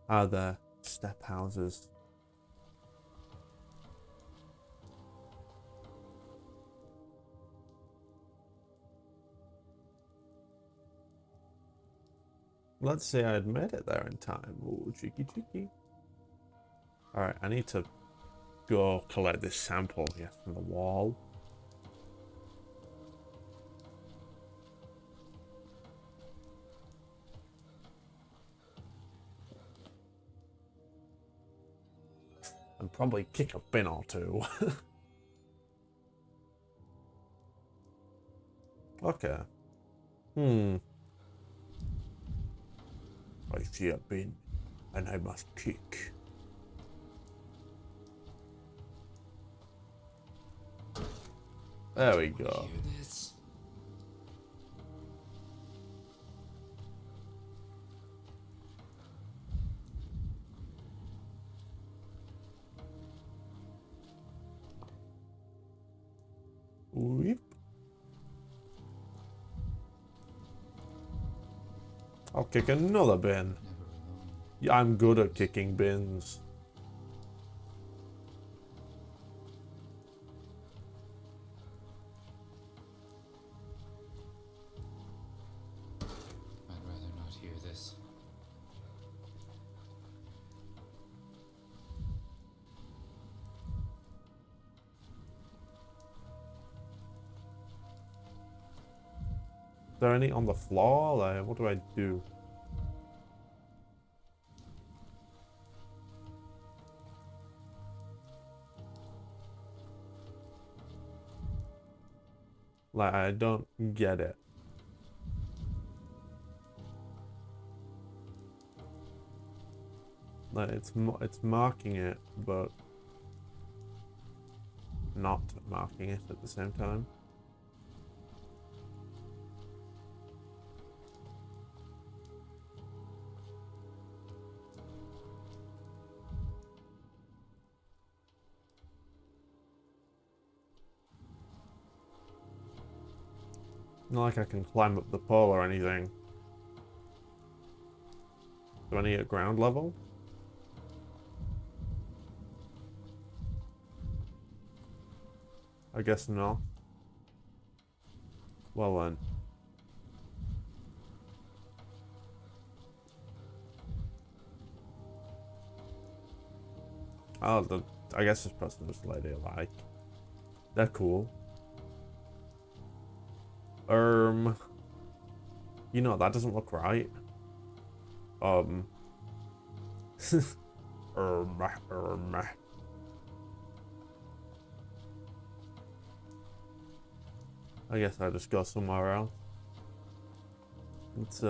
the step houses. Let's say I had made it there in time. Ooh, cheeky cheeky. Alright, I need to go collect this sample here from the wall. And probably kick a bin or two. Okay. I see a bin, and I must kick. There we go. Hear this? Weep. I'll kick another bin. Yeah, I'm good at kicking bins. I'd rather not hear this. Is there any on the floor? Like, what do I do? Like, I don't get it. Like, it's marking it, but not marking it at the same time. Not like I can climb up the pole or anything. Do I need at ground level? I guess not. Well then. Oh, I guess this person just let it like. They're cool. You know, that doesn't look right. I guess I'll just go somewhere else. It's,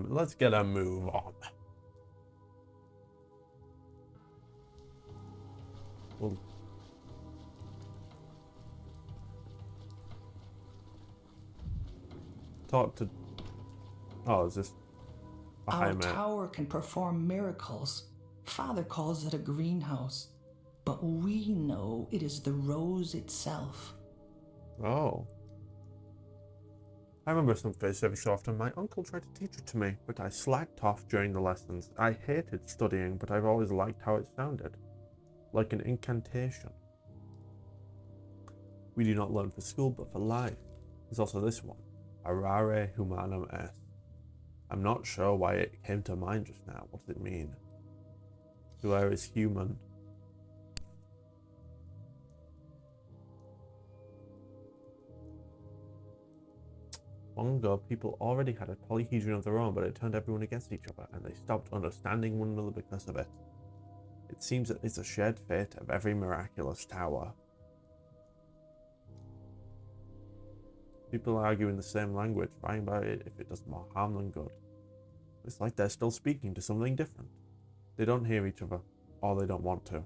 let's get a move on. We'll talk to. Oh, is this? Our tower can perform miracles. Father calls it a greenhouse, but we know it is the rose itself. Oh. I remember something every so often. My uncle tried to teach it to me, but I slacked off during the lessons. I hated studying, but I've always liked how it sounded. Like an incantation. We do not learn for school, but for life. There's also this one. Arare humanum est. I'm not sure why it came to mind just now. What does it mean? Whoever is human. Long ago, people already had a polyhedron of their own, but it turned everyone against each other, and they stopped understanding one another because of it. It seems that it's a shared fate of every miraculous tower. People argue in the same language, fighting about it if it does more harm than good. It's like they're still speaking to something different. They don't hear each other, or they don't want to.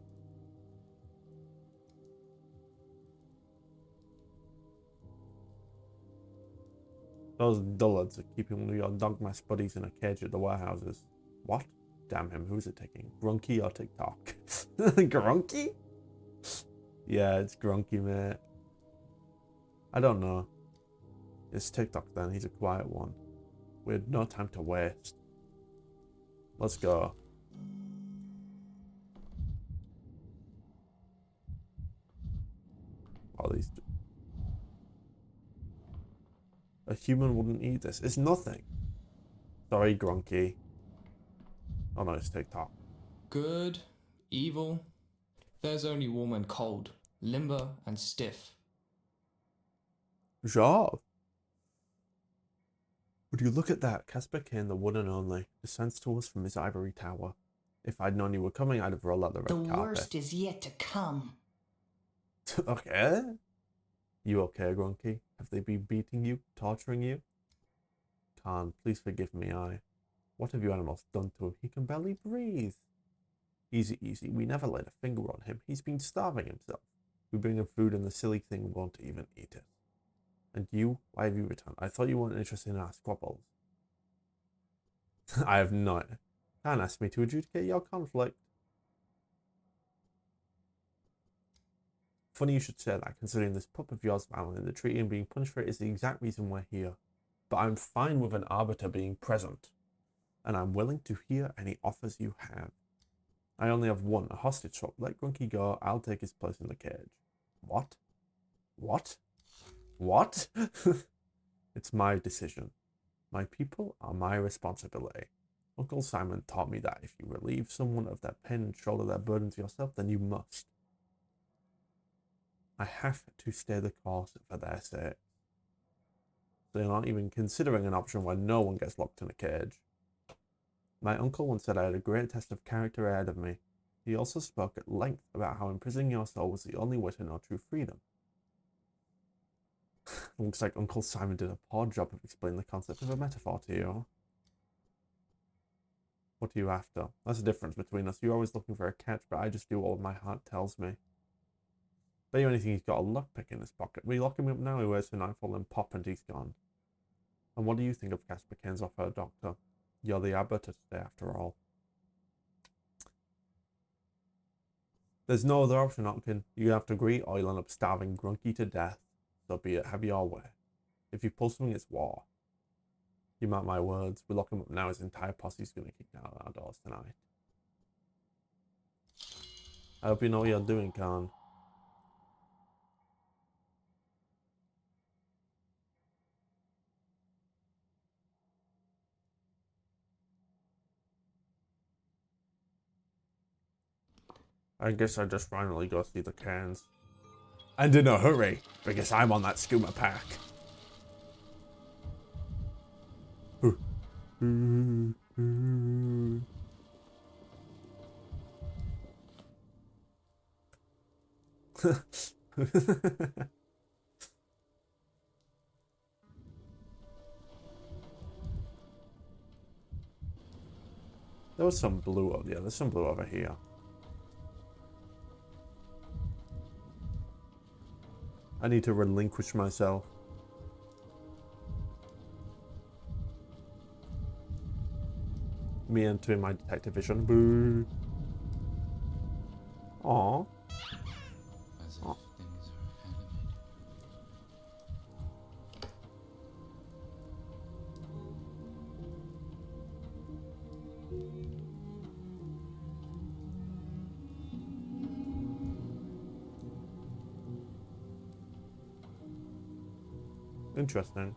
Those dullards are keeping your dogma buddies in a cage at the warehouses. What? Damn him, who's it taking? Grunky or TikTok? Grunky? Yeah, it's Grunky, mate. I don't know. It's TikTok then, he's a quiet one. We had no time to waste. Let's go. All these. A human wouldn't eat this. It's nothing. Sorry, Grunky. Oh no, it's TikTok. Good, evil. There's only warm and cold, limber and stiff. Sure. Would you look at that? Casper Kane, the one and only, descends to us from his ivory tower. If I'd known you were coming, I'd have rolled out the red carpet. The worst is yet to come. Okay. You okay, Grunky? Have they been beating you, torturing you? Khan, please forgive me, What have you animals done to him? He can barely breathe. Easy, easy. We never laid a finger on him. He's been starving himself. We bring him food and the silly thing won't even eat it. And you? Why have you returned? I thought you weren't interested in our squabbles. I have not. Khan asked me to adjudicate your conflict. Funny you should say that, considering this pup of yours violating the treaty and being punished for it is the exact reason we're here. But I'm fine with an arbiter being present, and I'm willing to hear any offers you have. I only have one, a hostage swap. Let Grunky go, I'll take his place in the cage. What? What? What? It's my decision. My people are my responsibility. Uncle Simon taught me that if you relieve someone of their pain and shoulder their burdens yourself, then you must. I have to stay the course for their sake. So you're not even considering an option where no one gets locked in a cage. My uncle once said I had a great test of character ahead of me. He also spoke at length about how imprisoning your soul was the only way to know true freedom. Looks like Uncle Simon did a poor job of explaining the concept of a metaphor to you. What are you after? That's the difference between us. You're always looking for a catch, but I just do what my heart tells me. Bet you anything he's got a lockpick in his pocket. We lock him up now, he waits for nightfall and pop and he's gone. And what do you think of Casper Kane's offer, Doctor? You're the arbiter today, after all. There's no other option, Otkin. You have to agree or you'll end up starving Grunky to death. So be it, have your way. If you pull something, it's war. You mark my words, we lock him up now, his entire posse's gonna kick down our doors tonight. I hope you know what you're doing, Khan. I guess I just finally go see the cans. And in a hurry, because I'm on that scuba pack. There was some blue over there. There's some blue over here. I need to relinquish myself. Me entering my detective vision. Boo. Aww. As if things are animated. Interesting.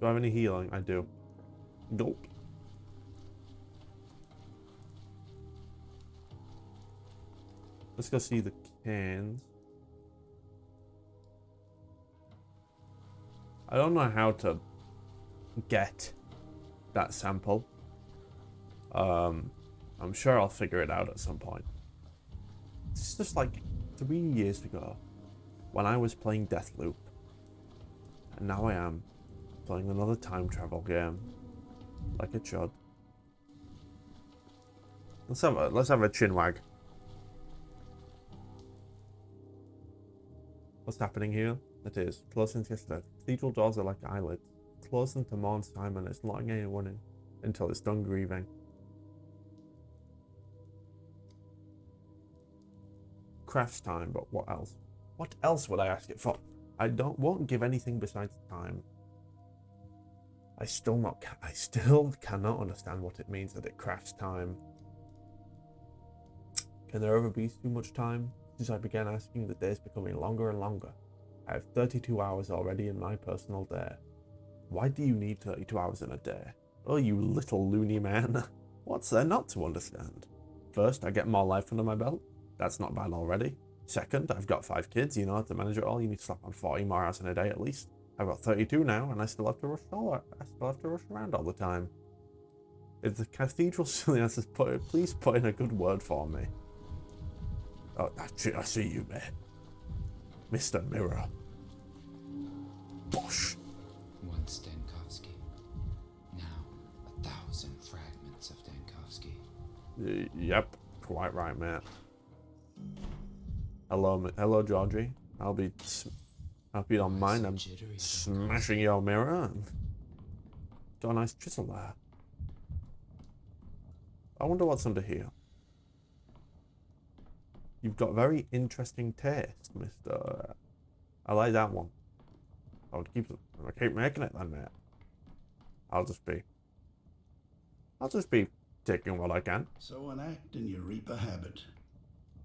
Do I have any healing? I do. Gulp. Let's go see the cans. I don't know how to get that sample. I'm sure I'll figure it out at some point. It's just like 3 years ago when I was playing Deathloop. And now I am playing another time travel game. Like it should. Let's have a chin wag. What's happening here? It is. Closed since yesterday. Cathedral doors are like eyelids. Closed them to mourn Simon. It's not letting anyone in until it's done grieving. Crafts time, but what else? What else would I ask it for? I won't give anything besides time. I still cannot understand what it means that it crafts time. Can there ever be too much time? Since I began asking, the days becoming longer and longer. I have 32 hours already in my personal day. Why do you need 32 hours in a day? Oh, you little loony man. What's there not to understand? First, I get more life under my belt. That's not bad already. Second, I've got 5 kids, you know how to manage it all. You need to slap on 40 more hours in a day at least. I've got 32 now, and I still have to rush around all the time. If the cathedral silly says, please put in a good word for me. Oh, I see you, mate. Mr. Mirror. Bosh. One Stankovsky. Now, 1,000 fragments of Stankovsky. Yep, quite right, mate. Hello, Georgie. I'll be if you don't mind, I'm smashing your mirror. Got a nice chisel there. I wonder what's under here. You've got very interesting taste, Mr. I like that one. I'll keep making it then, mate. I'll just be taking what I can. So an act and you reap a habit.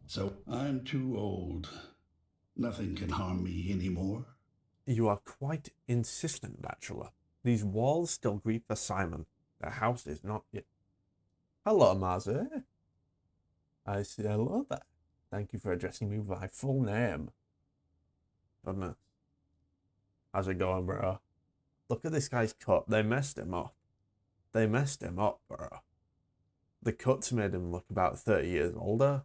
So I'm too old. Nothing can harm me anymore. You are quite insistent, bachelor. These walls still grieve for Simon. The house is not yet. Hello, Marzi. I say hello there. Thank you for addressing me by full name. Goodness. How's it going, bro? Look at this guy's cut. They messed him up. They messed him up, bro. The cuts made him look about 30 years older.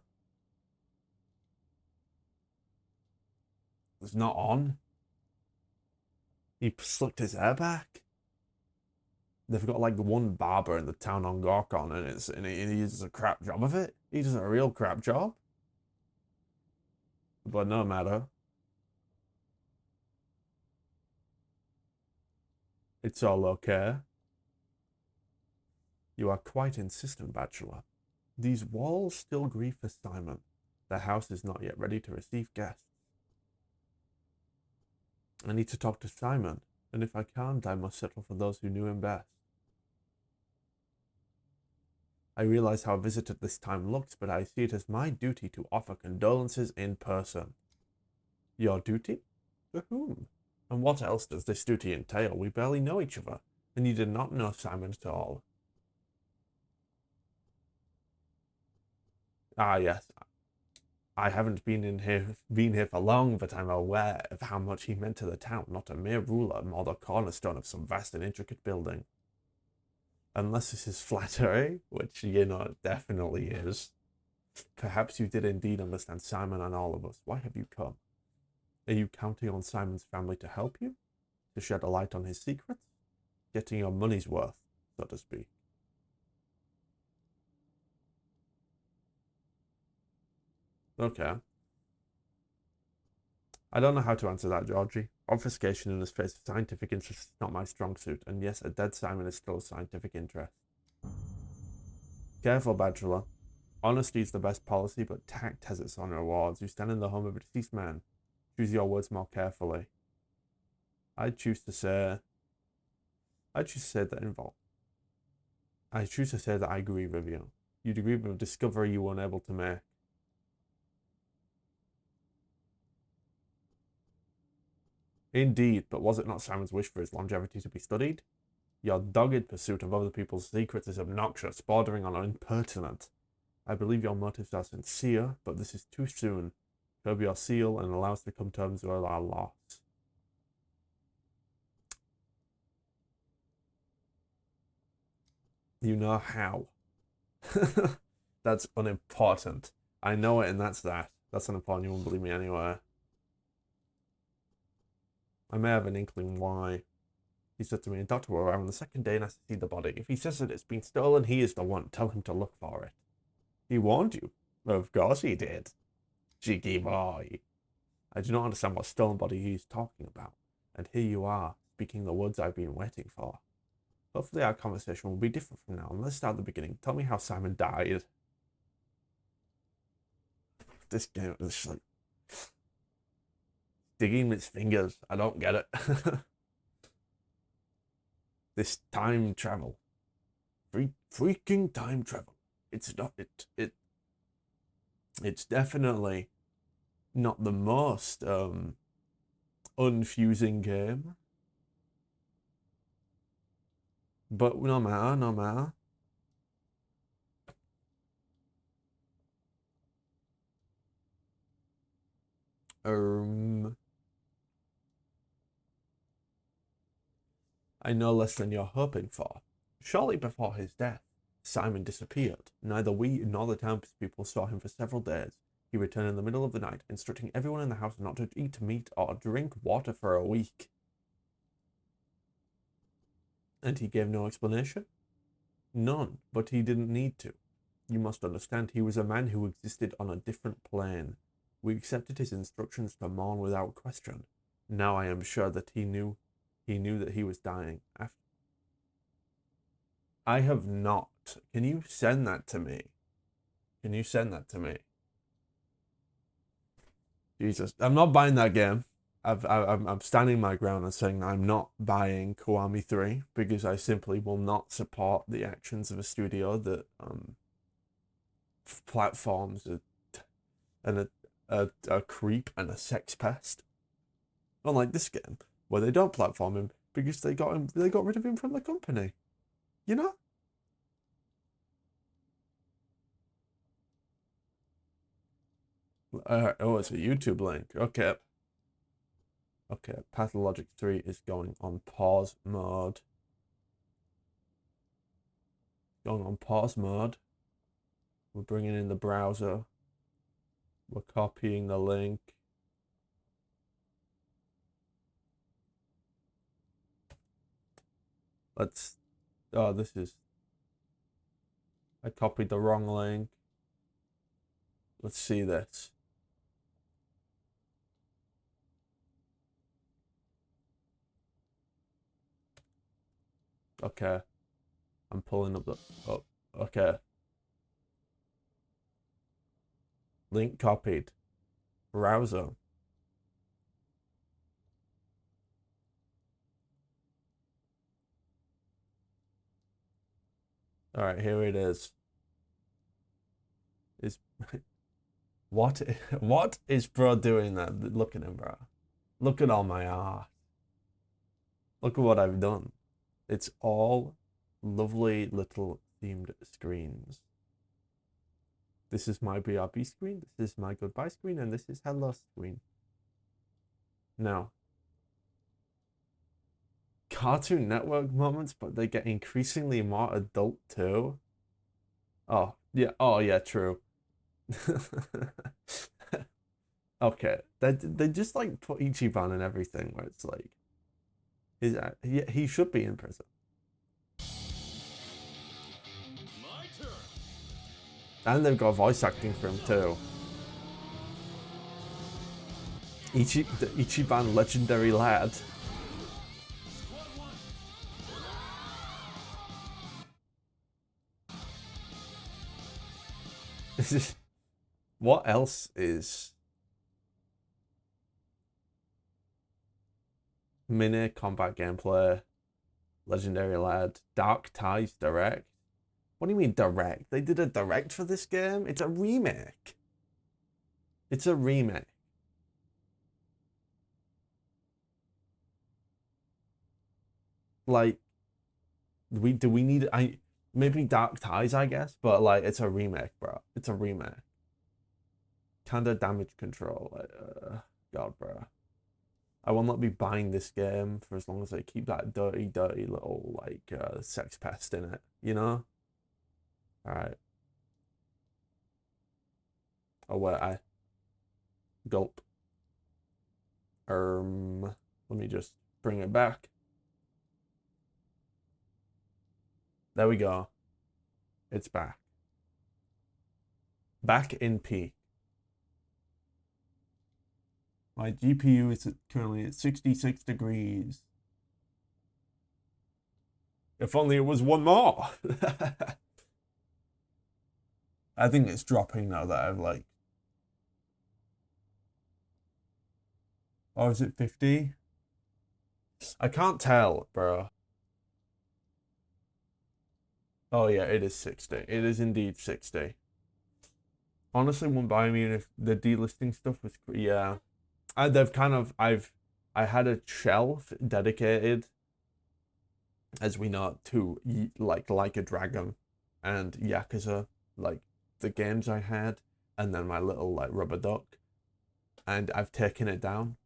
It's not on. He slicked his hair back. They've got like one barber in the town on Gorkon, and he does a crap job of it. He does a real crap job. But no matter. It's all okay. You are quite insistent, bachelor. These walls still grieve for Simon. The house is not yet ready to receive guests. I need to talk to Simon, and if I can't, I must settle for those who knew him best. I realize how visited this time looks, but I see it as my duty to offer condolences in person. Your duty? To whom? And what else does this duty entail? We barely know each other, and you did not know Simon at all. Ah, yes. I haven't been here for long, but I'm aware of how much he meant to the town, not a mere ruler, more the cornerstone of some vast and intricate building. Unless this is flattery, which, you know, it definitely is. Perhaps you did indeed understand Simon and all of us. Why have you come? Are you counting on Simon's family to help you? To shed a light on his secrets? Getting your money's worth, so to speak. Okay. I don't know how to answer that, Georgie. Obfuscation in the face of scientific interest is not my strong suit, and yes, a dead Simon is still a scientific interest. Careful, bachelor. Honesty is the best policy, but tact has its own rewards. You stand in the home of a deceased man. Choose your words more carefully. I choose to say that I agree with you. You'd agree with a discovery you were unable to make. Indeed, but was it not Simon's wish for his longevity to be studied? Your dogged pursuit of other people's secrets is obnoxious, bordering on impertinent. I believe your motives are sincere, but this is too soon. Curb your zeal and allow us to come to terms with our loss. You know how. That's unimportant. I know it, and that's that. That's unimportant. You won't believe me anyway. I may have an inkling why. He said to me, Dr. Warren, on the second day and has to see the body. If he says that it's been stolen, he is the one. Tell him to look for it. He warned you. Of course he did. Cheeky boy. I do not understand what stolen body he is talking about. And here you are, speaking the words I've been waiting for. Hopefully our conversation will be different from now on. Let's start at the beginning. Tell me how Simon died. This game is just like digging its fingers. I don't get it. This time travel. Freaking time travel. It's not it's definitely not the most unfusing game. But no matter. I know less than you're hoping for. Shortly before his death, Simon disappeared. Neither we nor the townspeople saw him for several days. He returned in the middle of the night, instructing everyone in the house not to eat meat or drink water for a week. And he gave no explanation? None, but he didn't need to. You must understand, he was a man who existed on a different plane. We accepted his instructions to mourn without question. Now I am sure that he knew that he was dying. I have not. Can you send that to me? Can you send that to me? Jesus, I'm not buying that game. I'm standing my ground and saying I'm not buying Kiwami 3 because I simply will not support the actions of a studio that platforms a creep and a sex pest. Unlike this game, where they don't platform him because they got rid of him from the company. You know? Oh, it's a YouTube link. Okay. Okay, Pathologic 3 is going on pause mode. Going on pause mode. We're bringing in the browser. We're copying the link. Let's... Oh, this is... I copied the wrong link. Let's see this. Okay. I'm pulling up the... Oh, okay. Link copied. Browser. Alright, here it is. What is bro doing that? Look at him, bro. Look at all my art. Look at what I've done. It's all lovely little themed screens. This is my BRB screen, this is my goodbye screen, and this is hello screen. Now, Cartoon Network moments, but they get increasingly more adult too. Oh, yeah, true. Okay, they just like put Ichiban and everything where it's like, he should be in prison. And they've got voice acting for him too. The Ichiban legendary lad. What else is mini combat gameplay? Legendary lad. Dark Ties direct. What do you mean direct? They did a direct for this game? It's a remake. It's a remake. Like, do we need... maybe Dark Ties, I guess, but like, it's a remake, bro. It's a remake. Kinda damage control. God, bro. I will not be buying this game for as long as they keep that dirty little, like, sex pest in it, you know? Alright. Oh, wait, gulp. Let me just bring it back. There we go. It's back. Back in peak. My GPU is currently at 66 degrees. If only it was one more. I think it's dropping now that I've like... Or is it 50? I can't tell, bro. Oh yeah, it is 60. It is indeed 60. Honestly, wouldn't buy me if the delisting stuff was, yeah. They've kind of, I had a shelf dedicated, as we know, to like a Dragon and Yakuza, like the games I had, and then my little like rubber duck, and I've taken it down.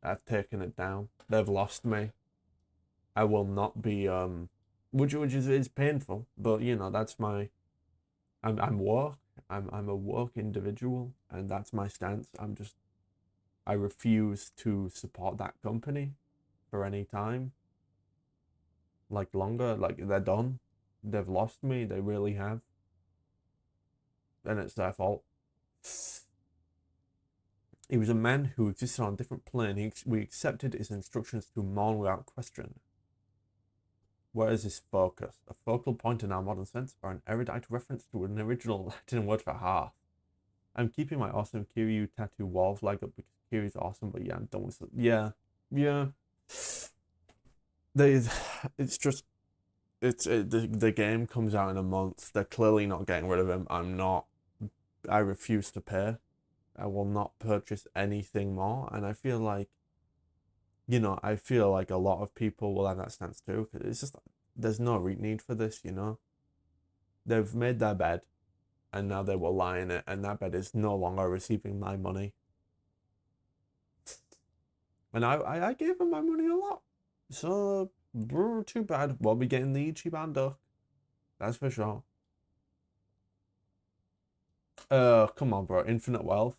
I've taken it down. They've lost me. I will not be which is painful, but you know, that's my I'm work. I'm a work individual, and that's my stance. I refuse to support that company for any time. Like longer, like they're done. They've lost me, they really have. And it's their fault. He was a man who existed on a different plane. We accepted his instructions to mourn without question. Where is his focus? A focal point in our modern sense, or an erudite reference to an original Latin word for hearth? I'm keeping my awesome Kiryu tattoo wall flag up because Kiryu's awesome, but yeah, I'm done with it. Yeah. It's just, the game comes out in a month. They're clearly not getting rid of him. I refuse to pay. I will not purchase anything more, and I feel like, you know, I feel like a lot of people will have that stance too, because it's just, there's no need for this, you know? They've made their bed, and now they will lie in it, and that bed is no longer receiving my money. And I gave them my money a lot. So, too bad. Won't be getting the Ichiban duck. That's for sure. Come on, bro. Infinite Wealth.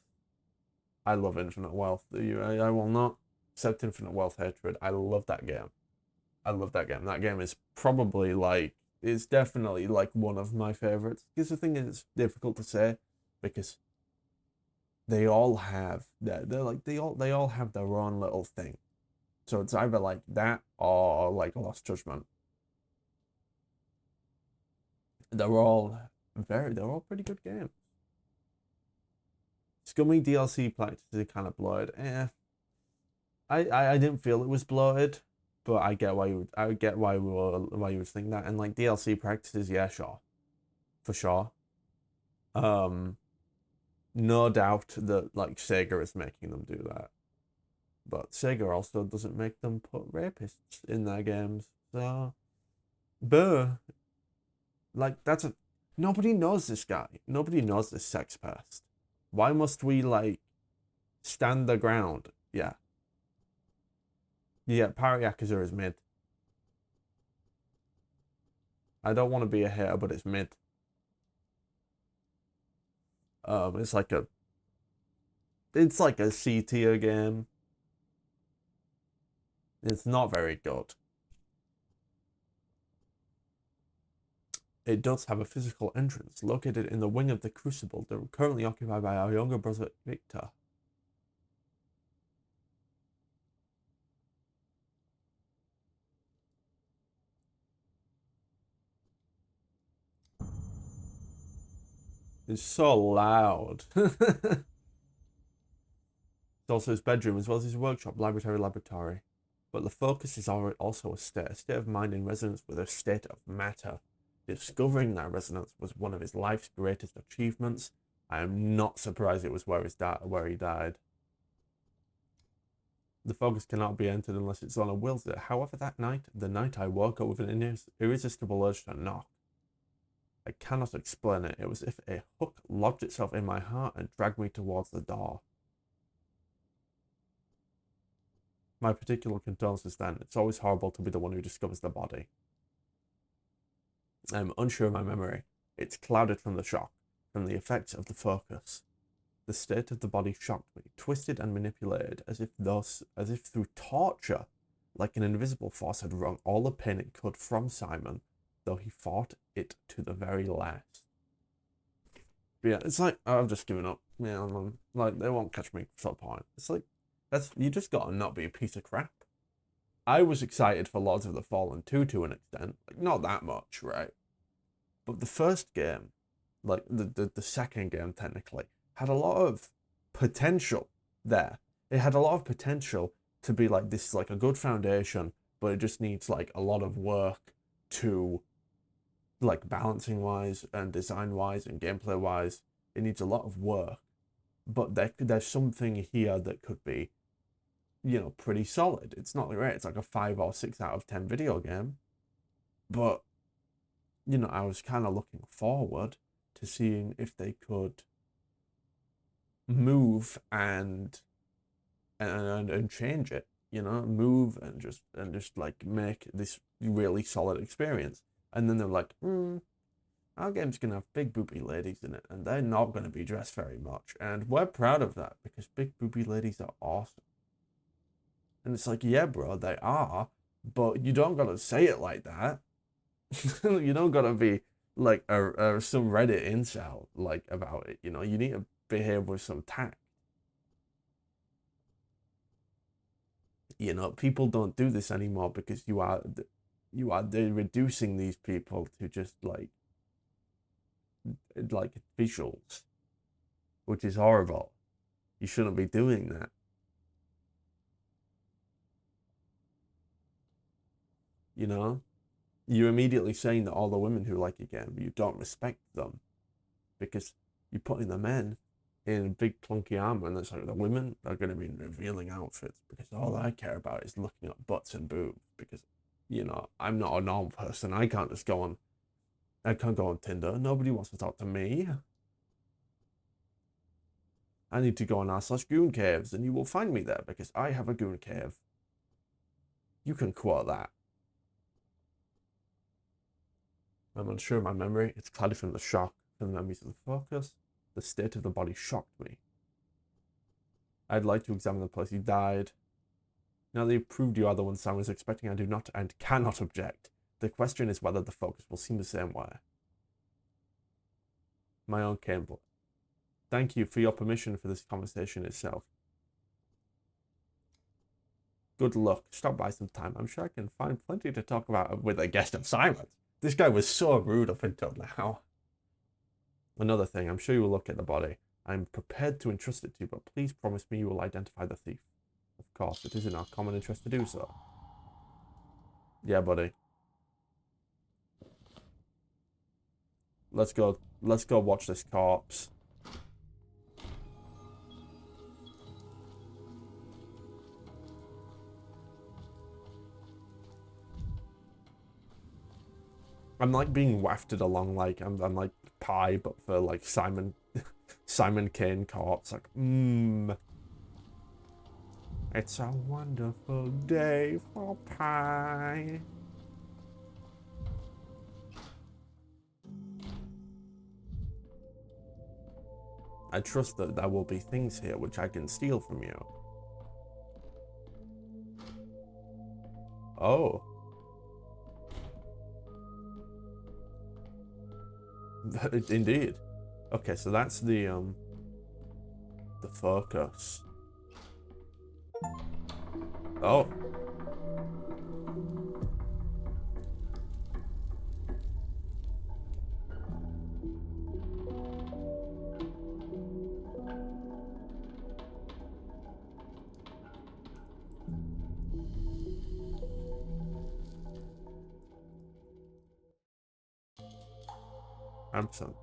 I love Infinite Wealth. I will not accept Infinite Wealth hatred. I love that game. I love that game. That game is probably like, it's definitely like one of my favorites. Because the thing is, it's difficult to say because they all have they all have their own little thing. So it's either like that or like Lost Judgment. They're all pretty good games. Scummy DLC practices kind of bloated. I didn't feel it was bloated, but I get why you would think that. And like DLC practices, yeah, sure, for sure. No doubt that like Sega is making them do that, but Sega also doesn't make them put rapists in their games. So, like nobody knows this guy. Nobody knows this sex pest. Why must we like stand the ground? Yeah. Yeah, Pirate Yakuza is mid. I don't want to be a hater, but it's mid. It's like a C tier game. It's not very good. It does have a physical entrance located in the wing of the Crucible that are currently occupied by our younger brother Victor. It's so loud. It's also his bedroom as well as his workshop, laboratory. But the focus is also a state of mind in resonance with a state of matter. Discovering that resonance was one of his life's greatest achievements. I am not surprised it was where he died. The focus cannot be entered unless its owner wills it. However, that night, the night I woke up with an irresistible urge to knock. I cannot explain it. It was as if a hook lodged itself in my heart and dragged me towards the door. My particular condolences then. It's always horrible to be the one who discovers the body. I am unsure of my memory. It's clouded from the shock, from the effects of the focus. The state of the body shocked me, twisted and manipulated, as if through torture, like an invisible force had wrung all the pain it could from Simon, though he fought it to the very last. But yeah, it's like, I've just given up. Yeah, like, they won't catch me for a point. It's like, you just gotta not be a piece of crap. I was excited for Lords of the Fallen 2 to an extent. Like, not that much, right? But the first game, like, the second game, technically, had a lot of potential there. It had a lot of potential to be like, this is like a good foundation, but it just needs like a lot of work to like balancing wise and design wise and gameplay wise. It needs a lot of work, but there's something here that could be, you know, pretty solid. It's not great. It's like a 5 or 6 out of 10 video game, but you know, I was kind of looking forward to seeing if they could move and change it, you know, move and just like make this really solid experience. And then they're like, our game's gonna have big booby ladies in it, and they're not gonna be dressed very much, and we're proud of that because big booby ladies are awesome. And it's like, yeah, bro, they are, but you don't gotta say it like that. You don't gotta be like some Reddit incel like about it. You know, you need to behave with some tact. You know, people don't do this anymore because they're reducing these people to just like visuals, which is horrible. You shouldn't be doing that. You know, you're immediately saying that all the women who like your game, you don't respect them because you're putting the men in big clunky armor, and it's like the women are going to be in revealing outfits because all I care about is looking at butts and boobs because, you know, I'm not a normal person. I can't go on Tinder. Nobody wants to talk to me. I need to go on r/goon caves, and you will find me there because I have a goon cave. You can quote that. I'm unsure of my memory. It's clouded from the shock, from the memories of the focus. The state of the body shocked me. I'd like to examine the place he died. Now that you've proved you are the one Simon was expecting, I do not and cannot object. The question is whether the focus will seem the same way. My own Campbell. Thank you for your permission for this conversation itself. Good luck. Stop by sometime. I'm sure I can find plenty to talk about with a guest of Simon's. This guy was so rude up until now. Another thing, I'm sure you will look at the body. I'm prepared to entrust it to you, but please promise me you will identify the thief. Of course, it is in our common interest to do so. Yeah, buddy. Let's go watch this corpse. I'm like being wafted along like I'm like pie, but for like Simon Kane corpse. Like, it's a wonderful day for pie. I trust that there will be things here which I can steal from you. Oh. Indeed. Okay, so that's the focus. Oh. Absent.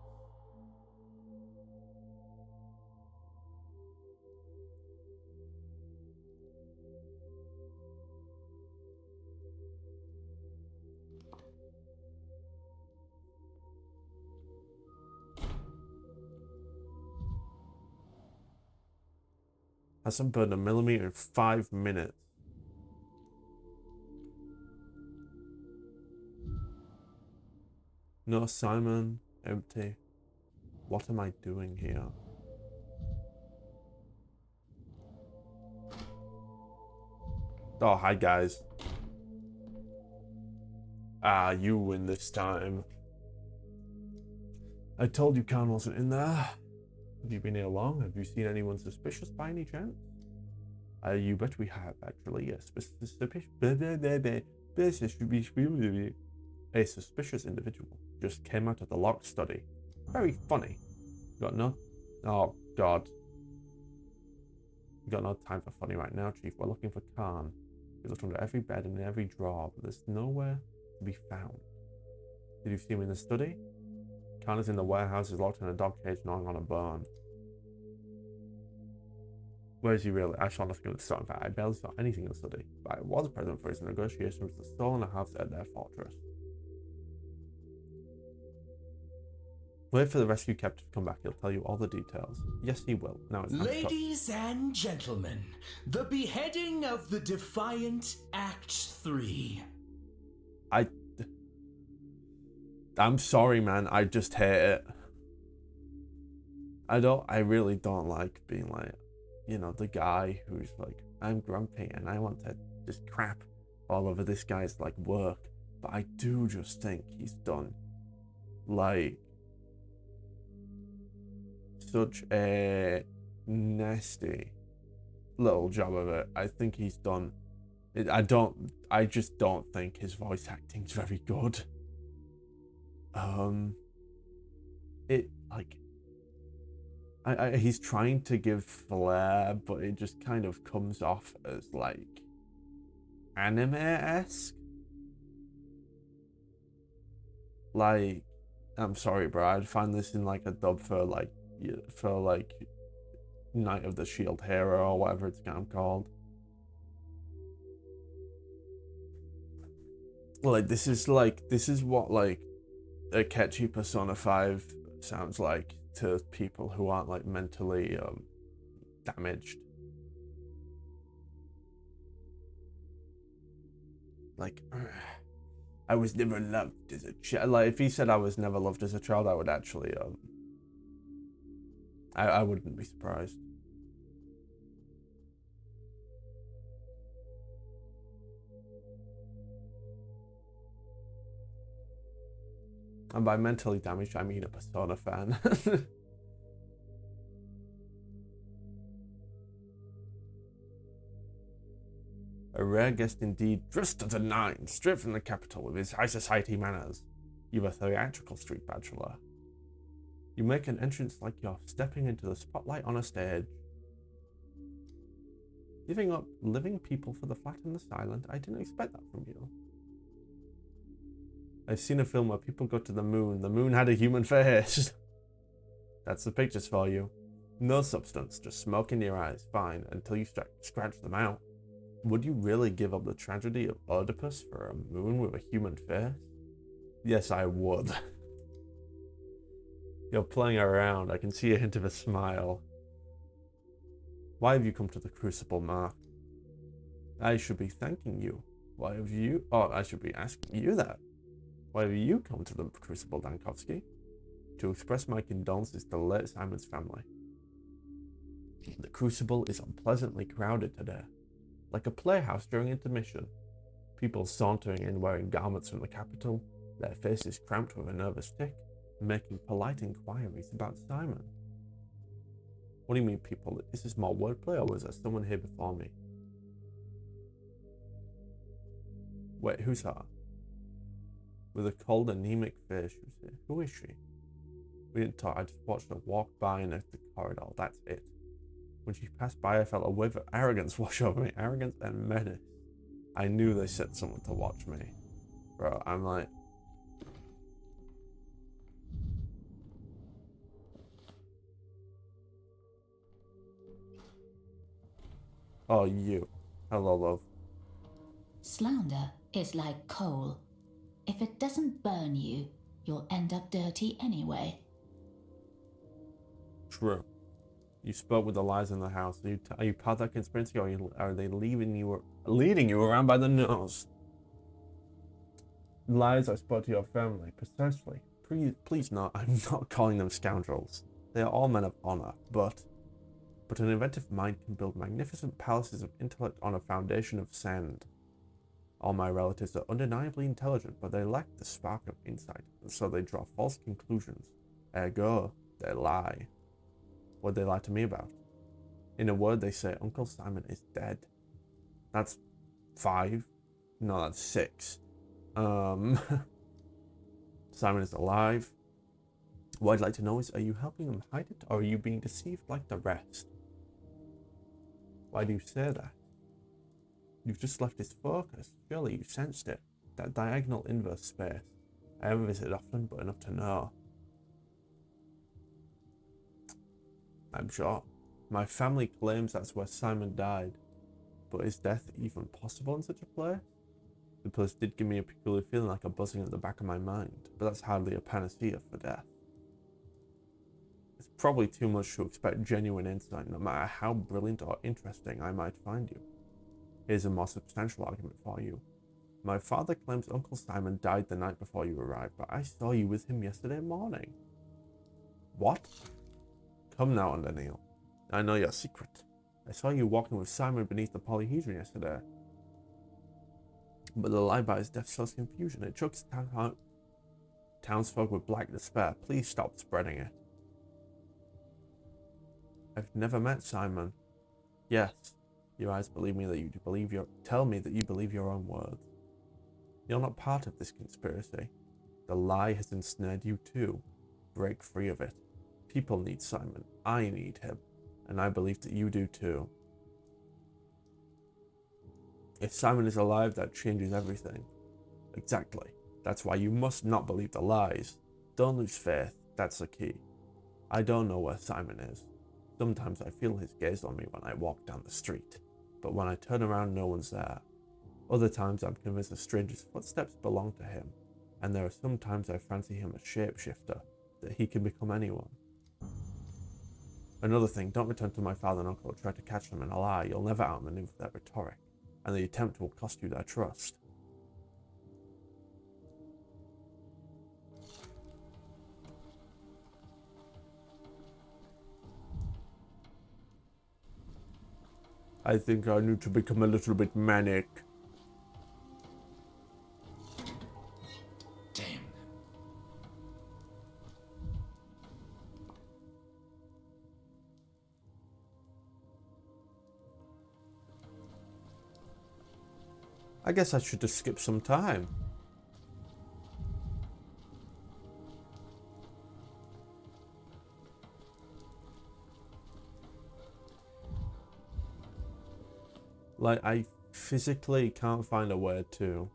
Hasn't burned a millimeter in 5 minutes. No Simon, empty. What am I doing here? Oh, hi guys. Ah, you win this time. I told you Khan wasn't in there. Have you been here long? Have you seen anyone suspicious by any chance? You bet we have, actually. A suspicious individual just came out of the locked study. Very funny. Got no? Oh, God. Got no time for funny right now, Chief. We're looking for Khan. We looked under every bed and in every drawer, but there's nowhere to be found. Did you see him in the study? Connor's in the warehouse, is locked in a dog cage, gnawing on a bone. Where is he really? I saw nothing at the start. In fact, I barely saw anything in the study. But I was present for his negotiations with the stolen house at their fortress. Wait for the rescue captain to come back. He'll tell you all the details. Yes, he will. Now it's time to talk. Ladies and gentlemen, the beheading of the Defiant Act 3. I'm sorry, man. I just hate it. I really don't like being like, you know, the guy who's like, I'm grumpy and I want to just crap all over this guy's like work. But I do just think he's done like such a nasty little job of it. I think he's done it. I just don't think his voice acting's very good. He's trying to give flair, but it just kind of comes off as like anime-esque. Like, I'm sorry, bro. I'd find this in like a dub for like Knight of the Shield Hero or whatever it's kind of called. Like, this is what like a catchy Persona 5 sounds like to people who aren't like mentally damaged. Like, I was never loved as a child. Like, if he said I was never loved as a child, I would actually I wouldn't be surprised. And by mentally damaged, I mean a Persona fan. A rare guest indeed, dressed to the nines, straight from the capital with his high society manners. You're a theatrical street bachelor. You make an entrance like you're stepping into the spotlight on a stage. Giving up living people for the flat and the silent, I didn't expect that from you. I've seen a film where people go to the moon. The moon had a human face. That's the pictures for you. No substance, just smoke in your eyes. Fine, until you scratch them out. Would you really give up the tragedy of Oedipus for a moon with a human face? Yes, I would. You're playing around. I can see a hint of a smile. Why have you come to the Crucible, Mark? I should be thanking you. Why have you... Oh, I should be asking you that. Why have you come to the Crucible, Dankovsky? To express my condolences to the late Simon's family. The Crucible is unpleasantly crowded today. Like a playhouse during intermission. People sauntering in wearing garments from the capital, their faces cramped with a nervous tic, making polite inquiries about Simon. What do you mean, people? Is this more wordplay, or was there someone here before me? Wait, who's her? With a cold, anemic face, she was here. Who is she? We didn't talk, I just watched her walk by in the corridor, that's it. When she passed by, I felt a wave of arrogance wash over me. Arrogance and menace. I knew they sent someone to watch me. Bro, I'm like... Oh, you. Hello, love. Slander is like coal. If it doesn't burn you, you'll end up dirty anyway. True. You spoke with the lies in the house. Are you part of that conspiracy, or are they leading you around by the nose? Lies I spoke to your family, precisely. Please no, I'm not calling them scoundrels. They are all men of honor, but an inventive mind can build magnificent palaces of intellect on a foundation of sand. All my relatives are undeniably intelligent, but they lack the spark of insight, and so they draw false conclusions. Ergo, they lie. What'd they lie to me about? In a word, they say Uncle Simon is dead. That's 5. No, that's 6. Simon is alive. What I'd like to know is, are you helping them hide it, or are you being deceived like the rest? Why do you say that? You've just left his focus. Surely you sensed it. That diagonal inverse space. I haven't visited often, but enough to know. I'm sure. My family claims that's where Simon died. But is death even possible in such a place? The place did give me a peculiar feeling like a buzzing at the back of my mind, but that's hardly a panacea for death. It's probably too much to expect genuine insight, no matter how brilliant or interesting I might find you. Here's a more substantial argument for you. My father claims Uncle Simon died the night before you arrived, but I saw you with him yesterday morning. What? Come now, Underneil. I know your secret. I saw you walking with Simon beneath the polyhedron yesterday. But the lie about his death sows confusion. It chokes townsfolk with black despair. Please stop spreading it. I've never met Simon. Yes, your eyes believe me that you believe tell me that you believe your own words. You're not part of this conspiracy. The lie has ensnared you too. Break free of it. People need Simon. I need him. And I believe that you do too. If Simon is alive, that changes everything. Exactly. That's why you must not believe the lies. Don't lose faith. That's the key. I don't know where Simon is. Sometimes I feel his gaze on me when I walk down the street. But when I turn around, no one's there. Other times I'm convinced a stranger's footsteps belong to him. And there are some times I fancy him a shapeshifter, that he can become anyone. Another thing, don't return to my father and uncle. Try to catch them in a lie. You'll never outmaneuver their rhetoric, and the attempt will cost you their trust. I think I need to become a little bit manic. Damn. I guess I should just skip some time. Like, I physically can't find a word to.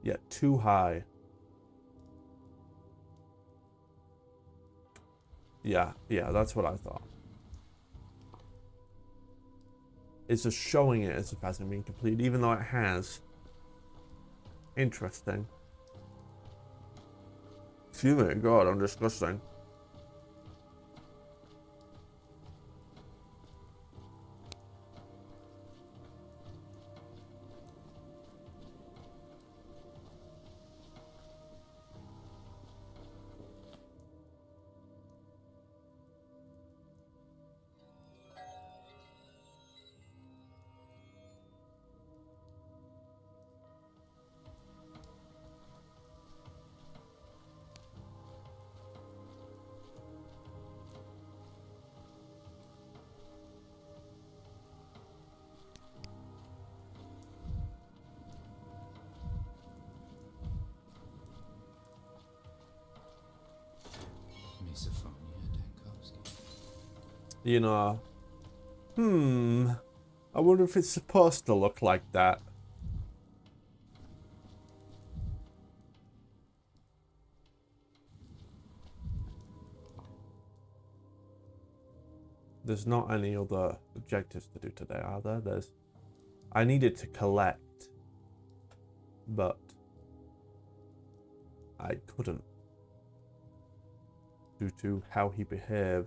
Yeah, too high. Yeah, that's what I thought. It's just showing it as if it hasn't been completed, even though it has. Interesting. Excuse me, God, I'm disgusting. You know, I wonder if it's supposed to look like that. There's not any other objectives to do today, are there? I needed to collect, but I couldn't due to how he behaved.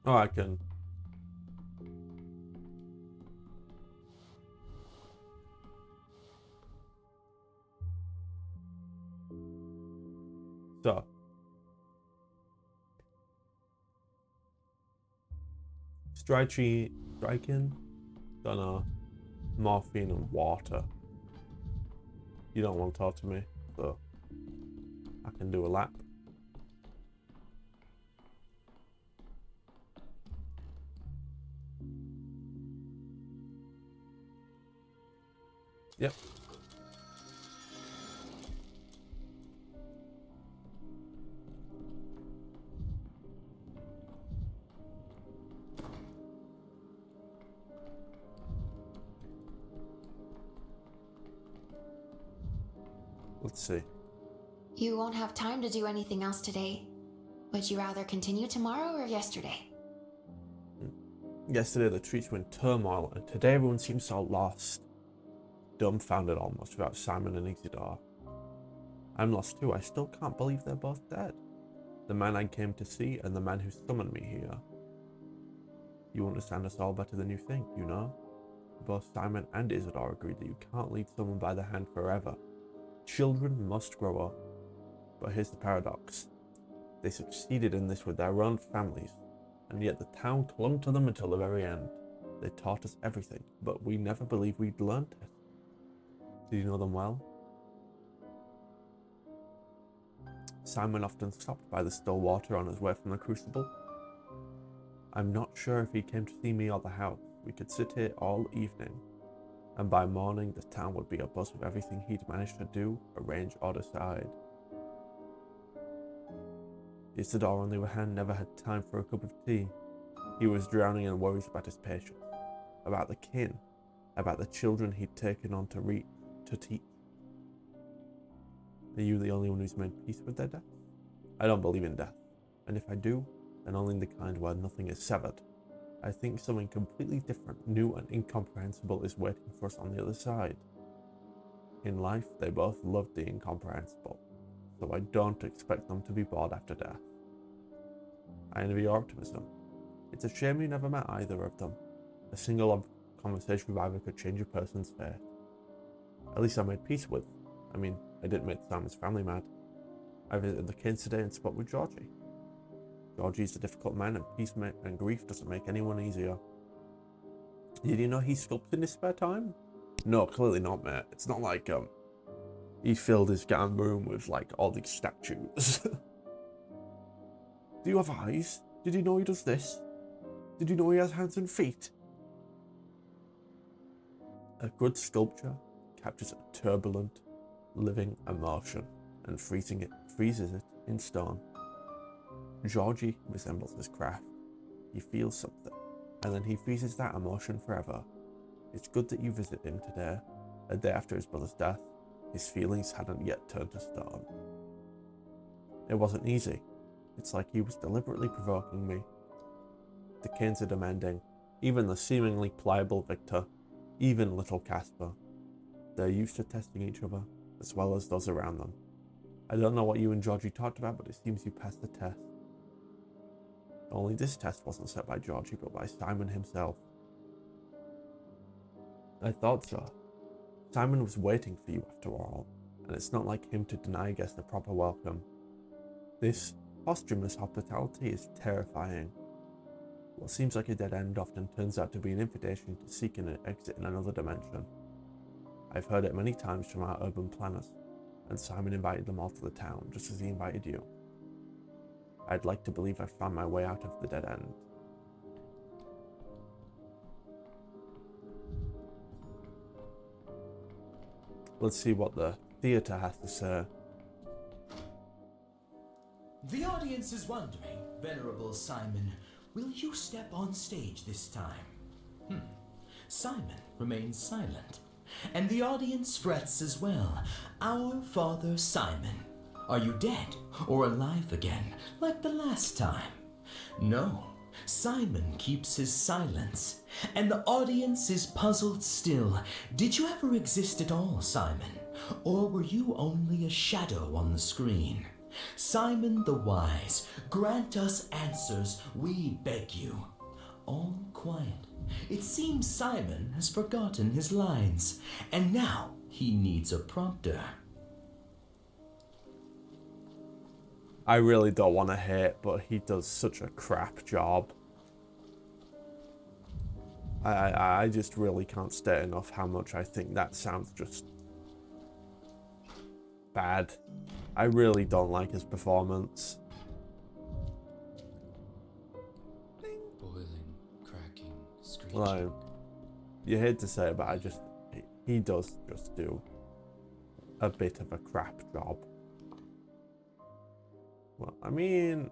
Oh, I can. So. Striking, don't know, morphine and water. You don't want to talk to me, so I can do a lap. Yep. Let's see. You won't have time to do anything else today. Would you rather continue tomorrow or yesterday? Yesterday the streets were in turmoil, and today everyone seems so lost. Dumbfounded almost without Simon and Isidore. I'm lost too. I still can't believe they're both dead. The man I came to see and the man who summoned me here. You understand us all better than you think, you know? Both Simon and Isidore agreed that you can't lead someone by the hand forever. Children must grow up. But here's the paradox. They succeeded in this with their own families, and yet the town clung to them until the very end. They taught us everything, but we never believed we'd learned it. Did you know them well? Simon often stopped by the still water on his way from the crucible. I'm not sure if he came to see me or the house. We could sit here all evening, and by morning the town would be abuzz with everything he'd managed to do, arrange, or decide. Isidore, on the other hand, never had time for a cup of tea. He was drowning in worries about his patients, about the kin, about the children he'd taken on to teach. Are you the only one who's made peace with their death? I don't believe in death, and if I do, then only in the kind where nothing is severed. I think something completely different, new and incomprehensible is waiting for us on the other side. In life, they both loved the incomprehensible, so I don't expect them to be bored after death. I envy your optimism. It's a shame you never met either of them. A single conversation with either could change a person's fate. At least I made peace with. I didn't make Simon's family mad. I visited the kids today and spoke with Georgie. Georgie's a difficult man, and peace and grief doesn't make anyone easier. Did you know he sculpts in his spare time? No, clearly not, mate. It's not like, he filled his damn room with, like, all these statues. Do you have eyes? Did you know he does this? Did you know he has hands and feet? A good sculpture captures a turbulent, living emotion and freezes it in stone. Georgie resembles his craft. He feels something, and then he freezes that emotion forever. It's good that you visit him today, a day after his brother's death. His feelings hadn't yet turned to stone. It wasn't easy. It's like he was deliberately provoking me. The Canes are demanding, even the seemingly pliable Victor, even little Casper. They're used to testing each other, as well as those around them. I don't know what you and Georgie talked about, but it seems you passed the test. Only this test wasn't set by Georgie, but by Simon himself. I thought so. Simon was waiting for you after all, and it's not like him to deny guests a proper welcome. This posthumous hospitality is terrifying. What seems like a dead end often turns out to be an invitation to seek an exit in another dimension. I've heard it many times from our urban planners, and Simon invited them all to the town just as he invited you. I'd like to believe I found my way out of the dead end. Let's see what the theatre has to say. The audience is wondering, Venerable Simon, will you step on stage this time? Simon remains silent, and the audience frets as well. Our Father Simon, are you dead or alive again, like the last time? No, Simon keeps his silence, and the audience is puzzled still. Did you ever exist at all, Simon? Or were you only a shadow on the screen? Simon the Wise, grant us answers, we beg you. All quiet. It seems Simon has forgotten his lines, and now he needs a prompter. I really don't want to hate, but he does such a crap job. I just really can't state enough how much I think that sounds just bad. I really don't like his performance. Boiling, cracking, screeching. Like, you hate to say it, but he does just do a bit of a crap job. Well, I mean,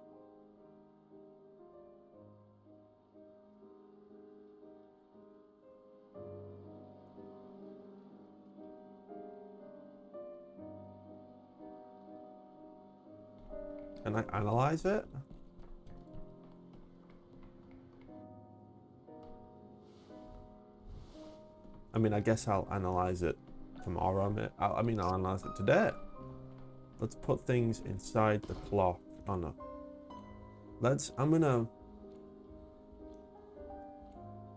can I analyze it? I mean, I guess I'll analyze it tomorrow. I mean, I'll analyze it today. Let's put things inside the clock. Oh no.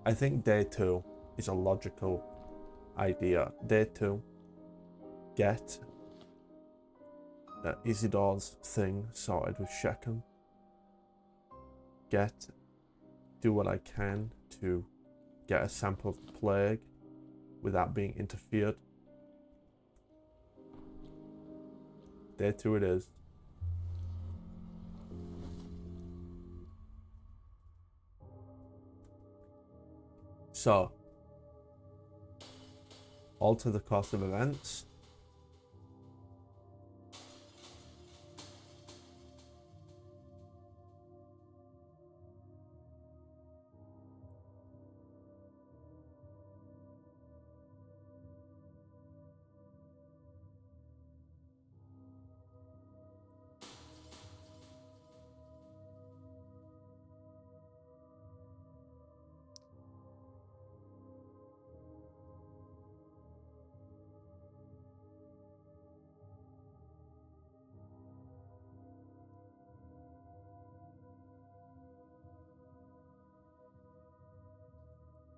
I think day 2 is a logical idea. Day 2, get Isidor's thing sorted with Shechem. Do what I can to get a sample of the plague without being interfered. Day 2 it is. So, alter the course of events.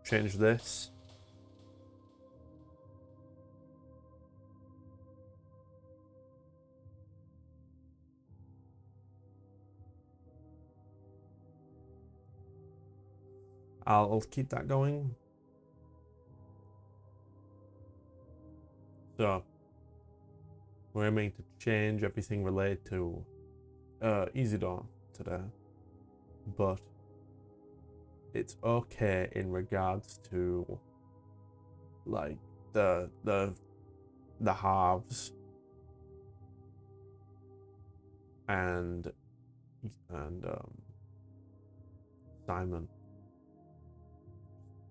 Change this. I'll keep that going. So, we're aiming to change everything related to Isidore today, but it's okay in regards to like the halves and Simon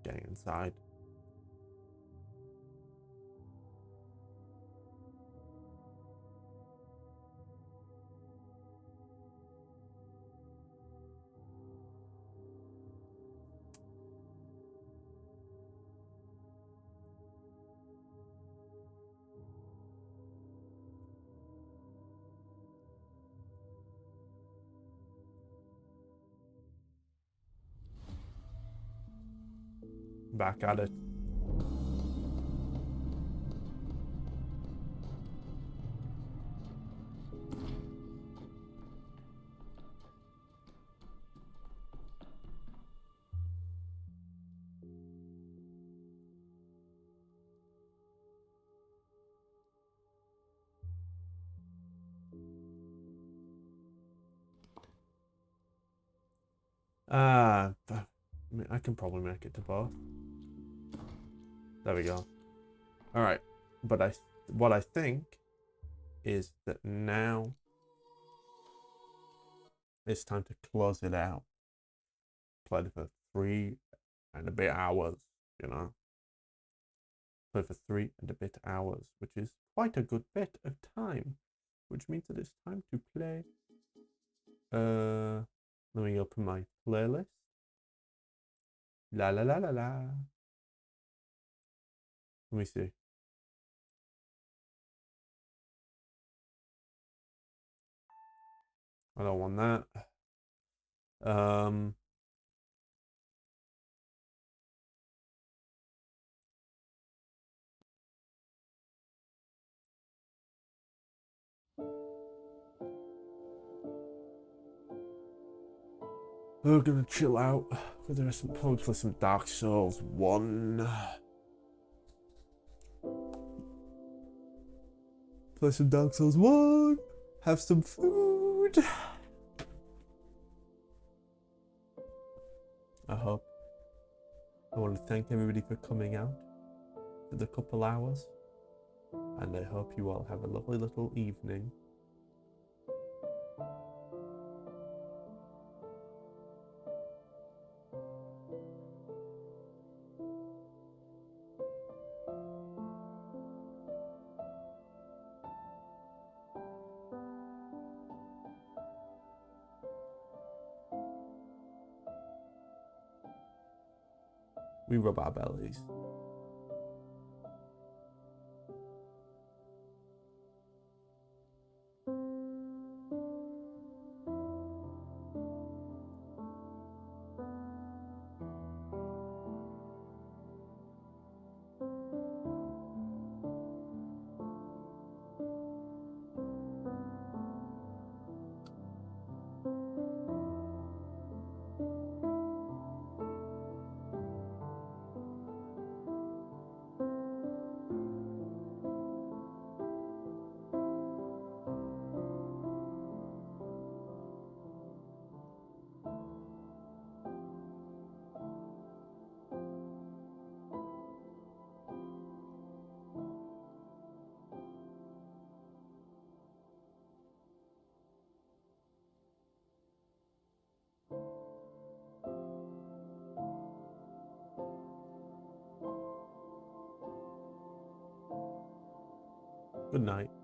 getting inside. Back at it. I mean, I can probably make it to both. There we go. All right, but what I think is that now it's time to close it out. Played for 3 and a bit hours, you know. Played for 3 and a bit hours, which is quite a good bit of time, which means that it's time to play. Let me open my playlist. La la la la la. Let me see. I don't want that. We're gonna chill out for the rest. Probably play some Dark Souls 1. Play some Dark Souls 1. Have some food. I want to thank everybody for coming out. for the couple hours, and I hope you all have a lovely little evening. We rub our bellies. Good night.